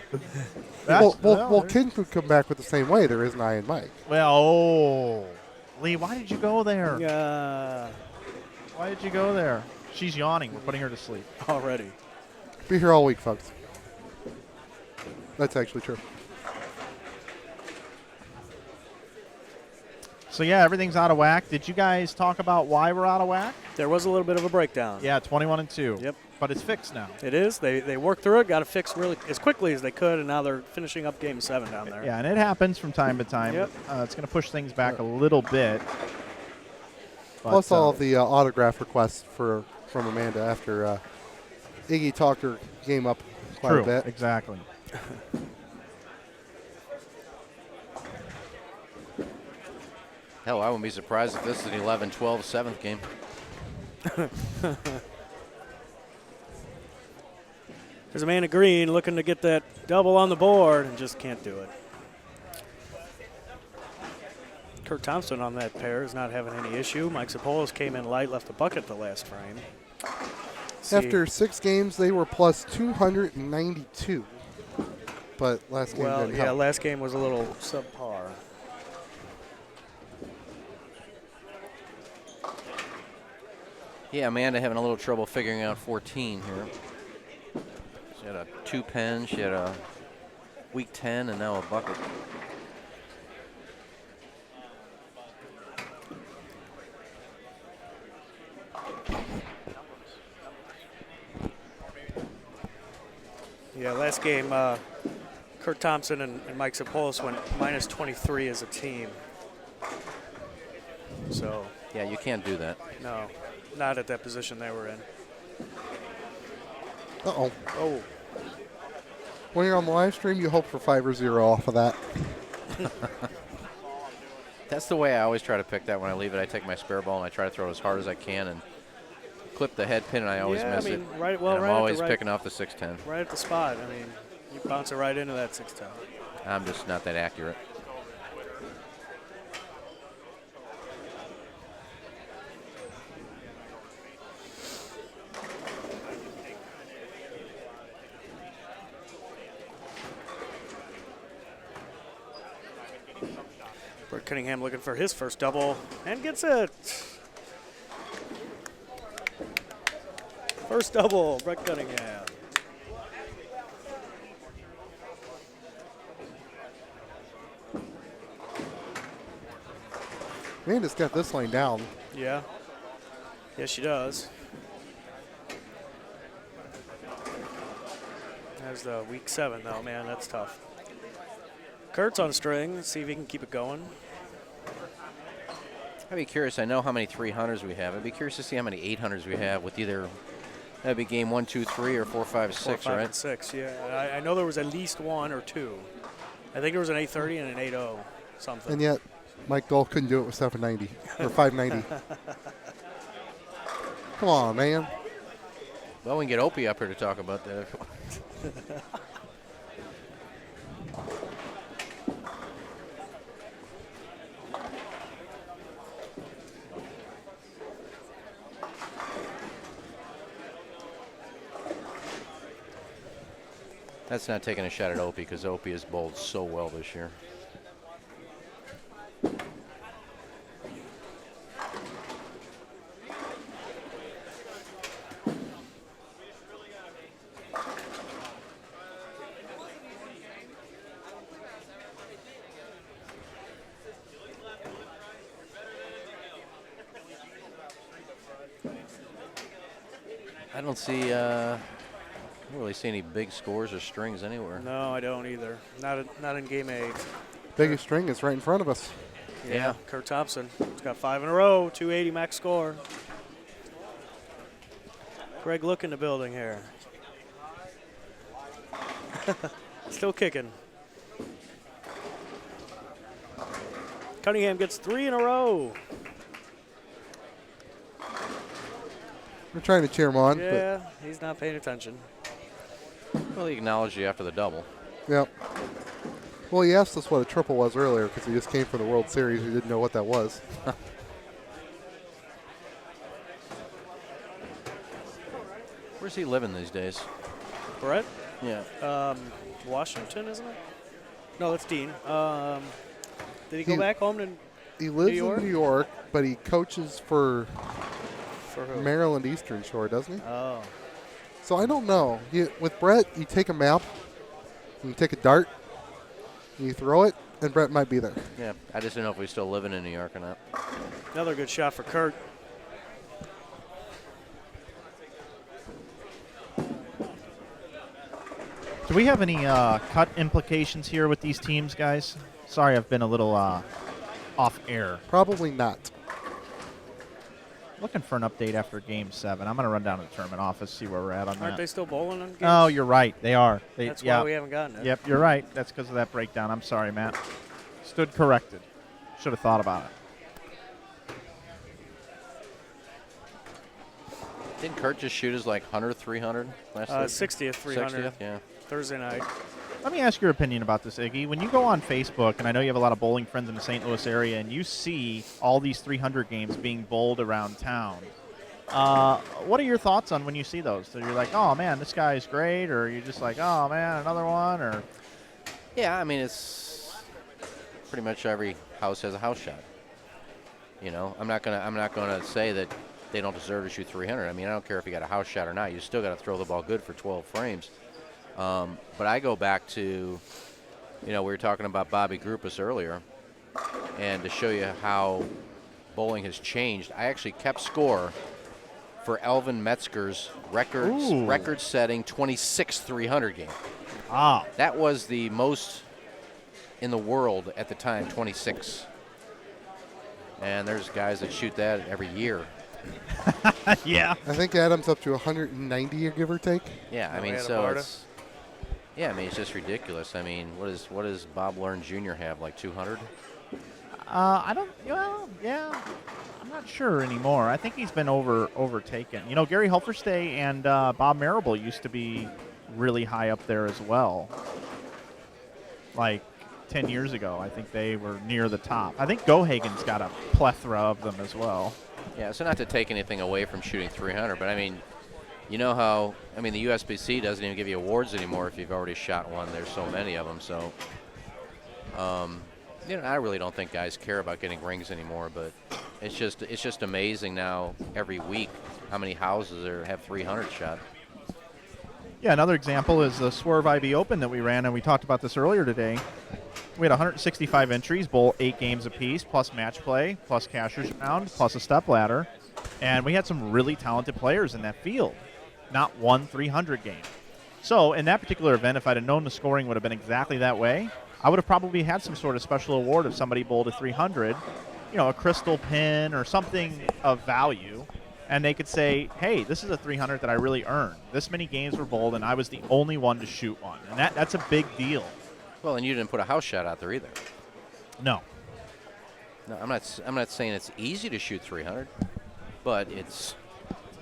Well, King could come back with the same way. There is an Ian Mike. Well, Lee, why did you go there? Yeah. Why did you go there? She's yawning. We're putting her to sleep. Already. Be here all week, folks. That's actually true. So, yeah, everything's out of whack. Did you guys talk about why we're out of whack? There was a little bit of a breakdown. Yeah, 21-2. Yep. But it's fixed now. It is. They worked through it, got it fixed really as quickly as they could, and now they're finishing up Game 7 down there. Yeah, and it happens from time to time. Yep. It's going to push things back a little bit. But, Plus all of the autograph requests from Amanda after Iggy talked her game up quite a bit. Exactly. Hell, I wouldn't be surprised if this is an 11-12 7th game. There's Amanda Green looking to get that double on the board and just can't do it. Kurt Thompson on that pair is not having any issue. Mike Zapolos came in light, left the bucket the last frame. After 6 games, they were plus 292. But last game didn't help. Last game was a little subpar. Yeah, Amanda having a little trouble figuring out 14 here. She had a 2-pen, she had a week 10, and now a bucket. Yeah, last game, Kurt Thompson and Mike Zapolos went minus 23 as a team. So. Yeah, you can't do that. No, not at that position they were in. Uh-oh. Oh. When you're on the live stream, you hope for 5 or 0 off of that. That's the way I always try to pick that when I leave it. I take my spare ball and I try to throw it as hard as I can and clip the head pin, and I always miss it. Right, and I'm always picking off the 610. Right at the spot. I mean, you bounce it right into that 610. I'm just not that accurate. Brett Cunningham looking for his first double and gets it. First double, Brett Cunningham. Amanda's got this lane down. Yeah. Yes, she does. There's the week 7, though. Man, that's tough. Kurt's on a string. Let's see if he can keep it going. I'd be curious. I know how many 300s we have. I'd be curious to see how many 800s we have with either, that'd be game 1, 2, 3, or 4, 5, 6, 4, 5, right? and 6, yeah. I know there was at least 1 or 2. I think there was an 830 and an 80 something. And yet, Mike Gold couldn't do it with 790 or 590. Come on, man. Well, we can get Opie up here to talk about that. That's not taking a shot at Opie because Opie has bowled so well this year. I don't see, I don't really see any big scores or strings anywhere. No, I don't either. Not in game 8. Biggest string is right in front of us. Yeah. Kurt Thompson. He's got 5 in a row, 280 max score. Greg Look in the building here. Still kicking. Cunningham gets 3 in a row. We're trying to cheer him on. Yeah, he's not paying attention. Well, he acknowledged you after the double. Yep. Well, he asked us what a triple was earlier because he just came from the World Series. He didn't know what that was. Where's he living these days? Brett? Yeah. Washington, isn't it? No, that's Dean. Did he go back home to He lives New York? in New York, but he coaches for who? Maryland Eastern Shore, doesn't he? Oh. So I don't know. With Brett, you take a map, you take a dart, you throw it, and Brett might be there. Yeah, I just didn't know if he's still living in New York or not. Another good shot for Kurt. Do we have any cut implications here with these teams, guys? Sorry, I've been a little off air. Probably not. Looking for an update after Game 7. I'm going to run down to the tournament office, see where we're at on that. Aren't they still bowling on games? Oh, you're right. They are. That's why we haven't gotten it. Yep, you're right. That's because of that breakdown. I'm sorry, Matt. Stood corrected. Should have thought about it. Didn't Kurt just shoot his 100, 300 last week? 60th, 300. 60th, yeah. Thursday night. Let me ask your opinion about this, Iggy. When you go on Facebook, and I know you have a lot of bowling friends in the St. Louis area, and you see all these 300 games being bowled around town, what are your thoughts on when you see those? So you're like, oh, man, this guy's great, or you're just like, oh, man, another one, or? Yeah, I mean, it's pretty much every house has a house shot. You know, I'm not gonna say that they don't deserve to shoot 300. I mean, I don't care if you got a house shot or not. You still got to throw the ball good for 12 frames. But I go back to, we were talking about Bobby Grupus earlier, and to show you how bowling has changed, I actually kept score for Elvin Metzger's record-setting 26 300 game. Ah. That was the most in the world at the time, 26. And there's guys that shoot that every year. Yeah. I think Adam's up to 190, give or take. Yeah, I mean, so it's. Yeah, I mean, it's just ridiculous. I mean, what does Bob Learn Jr. have, like 200? I don't. Well, yeah. I'm not sure anymore. I think he's been overtaken. Gary Helferstay and Bob Marable used to be really high up there as well. Like 10 years ago, I think they were near the top. I think Gohagen's got a plethora of them as well. Yeah, so not to take anything away from shooting 300, but I mean, you know how, the USBC doesn't even give you awards anymore if you've already shot one. There's so many of them, so, I really don't think guys care about getting rings anymore, but it's just amazing now every week how many houses have 300 shot. Yeah, another example is the Swerve IB Open that we ran, and we talked about this earlier today. We had 165 entries, bowl 8 games apiece, plus match play, plus cashier's round, plus a step ladder. And we had some really talented players in that field. Not one 300 game. So in that particular event, if I'd have known the scoring would have been exactly that way, I would have probably had some sort of special award if somebody bowled a 300, a crystal pin or something of value. And they could say, hey, this is a 300 that I really earned. This many games were bowled, and I was the only one to shoot one. And that's a big deal. Well, and you didn't put a house shot out there either. No. No, I'm not saying it's easy to shoot 300, but it's,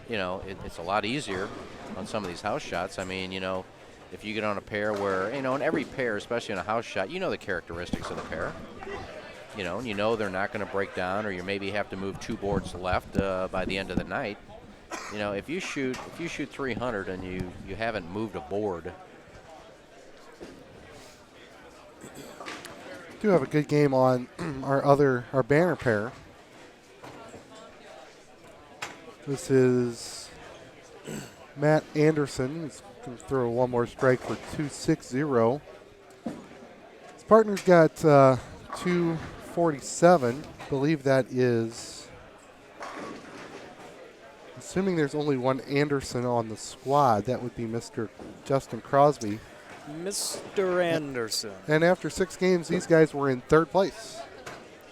it's a lot easier on some of these house shots. I mean, if you get on a pair where, in every pair, especially on a house shot, the characteristics of the pair. And they're not going to break down, or you maybe have to move 2 boards left by the end of the night. If you shoot 300 and you haven't moved a board. Do have a good game on our banner pair. This is Matt Anderson. He's going to throw one more strike for 260. His partner's got 247. I believe that is, assuming there's only one Anderson on the squad, that would be Mr. Justin Crosby. Mr. Anderson. And after 6 games, these guys were in 3rd place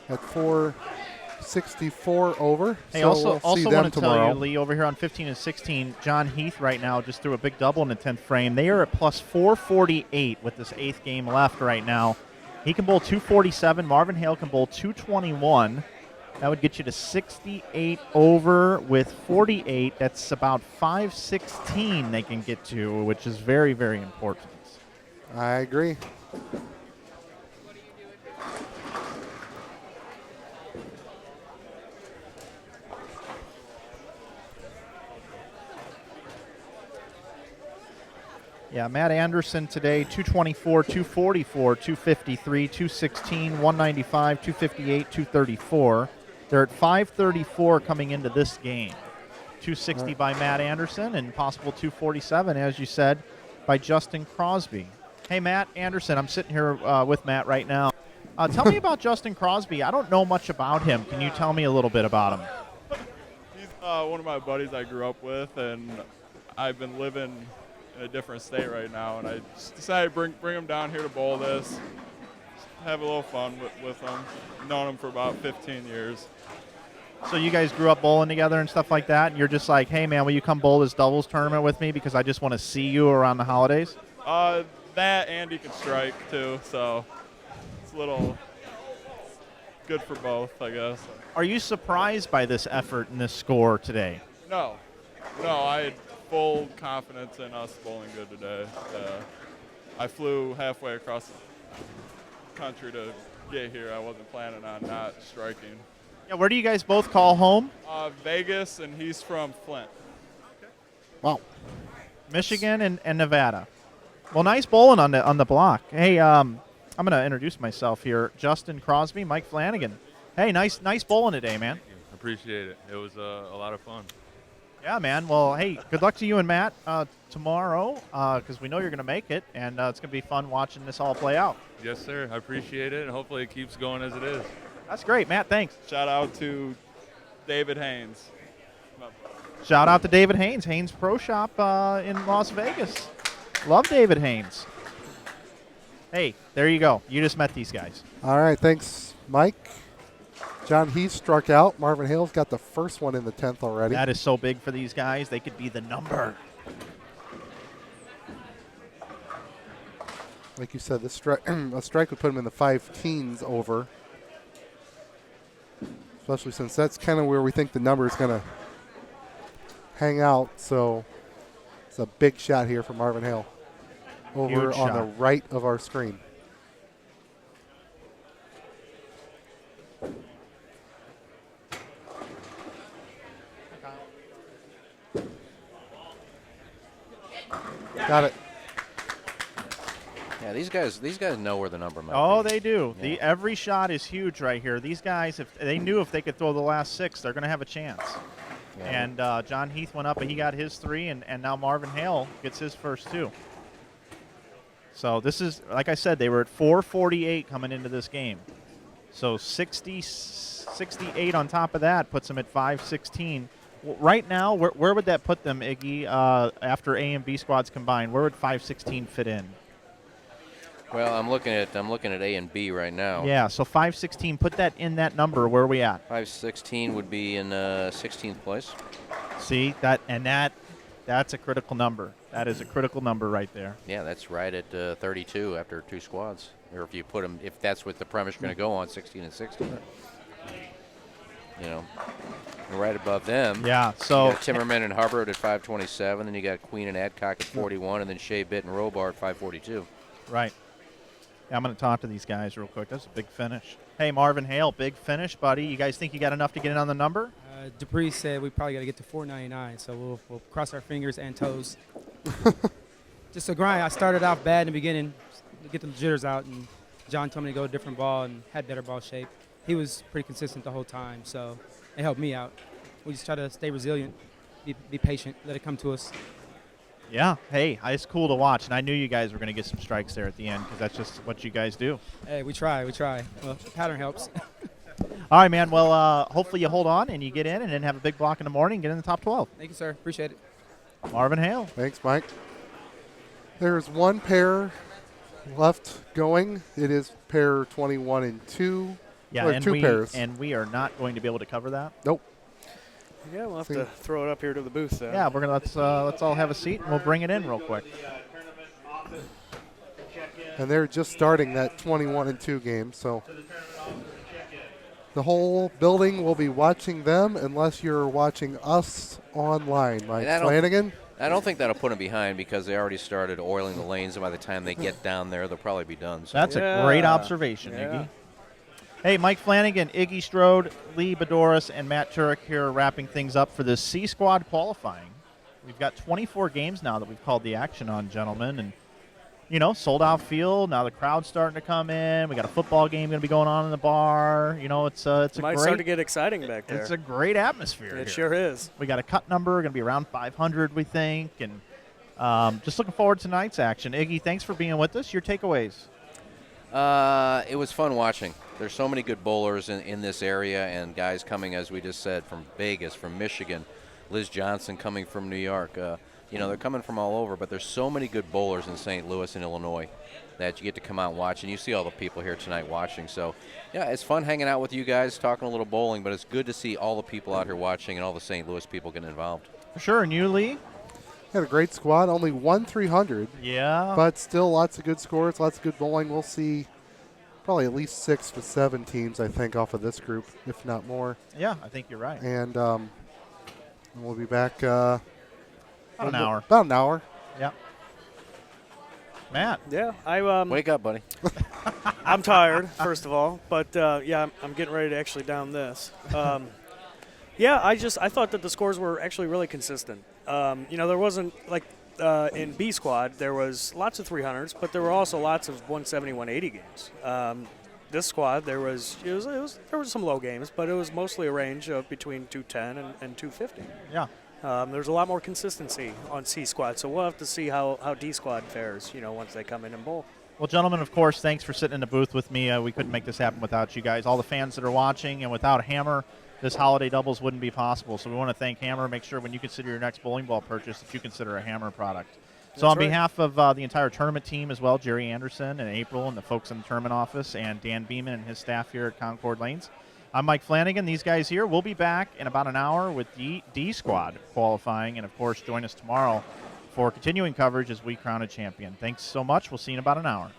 at 464 over. Hey, so also we'll see them want to tomorrow. tell you, Lee, over here on 15 and 16, John Heath right now just threw a big double in the 10th frame. They are at plus 448 with this 8th game left right now. He can bowl 247. Marvin Hale can bowl 221. That would get you to 68 over with 48. That's about 516 they can get to, which is very, very important. I agree. Yeah, Matt Anderson today, 224, 244, 253, 216, 195, 258, 234. They're at 534 coming into this game. 260 by Matt Anderson and possible 247, as you said, by Justin Crosby. Hey, Matt Anderson, I'm sitting here with Matt right now. Tell me about Justin Crosby. I don't know much about him. Can you tell me a little bit about him? He's one of my buddies I grew up with, and I've been living in a different state right now, and I just decided to bring him down here to bowl this, have a little fun with him. Known him for about 15 years. So you guys grew up bowling together and stuff like that, and you're just like, hey, man, will you come bowl this doubles tournament with me because I just want to see you around the holidays? That and he can strike, too, so it's a little good for both, I guess. Are you surprised by this effort and this score today? No, I had full confidence in us bowling good today. I flew halfway across the country to get here. I wasn't planning on not striking. Yeah, where do you guys both call home? Vegas, and he's from Flint. Wow. Michigan and Nevada. Well, nice bowling on the block. Hey, I'm going to introduce myself here. Justin Crosby, Mike Flanagan. Hey, nice bowling today, man. Appreciate it. It was a lot of fun. Yeah, man. Well, hey, good luck to you and Matt tomorrow because we know you're going to make it, and it's going to be fun watching this all play out. Yes, sir. I appreciate it, and hopefully it keeps going as it is. That's great, Matt. Thanks. Shout out to David Haynes. Shout out to David Haynes, Haynes Pro Shop in Las Vegas. Love David Haynes. Hey, there you go. You just met these guys. All right, thanks, Mike. John Heath struck out. Marvin Hale's got the first one in the 10th already. That is so big for these guys. They could be the number. Like you said, this a strike would put him in the 5 teens over. Especially since that's kind of where we think the number is going to hang out. So it's a big shot here for Marvin Hale over on the right of our screen. Got it. Yeah, these guys know where the number might be. Oh, they do. Yeah. Every shot is huge right here. These guys, if they knew if they could throw the last 6, they're going to have a chance. Yeah. And John Heath went up, and he got his 3, and now Marvin Hale gets his first 2. So this is, like I said, they were at 448 coming into this game. So 68 on top of that puts them at 516. Right now, where would that put them, Iggy, after A and B squads combined? Where would 516 fit in? Well, I'm looking at A and B right now. Yeah, so 516, put that in that number. Where are we at? 516 would be in 16th place. See, that's a critical number. That is a critical number right there. Yeah, that's right at 32 after 2 squads. Or if you put them, if that's what the premise you're going to go on, 16 and 16. You know, and right above them. Yeah, so you got Timmerman and Hubbard at 527, and you got Queen and Adcock at 41, and then Shea Bitt and Robar at 542. Right. Yeah, I'm going to talk to these guys real quick. That's a big finish. Hey, Marvin Hale, big finish, buddy. You guys think you got enough to get in on the number? Dupree said we probably got to get to 499, so we'll cross our fingers and toes. Just a grind. I started off bad in the beginning to get the jitters out, and John told me to go a different ball and had better ball shape. He was pretty consistent the whole time, so it helped me out. We just try to stay resilient, be patient, let it come to us. Yeah, hey, it's cool to watch, and I knew you guys were going to get some strikes there at the end because that's just what you guys do. Hey, we try. Well, the pattern helps. All right, man. Well, hopefully you hold on and you get in and then have a big block in the morning and get in the top 12. Thank you, sir. Appreciate it. Marvin Hale. Thanks, Mike. There's one pair left going. It is pair 21 and 2. Yeah, or and 2 pairs. And we are not going to be able to cover that. Nope. Yeah, we'll have to throw it up here to the booth. Yeah, we're gonna let's all have a seat and we'll bring it in real quick. And they're just starting that 21-2 game, so the whole building will be watching them unless you're watching us online. Mike Flanagan? I don't think that'll put them behind because they already started oiling the lanes, and by the time they get down there, they'll probably be done. So. That's a great observation, Iggy. Hey, Mike Flanagan, Iggy Strode, Lee Bedoris, and Matt Turek here wrapping things up for this C Squad qualifying. We've got 24 games now that we've called the action on, gentlemen, and sold out field. Now the crowd's starting to come in. We got a football game going to be going on in the bar. It's a Might great start to get exciting back there. It's a great atmosphere. It here. sure is. We got a cut number going to be around 500, we think, and just looking forward to tonight's action. Iggy, thanks for being with us. Your takeaways? It was fun watching. There's so many good bowlers in this area, and guys coming, as we just said, from Vegas, from Michigan, Liz Johnson coming from New York. They're coming from all over, but there's so many good bowlers in St. Louis and Illinois that you get to come out and watch, and you see all the people here tonight watching. So, yeah, it's fun hanging out with you guys, talking a little bowling, but it's good to see all the people out here watching and all the St. Louis people getting involved. For sure. And you, Lee? Had a great squad, only 300. Yeah. But still lots of good scores, lots of good bowling. We'll see probably at least 6 to 7 teams, I think, off of this group, if not more. Yeah, I think you're right. And we'll be back about an hour. About an hour. Yep. Matt. Yeah, I wake up, buddy. I'm tired, first of all, but I'm getting ready to actually down this. I thought that the scores were actually really consistent. There wasn't in B squad there was lots of 300s, but there were also lots of 170, 180 games. This squad there were some low games, but it was mostly a range of between 210 and 250. Yeah. There's a lot more consistency on C squad, so we'll have to see how D squad fares, once they come in and bowl. Well, gentlemen, of course, thanks for sitting in the booth with me. We couldn't make this happen without you guys. All the fans that are watching, and without Hammer, this holiday doubles wouldn't be possible. So we want to thank Hammer. Make sure when you consider your next bowling ball purchase that you consider a Hammer product. So on behalf of the entire tournament team as well, Jerry Anderson and April and the folks in the tournament office and Dan Beeman and his staff here at Concord Lanes, I'm Mike Flanagan. These guys here, we'll be back in about an hour with D Squad qualifying. And, of course, join us tomorrow for continuing coverage as we crown a champion. Thanks so much. We'll see you in about an hour.